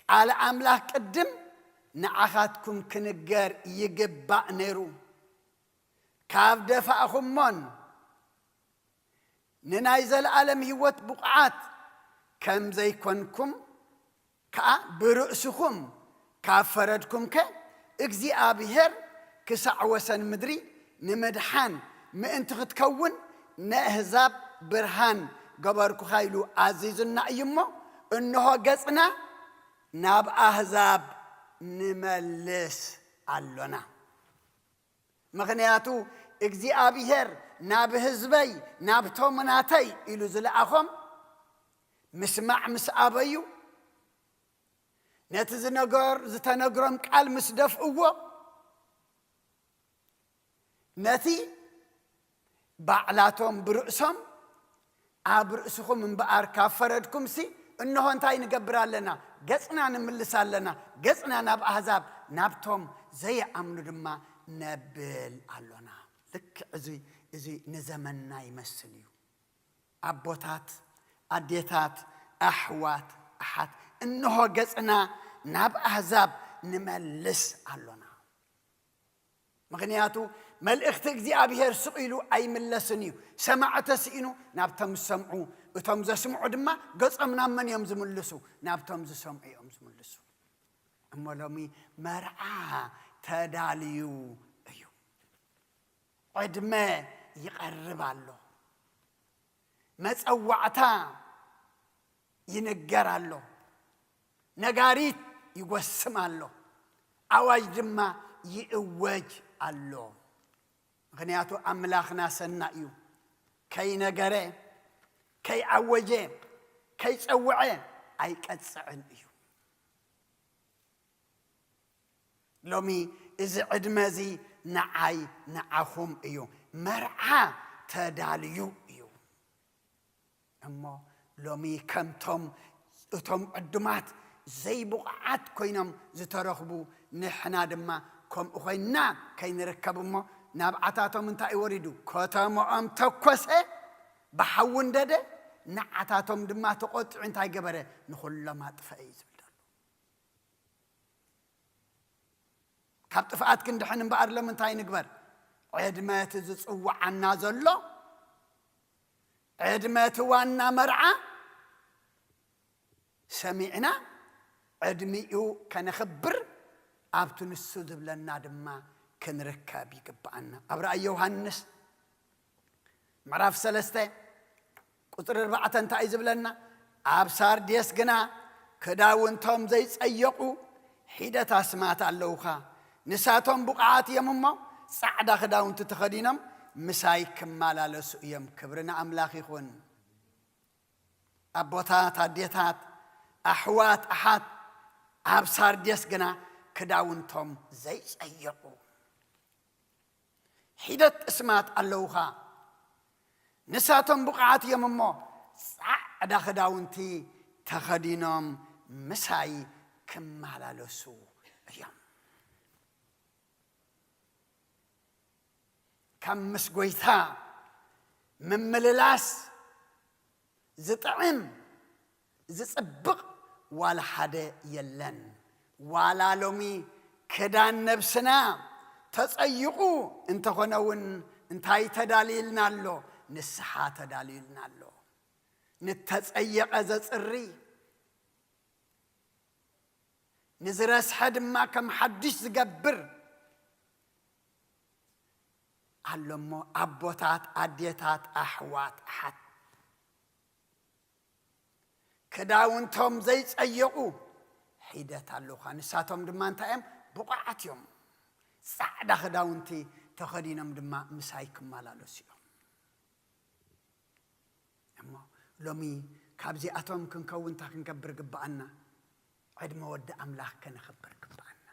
ቃል ኣምላኽ ቅድም ንዓኻትኩም ክንገር ይግባእ ነይሩ ካብ ደፋእኹሞን ንናይ ዘለዓለም ህይወት ብቕዓት ከም ዘይኮንኩም ከዓ ብርእስኹም ካብ ፈረድኩም ከ እግዚኣብሔር ክሳዕ ወሰን ምድሪ ንምድሓን ምእንቲ ክትከውን ንኣሕዛብ ብርሃን ገበርኩኻ ኢሉ ኣዚዙና እዩ እሞ እንሆ ገጽና ናብ ኣሕዛብ ንመልስ ኣሎና ምክንያቱ እግዚኣብሔር ናብ ህዝበይ ናብቶም ናተይ ኢሉ ዝለኣኾም ምስማዕ ምስ ኣበዩ ነቲ ዝተነግሮም ቃል ምስ ደፍእዎ ነቲ ባዕላቶም ብርእሶም ኣብ ርእስኹም እምበኣር ካብ ፈረድኩም ሲ እንሆ እንታይ ንገብር ኣለና ገጽና ንምልስ ኣለና ገጽና ናብ ኣሕዛብ ናብቶም ዘይኣምኑ ድማ ነብል ኣሎና ልክ እዚ ንዘመንና ይመስል እዩ ኣቦታት ኣዴታት ኣሕዋት ኣሓት እንሆ ገጽና ናብ ኣሕዛብ ንመልስ ኣሎና ምክንያቱ መልእኽቲ እግዚኣብሔር ስቂሉ ኣይምለስን እዩ ሰማዕተ ስኢኑ ናብቶም ዝሰምዑ እቶም ዘስምዑ ድማ ገጾም ናብ መን እዮም ዝምልሱ ናብቶም ዝሰምዑ እዮም ዝምልሱ እሞ ሎሚ መርዓ ተዳልዩ እዩ ዕድመ ይቐርብ ኣሎ መፀዋዕታ ይንገር ኣሎ ነጋሪት ይጎስም ኣሎ ኣዋጅ ድማ ይእወጅ ኣሎ ምክንያቱ ኣምላኽና ሰና እዩ ከይነገረ ከይዓወጀ ከይፀውዐ ኣይቀጽዕን እዩ ሎሚ እዚ ዕድመ እዚ ንዓይ ንዓኹም እዩ መርዓ ተዳልዩ እዩ እሞ ሎሚ ከምቶም እቶም ዕዱማት ዘይብቕዓት ኮይኖም ዝተረኽቡ ንሕና ድማ ከምኡ ኮይና ከይንርከብ እሞ ናብ ዓታቶም እንታይ ወሪዱ ከተሞኦም ተኰሰ ብሓዊ እንደደ ንዓታቶም ድማ ተቖጢዑ እንታይ ገበረ ንኹሎም ኣጥፍአ እዩ ዝብል ኣሎ ካብ ጥፍኣት ክንድሕን እምበኣር ሎም እንታይ ንግበር ዕድመት ዝፅዋዓና ዘሎ ዕድመት ዋና መርዓ ሰሚዕና ዕድሚኡ ከነኽብር ኣብቲ ንሱ ዝብለና ድማ ክንርከብ ይግባአና ኣብ ራእይ ዮሃንስ ምዕራፍ 3 ቁጥር 4 እንታይ ዝብለና ኣብ ሳርዴስ ግና ክዳውንቶም ዘይጸየቁ ሒደት ኣስማት ኣለውኻ ንሳቶም ብቕዓት እዮም እሞ ጻዕዳ ክዳውንቲ ተኸዲኖም ምሳይ ክመላለሱ እዮም ክብሪ ንኣምላኽ ይኹን ኣቦታት ኣዴታት ኣሕዋት ኣሓት ኣብ ሳርዴስ ግና ክዳውንቶም ዘይጸየቁ ሒደት እስማት ኣለውኻ ንሳቶም ብቕዓት እዮም እሞ ጻዕዳ ክዳውንቲ ተኸዲኖም ምሳይ ክመላለሱ እዮም ከም ምስ ጐይታ ምምልላስ ዝጥዕም ዝጽብቕ ዋላ ሓደ የለን ዋላ ሎሚ ክዳን ነብስና ተጸይቁ እንተኾነውን እንታይ ተዳልይልና ኣሎ ንስሓ ተዳልይልና ኣሎ ንተጸየቐ ዘጽሪ ንዝረስሐ ድማ ከም ሓድሽ ዝገብር ኣሎ እሞ ኣቦታት ኣዴታት ኣሕዋት ኣሓት ክዳውንቶም ዘይጸየቁ ሒደት ኣለውኻ ንሳቶም ድማ እንታይ እዮም ብቑዓት እዮም ጻዕዳ ክዳውንቲ ተኸዲኖም ድማ ምሳይ ክመላለሱ እዮም እሞ ሎሚ ካብዚኣቶም ክንከውን እንታይ ክንገብር ግባአና ዕድመ ወዲ ኣምላኽ ከነኽብር ግባአና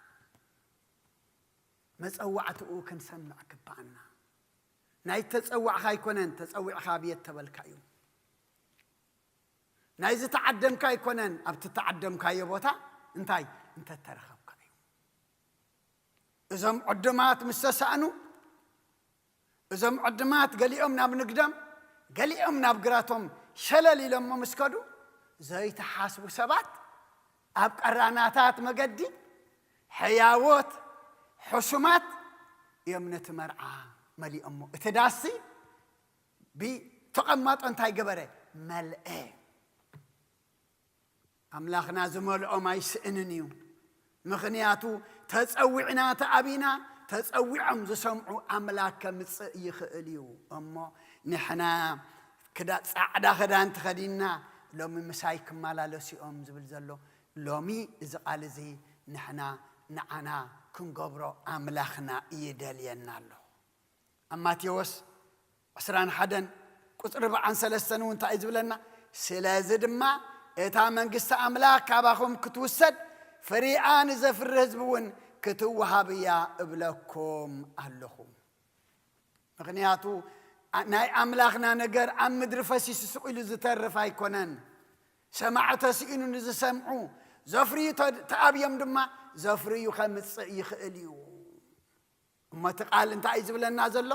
መጸዋዕትኡ ክንሰምዕ ግባአና ናይ ተጸዋዕኻ ኣይኮነን ተጸዊዕኻ ብየት ተበልካዩ ናይ ዝተዓደምካ ኣይኮነን ኣብ ተዓደምካዮ ቦታ እንታይ እንተተረኸብካ እዩ እዞም ዕድማት ምስተሳእኑ እዞም ዕድማት ገሊኦም ናብ ንግደም ገሊኦም ናብ ግራቶም ሸለል ኢሎም መስከዱ ዘይተሓስቡ ሰባት ኣብ ቀራናታት መገዲ ሕያዎት ሕሱማት እዮም ነቲ መርዓ መሊኦሞ እቲ ዳሲ ብተቐማጦ እንታይ ገበረ መልአ ኣምላኽና ዝመልኦም ኣይስእንን እዩ ምኽንያቱ ተጸዊዕና ተኣቢና ተጸዊዖም ዝሰምዑ ኣምላክ ከምጽእ ይኽእል እዩ እሞ ንሕና ጻዕዳ ክዳን ተኸዲና ሎሚ ምሳይ ክመላለሲኦም ዝብል ዘሎ ሎሚ እዚ ቃል እዚ ንሕና ንዓና ክንገብሮ ኣምላኽና ይደልየና ኣሎ ኣብ ማቴዎስ 21 ቁጥሪ 43 እውን እንታይ ዝብለና ስለዚ ድማ እታ መንግስቲ ኣምላኽ ካባኹም ክትውሰድ ፍሪኣ ንዘፍሪ ህዝቢ እውን ክትወሃብ እያ እብለኩም ኣለኹ ምክንያቱ ናይ ኣምላኽና ነገር ኣብ ምድሪ ፈሲሱ ስኢሉ ዝተርፍ ኣይኮነን ሰማዕተ ሲኢኑ ንዝሰምዑ ዘፍርዩ ተኣብዮም ድማ ዘፍርዩ ከምጽእ ይኽእል እዩ እሞ እቲ ቃል እንታይ እዩ ዝብለና ዘሎ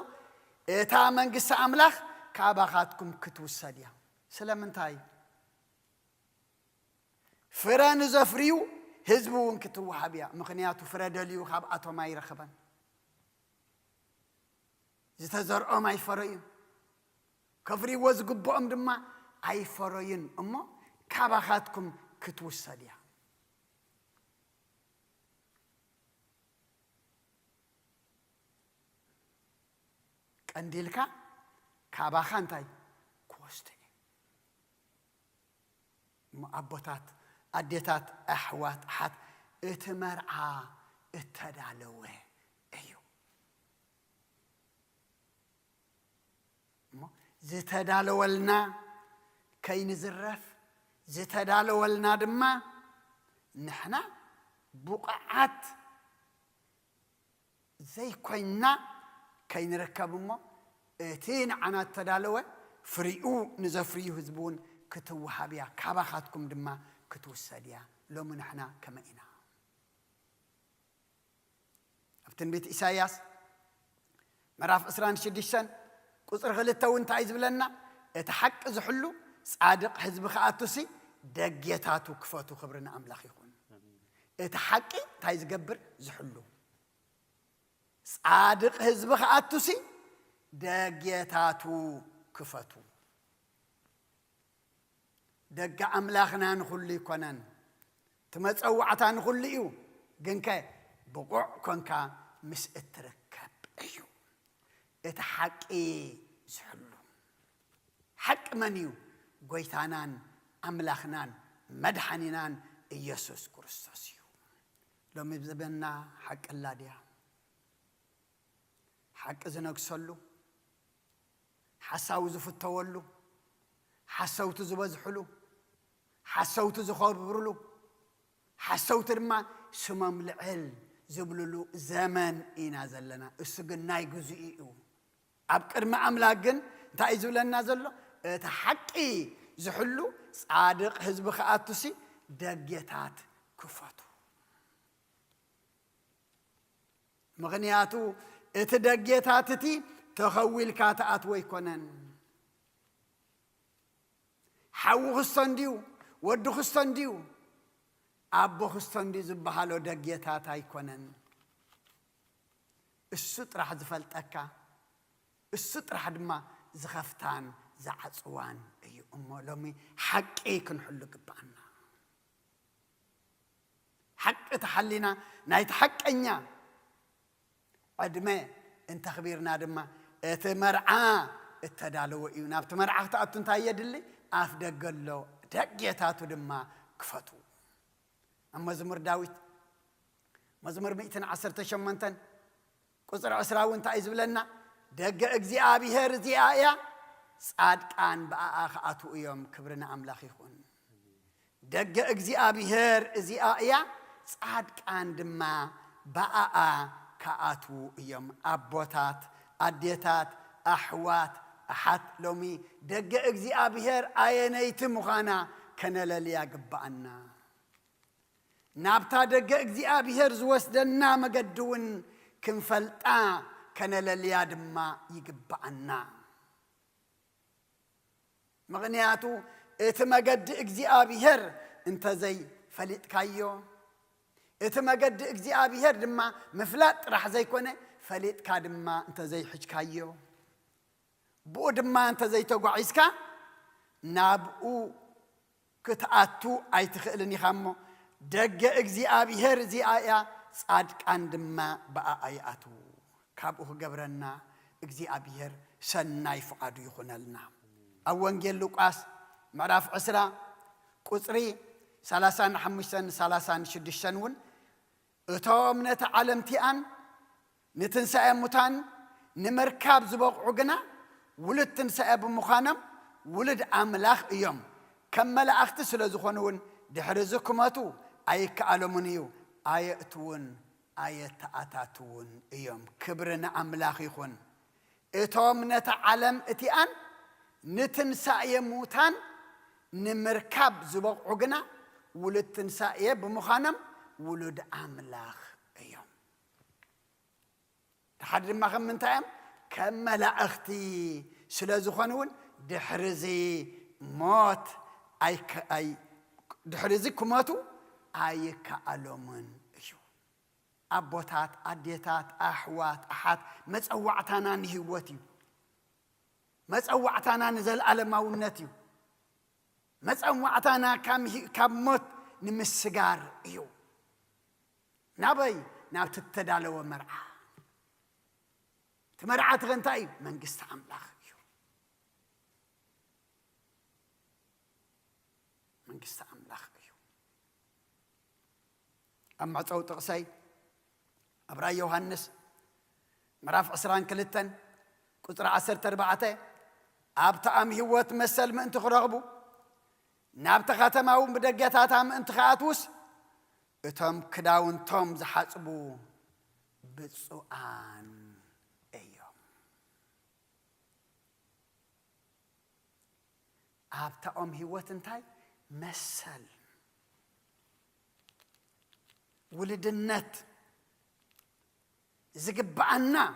እታ መንግስቲ ኣምላኽ ካባኻትኩም ክትውሰድ እያ ስለምንታይ ፍረ ንዘፍርዩ ህዝቢ እውን ክትወሃብ እያ ምክንያቱ ፍረ ደልዩ ካብኣቶም ኣይረኽበን ዝተዘርኦም ኣይፈረዩን ከፍርይዎ ዝግብኦም ድማ ኣይፈረዩን እሞ ካባኻትኩም ክትውሰድ እያ ቀንዲልካ ካባኻ እንታይ ክወስድ እሞ ኣቦታት ኣዴታት ኣሕዋት ኣሓት እቲ መርዓ እተዳለወ እዩ እሞ ዝተዳለወልና ከይንዝረፍ ዝተዳለወልና ድማ ንሕና ቡቕዓት ዘይኮይንና ከይንረከብ እሞ እቲ ንዓና እተዳለወ ፍሪኡ ንዘፍርዩ ህዝቢ እውን ክትወሃብ እያ ካባኻትኩም ድማ ክትውሰድ እያ ሎሚ ንሕና ከመይ ኢና ኣብ ትንቢት ኢሳይያስ ምዕራፍ 26 ቁፅሪ 2 እውን እንታይ ዝብለና እቲ ሓቂ ዝሕሉ ጻድቕ ህዝቢ ከኣቱሲ ደጌታቱ ክፈቱ ክብርና ኣምላኽ ይኹን እቲ ሓቂ እንታይ ዝገብር ዝሕሉ ጻድቕ ህዝቢ ከኣቱሲ ደጌታቱ ክፈቱ ደጋ ኣምላኽና ንኹሉ ይኮነን ትመጸዋዕታ ንኹሉ እዩ ግን ከ ብቑዕ ኮንካ ምስ እትርከብ እዩ እቲ ሓቂ ዝሕሉ ሓቂ መን እዩ ጎይታናን ኣምላኽናን መድሓኒናን ኢየሱስ ክርስቶስ እዩ ሎሚ ብዘበና ሓቂ ላድያ ሓቂ ዝነግሰሉ ሓሳቡ ዝፍተወሉ ሓሰውቲ ዝበዝሕሉ ሓሰውቲ ዝኸብርሉ ሓሰውቲ ድማ ስሞም ልዕል ዝብልሉ ዘመን ኢና ዘለና እሱ ግን ናይ ግዝኡ እዩ ኣብ ቅድሚ ኣምላክ ግን እንታይ እዩ ዝብለና ዘሎ እቲ ሓቂ ዝሕሉ ጻድቕ ህዝቢ ከኣቱሲ ደጌታት ክፈቱ ምክንያቱ እቲ ደጌታት እቲ ተኸዊልካ ተኣትዎ ኣይኮነን ሓዊ ክስቶ እንድዩ ወዲ ክስቶ እንድዩ ኣቦ ክስቶ እንድዩ ዝበሃሎ ደጌታት ኣይኮነን እሱ ጥራሕ ዝፈልጠካ እሱ ጥራሕ ድማ ዝኸፍታን ዝዓፅዋን እዩ እሞ ሎሚ ሓቂ ክንሕሉ ግባአና ሓቂ ተሓሊና ናይቲ ሓቀኛ ዕድመ እንተኽቢርና ድማ እቲ መርዓ እተዳለወ እዩ ናብቲ መርዓ ክትኣቱ እንታይ የድሊ ኣፍ ደገሎ ደጌታቱ ድማ ክፈቱ ኣብ መዝሙር ዳዊት መዝሙር 118 ቁፅሪ 20 እንታይ ዝብለና ደገ እግዚኣብሔር እዚኣ እያ ጻድቃን ብኣኣ ከኣትዉ እዮም ክብርና ኣምላኽ ይኹን ደገ እግዚኣብሔር እዚኣ እያ ጻድቃን ድማ ብኣኣ كأتو يوم أبوتات أديتات أحوات أحد لومي دق إجزي أبيهر آينيت مخانا كان لليا قبعنا نابتا دق إجزي أبيهر زوسدنا مقدون كنفلتا كان لليا دما يقبعنا مغنياتو اتمقد إجزي أبيهر انت زي فليت كايو اتمقد إجزي أبيهر دما مفلات راح زي كونه فليت كادما انت زي حج كايو بود ما انت زي تقعيسكا نابقو كتأتو اي تخيلني خامو دق اكزي ابيهر زي آيا صادق عندما بقى آياتو كابو قبرنا اكزي ابيهر سناي فقادو يخونلنا اوانجيل لوقاس معراف عسرا قصري 35 36 ون اتوامنة عالمتيان نتنسى متان نمركاب زبوق عقنا ولد تنسى بمخانم ولد أملاخ يوم كمل أختس لزخونون دحرزكماتو أي كألمنيو آياتون آيات أتاتون يوم كبرنا أملاخ يخون إتوم نتعلم إتيان نتنسى موتان نمركاب زبوق عقنا ولد تنسى بمخانم ولد أملاخ يوم تحدد ما خم من تايم كمل أختي سلازخانون دحرزي موت أي دحرزي كماتو أي كألومن إيو أبوتات أديتات أحوات أحد متسوعتنا نهوتي متسوعتنا نزل ألماونتي متسوعتنا كم موت نمسجار إيو نبي تتدالو مرعى تمرعات غنتاي من قست أملاخ من قست أملاخ أما صوت قصي أبرا يوحنس مراف عسران كلتن قطر 14 أبتا أم هوت مسل من أنت خرغبو نابتا خاتماو بدقيتاتا من أنت خاتوس اتم كداون توم زحصبو بصوان أبتا أم هوت انتاي مسل ولد النت زقبعنا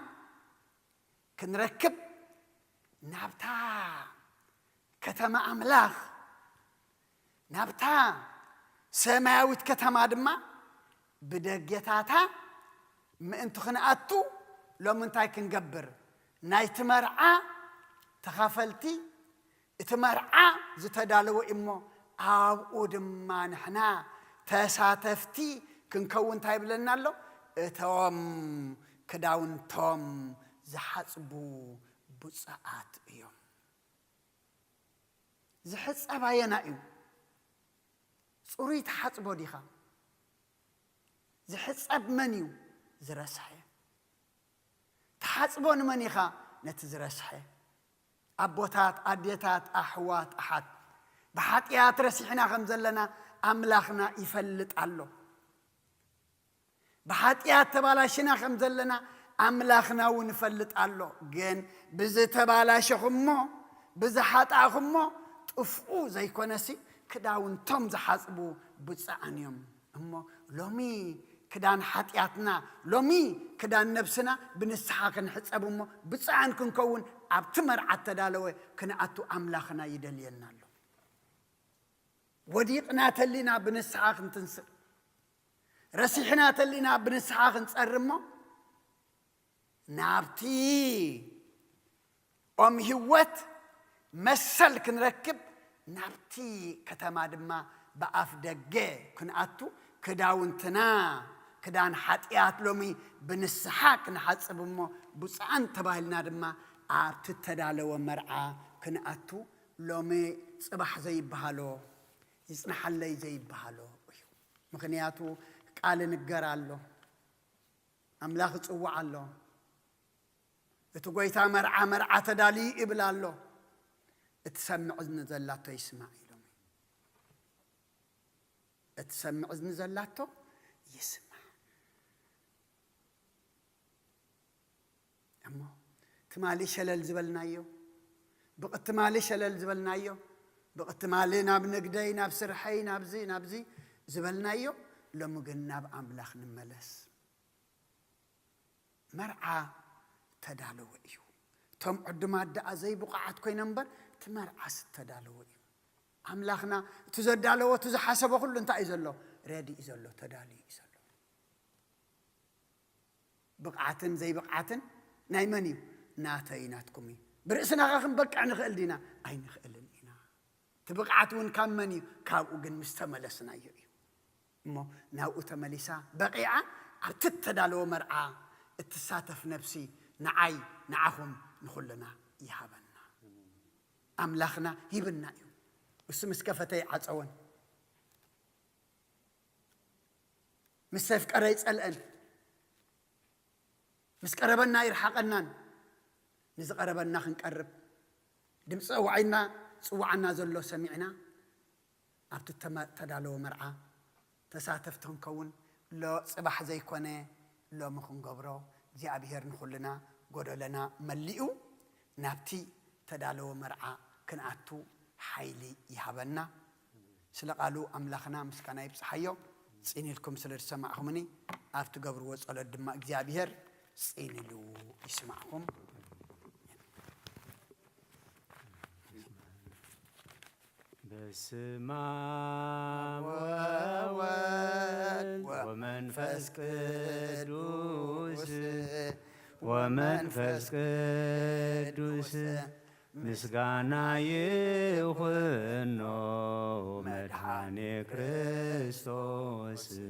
كنركب نابتا كتما أملاخ نابتا سماويت كتما دما بدقيتاتا ما انتو خنقاتو لو منتاي كنقبر نايت مرعى تخافلتي اتمرعى زتدالو إمو أو دما نحنا تساتفتي كنكون تايب لنا له اتوام كداون توم زحصبو بصعات يوم زحصب باينا يوم صوريت حصبو ديخا زحصب منيو زرسحي تحصبون منيخا نتزرسحي أبوتات أديتات أحوات أحد بحاتيات رسيحنا خمزلنا أملاخنا يفلت الله بحاتيات تبالاشنا خمزلنا أملاخنا ونفلت الله جن بزي تبالاش خمو بزي حاتا خمو تفقو زي كونسي كداون توم زحاسبو بصعنيهم أمو لومي كدان حاتياتنا لومي كدان نفسنا بنسحاق نحسب أمو بصعن كنكون أبتمر عتدالوه كنا أتو أملاخنا يدلينا له وديقنا تلينا بنسحاق نتنسر رسيحنا تلينا بنسحاق نتقرمو نابتي أم هوت مسل كنركب نابتي كتما دما بأف دقة كنا أتو كداونتنا كدان حاتيات لومي بنسحاق نحسب أمو بصعن تباهلنا دما تتدالو مرعى كنأتو لومي صباح زي بهالو يصنح اللي زي بهالو مغنياتو قال نقرالو أملاخ تصوعالو اتقويتا مرعى تدالي إبلالو اتسمع إذن زلاتو يسمع لومي اتسمع إذن زلاتو يسمع أما تمالي شلل زبلنايو بقت تمالي شلل زبلنايو بقت تمالي ناب نقدي ناب سرحي ناب زي زبلنايو لما قلنا بأملاخ نملس مرعى تدالو إيو تم عدما دعا زي بقعات كوي نمبر تمرعى ستدالو إيو أملاخنا تزدالو وتزحسبو كل انت إزلو رادي إزلو تدالي إزلو بقعاتن زي بقعاتن نايمانيو ناتيناتكمي برئسنا غاخن بقع نخيل دينا أي نخيلن إنا تبقعاتون كامنيو كاو جن مستملسنا يو مو ناو تملسا بقيعة أبتتدالو مرعى التساتف نفسي نعاي نعهم نخلنا يهابنا أملاخنا يبنا يو وسمس كفتي عطون مسيف قريت الأن مس قربنا يرحقنا نز قربنا خنقرب دمص صوعنا زلو سمعنا أبت تدالو مرعى تساتفتهم كون لو صباح زي كونه لو مخن قبرو زي أبيهر نخلنا قدولنا ملئو نابتي تدالو مرعى كنعتو حيلي يهبنا سلقالو أملاخنا مسكنا يبصحيو سيني لكم سلر سمعهمني أفتو قبرو وصلوا الدماء زي أبيهر سيني لو يسمعهم بسمع وولد ومنفس قدوس ومنفس قدوس مسغانا يخنو مدحاني كريستوس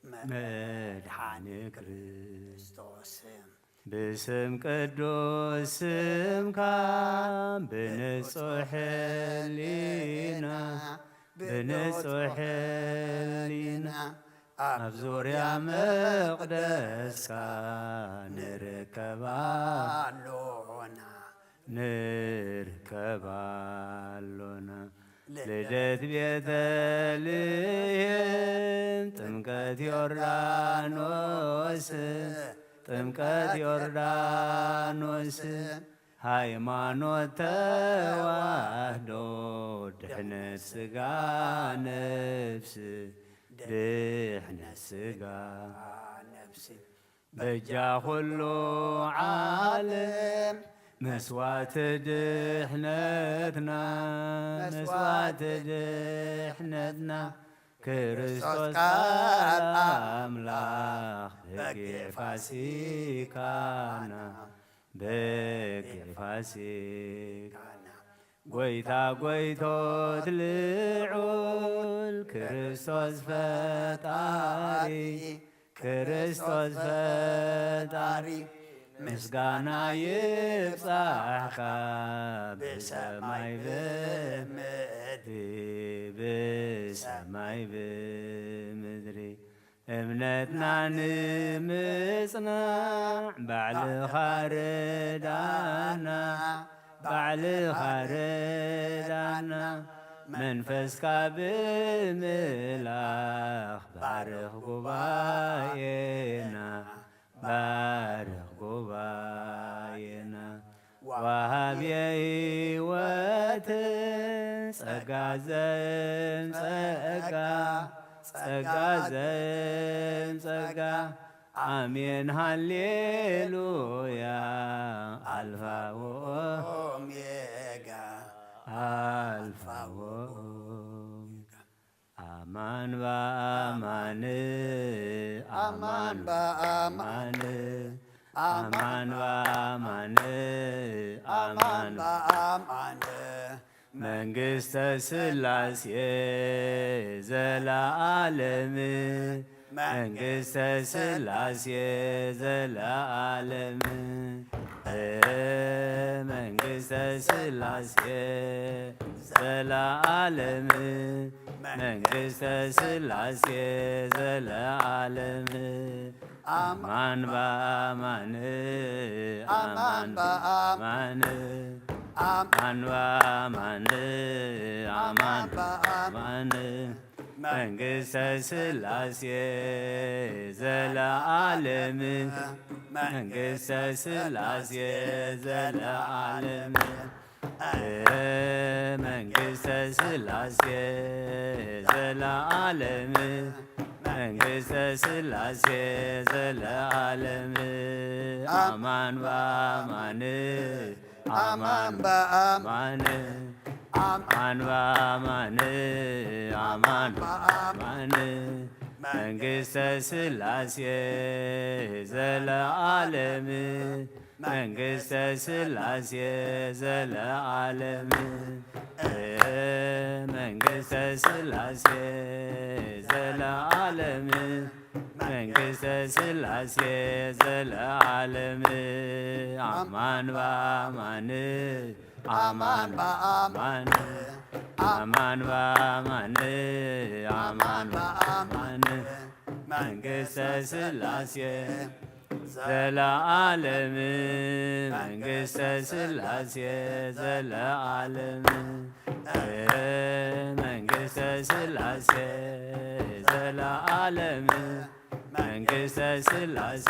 مدحاني كريستوس بسم قدوس سمكا بنصح لينا بنصح لينا أبزور يا مقدسكا نركبالونا لدت بيتلين تمكت يوردانوس تمكت يوردانوس ሃይማኖት ተዋህዶ ድሕነት ስጋ ነፍስ ድሕነት ስጋ ነፍስ በጃ ኩሉ ዓለም መስዋዕት ድሕነትና መስዋዕት ድሕነትና ክርስቶስ ቃል አምላክ በጌ ፋሲካና بك فاسقنا قويتا قويتوت لعول كريستوس فتاري كريستوس فتاري مسقانا يبصحكا بسماي بمدري بسماي بمدري እምነትና ንምጽናዕ ባዕልኻ ረዳና ባዕልኻ ረዳና መንፈስካ ብምላኽ ባርኽ ጉባኤና ባርኽ ጉባኤና ወሃብየ ሕይወትን ጸጋ ዘምጸጋ ጸጋ ዘምጸጋ አሜን ሃሌሉያ አልፋ ወኦሜጋ አልፋ ወኦሜጋ አማን በአማን አማን በአማን አማን በአማን አማን በአማን መንግሥተ ሥላሴ ዘለዓለም መንግሥተ ሥላሴ ዘለዓለም መንግሥተ ሥላሴ ዘለዓለም መንግሥተ ሥላሴ ዘለዓለም አማን በአማን አማን በአማን አማን በአማን አማን በአማን መንግሥተ ሥላሴ ዘለዓለም መንግሥተ ሥላሴ ዘለዓለም መንግሥተ ሥላሴ ዘለዓለም መንግሥተ ሥላሴ ዘለዓለም አማን በአማን አማን በአማን አማን በአማን አማን በአማን መንግሥተ ሥላሴ ዘለዓለም መንግሥተ ሥላሴ ዘለዓለም መንግሥተ ሥላሴ ዘለዓለም መንግሥተ ሥላሴ ዘለዓለም አማን በአማን አማን በአማን አማን በአማን አማን በአማን መንግሥተ ሥላሴ ዘለዓለም መንግሥተ ሥላሴ ዘለዓለም መንግሥተ ሥላሴ ዘለዓለም መንግሥተ ሥላሴ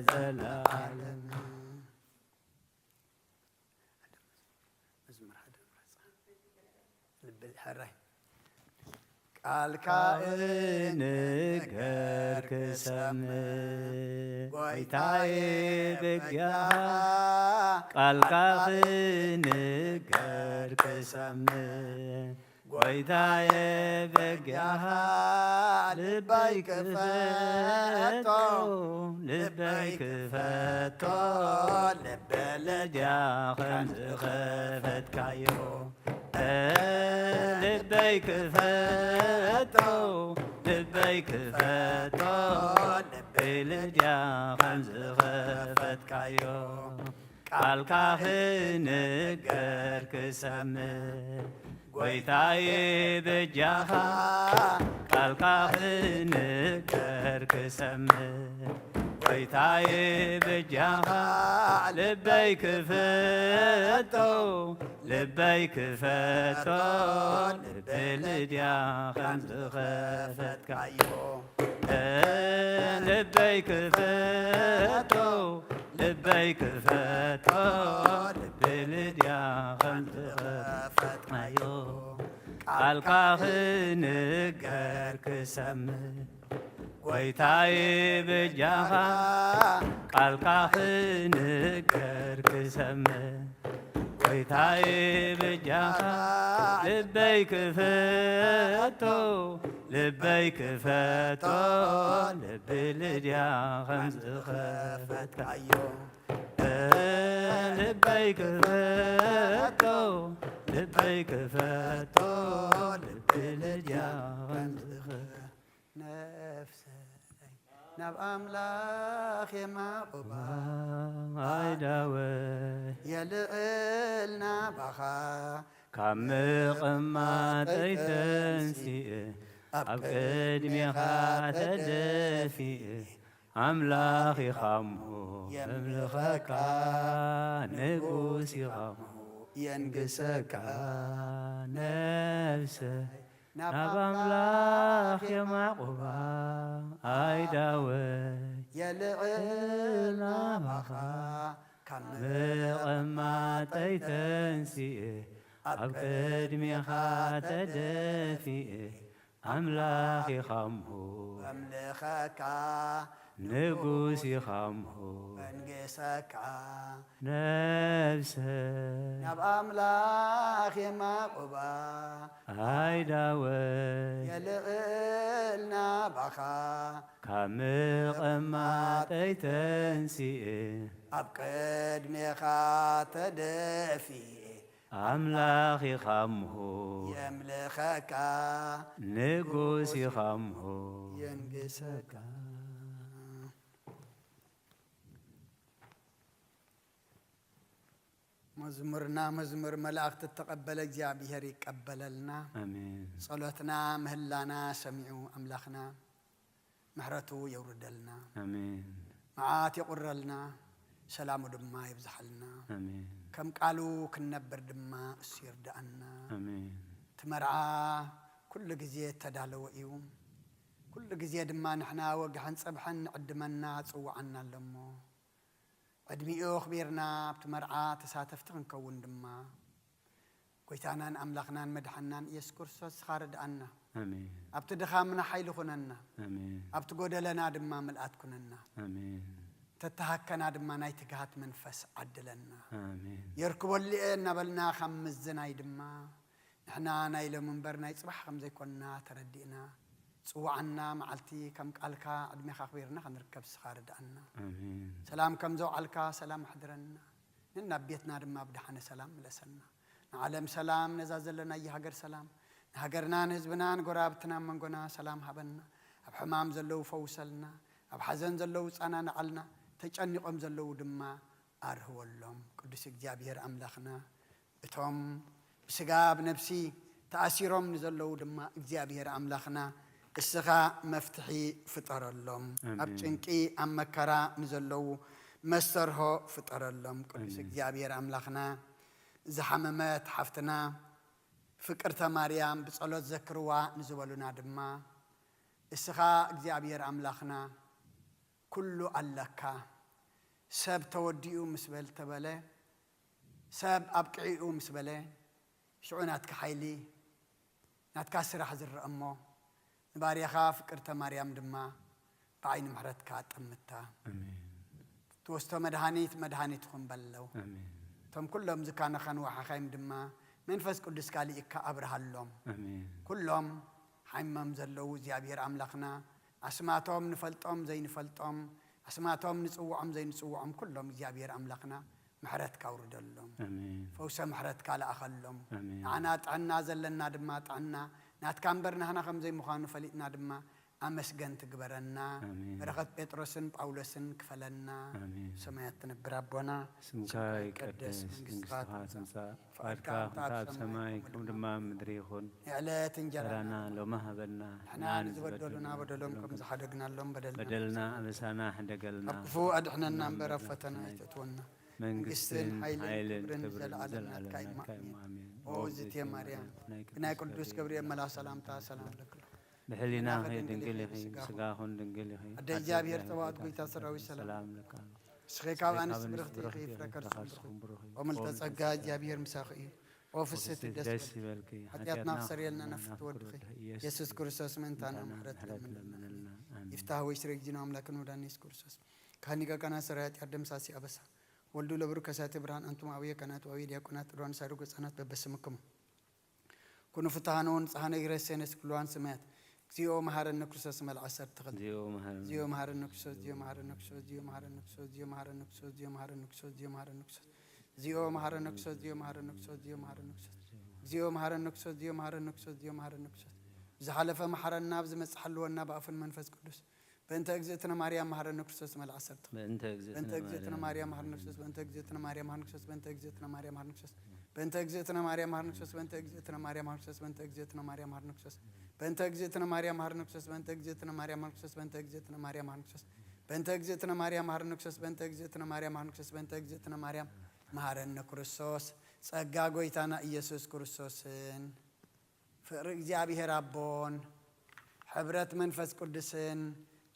ዘለዓለም ቃልካ ንገር ክሰምዕ ጐይታዬ በጊያኻ ቃልካ ንገር ክሰምዕ ጐይታዬ በጊያኻ ልበይ ክፈቶ ልበይ ክፈቶ ልበለድያ ከም ዝኸፈትካዮ ልበይ ክፈቶ ልበይ ክፈቶ ልበይ ልድያ ከም ዝኸፈትካዮ ቃልካ ንገር ክሰምዕ ጐይታዬ በጃኻ ቃልካ ንገር ክሰምዕ ጐይታዬ በጃኻ ልበይ ክፈቶ ልበይ ክፈቶ ልበይ ልድያ ከም ዝኸፈትካዮ ልበይ ክፈቶ ልበይ ክፈቶ ልበይ ልድያ ከም ዝኸፈትካዮ ቃልካ ንገር ክሰምዕ ጐይታዬ በጃኻ ቃልካ ንገር ክሰምዕ ጐይታዬ በጃኻ ልበይ ክፈቶ ልበይ ክፈቶ ልበይ ልድያ ከም ዝኸፈትካዮ ልበይ ክፈቶ ልበይ ክፈቶ ልበይ ልድያ ከም ነፍሰይ ናብ ኣምላኽ የማቑባ ኣይዳወይ የልዕል ናባኻ ካብ ምቕማጠይ ተንሲእ ኣብ ቅድሜኻ ተደፊእ ኣምላኽ ኢኻ እሞ የምልኸካ ንጉስ ኢኻ እሞ የንግሰካ ነፍሰይ ናብ ኣምላኽ የማቑባ ኣይዳወይ የልዕል ናባኻ ካብ ምቕማጠይ ተንሲእ ኣብ ቅድሜኻ ተደፊእ ኣምላኽ ኢኻ እሞ ኣምልኸካ ንጉስ ኢኻ እሞ መንግሰካ ነፍሰይ ናብ ኣምላኽ የማቑባ ኣይዳወይ የልዕል ናባኻ ካብ ምቕማጠይ ተንሲእ ኣብ ቅድሜኻ ተደፊእ ኣምላኽ ኢኻ እሞ የምልኸካ ንጉስ ኢኻ እሞ የንግሰካ መዝሙርና መዝሙር መላእክት ተቀበለ እግዚአብሔር ይቀበለልና አሜን። ጸሎትና ምህላና ሰሚዑ አምላኽና ምሕረቱ የውርደልና አሜን። መዓት ይቁረልና ሰላሙ ድማ ይብዛሐልና አሜን። ከም ቃሉ ክንነብር ድማ እሱ ይርዳአና አሜን። ትመርዓ كل جزية تدالو إيوم كل جزية دما نحنا وجهن صبحن عدمنا صوعنا لمو عدمي أخبرنا بتمرعى تساتفتن كون دما كويتانا أملاخنا مدحنا يسكر سوس خارد عنا آمين أبتدخامنا حيل خننا آمين أبتقود لنا دما ملأت كننا آمين تتهكنا دما نايتقهات منفس عدلنا آمين يركبوا اللي نبلنا خمس زناي دما نحنا نايلو منبرنا يصبح خمزي كنا تردينا صوعنا معلتي كم قالكا عدمي خبيرنا خنركب سخارد عنا آمين سلام كم زو علكا سلام حضرنا ننا بيتنا دما بدحنا سلام لسنا نعلم سلام نزازلنا يهاجر سلام هاجرنا نزبنا نقرابتنا من قنا سلام هبنا بحمام زلو فوسلنا بحزن زلو أنا نعلنا تجني قم زلو دما أرهو اللهم قدس إجابير أملاخنا بتوم بسجاب نفسي تأثيرهم نزلو دما إجابير أملاخنا السخاء مفتحي فطر اللهم أبتنكي أم مكرا نزلو مستره فطر اللهم قدس إجابير أملاخنا زحممات حفتنا فكرت مريم بصلوت ذكروا نزولنا دما السخاء إجابير أملاخنا كله ألكا سب توديو مسبل تبله سب أبقعيو مسبله شعوناتك حيلي ناتكاسر حزر أمو نباري خاف كرت مريم دما بعين محرتك أتمتا آمين توستو مدهانيت خن بلو آمين تم كلهم زكانا خانوا حخيم دما منفس قدس قالي إكا أبرها اللهم آمين كلهم حيمم زلو زيابير أملاخنا أسماتهم نفلتهم زي نفلتهم أسماتهم نصوعهم زي نصوعهم كلهم زيابير أملاخنا محرتك أورد اللهم آمين فوسا محرتك على أخلهم آمين عنات عنا زلنا دمات عنا نات كامبرنا هنا خمزي مخانو فليتنا دما أمسجن تجبرنا آمين برغت بطرسن باولسن كفلنا آمين سمايات نبرابنا سمكاي قدس منقصتها تنسى فاركا خطاب سماي كم دما مدريخون إعلات انجرنا رانا لو ما هبلنا احنا نزودلنا بدلهم كم زحدقنا لهم بدلنا أبسانا حدقلنا أقفو أدحنا نمبر فتنا يتتونا منقصتين حيل كبر زل على كايم كايم آمين أوزت يا مريم بنا قدوس جبريل ملا سلام تا سلام لك بحلنا هي دنجلي هي سقاهن دنجلي هي أدي جابير تواد قوي تسراوي سلام لك سخيكا وأنس برختي خيف ركرت وملت سقا جابير مساخي وفست الدس حتياتنا خسريلنا نفت ودخي يسوس كرسوس من تانا محرت لنا يفتح ويشرك جنام لكن ودانيس كرسوس كهنيكا كنا سرات يردم ساسي أبسا ولدو لبرو كساتي بران أنتم أوية كانت وأوية دياكونات روان ساروك سانات ببسمكم كونوا فتحانون صحانا يرسينس كلوان سمات زيو مهارن كرسوس مال عسر تغل زيو مهارن كرسوس زيو مهارن كرسوس زيو مهارن كرسوس زيو مهارن كرسوس زيو مهارن كرسوس زيو مهارن كرسوس زيو مهارن كرسوس زيو مهارن كرسوس زيو مهارن كرسوس زيو مهارن كرسوس زيو مهارن كرسوس زيو مهارن كرسوس زحلف محرنا بز مسحلونا بأفن منفس قدس بنت اجزتنا مريم مهرن كرسوس مال عسر بنت اجزتنا مريم مهرن كرسوس بنت اجزتنا مريم مهرن كرسوس بنت اجزتنا مريم مهرن كرسوس بنت اجزتنا مريم مهرن كرسوس بنت اجزتنا مريم مهرن كرسوس بنت اجزتنا مريم مهرن كرسوس بنت اجزتنا مريم مهرن كرسوس بنت اجزتنا مريم مهرن كرسوس بنت اجزتنا مريم مهرن كرسوس بنت اجزتنا مريم مهرن كرسوس بنت اجزتنا مريم مهرن كرسوس بنت اجزتنا مريم مهرن كرسوس ጸጋ ጎይታና ኢየሱስ ክርስቶስን ፍቅሪ እግዚአብሔር አቦን ሕብረት መንፈስ ቅዱስን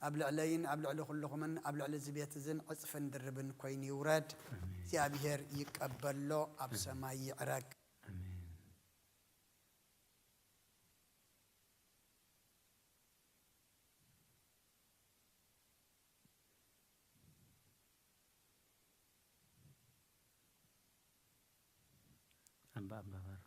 ኣብ ልዕለይን ኣብ ልዕሊ ኩልኹምን ኣብ ልዕሊ ዝቤት እዝን ዕፅፍን ድርብን ኮይኑ ይውረድ እግዚአብሔር ይቀበሎ ኣብ ሰማይ ይዕረግ أبا بارك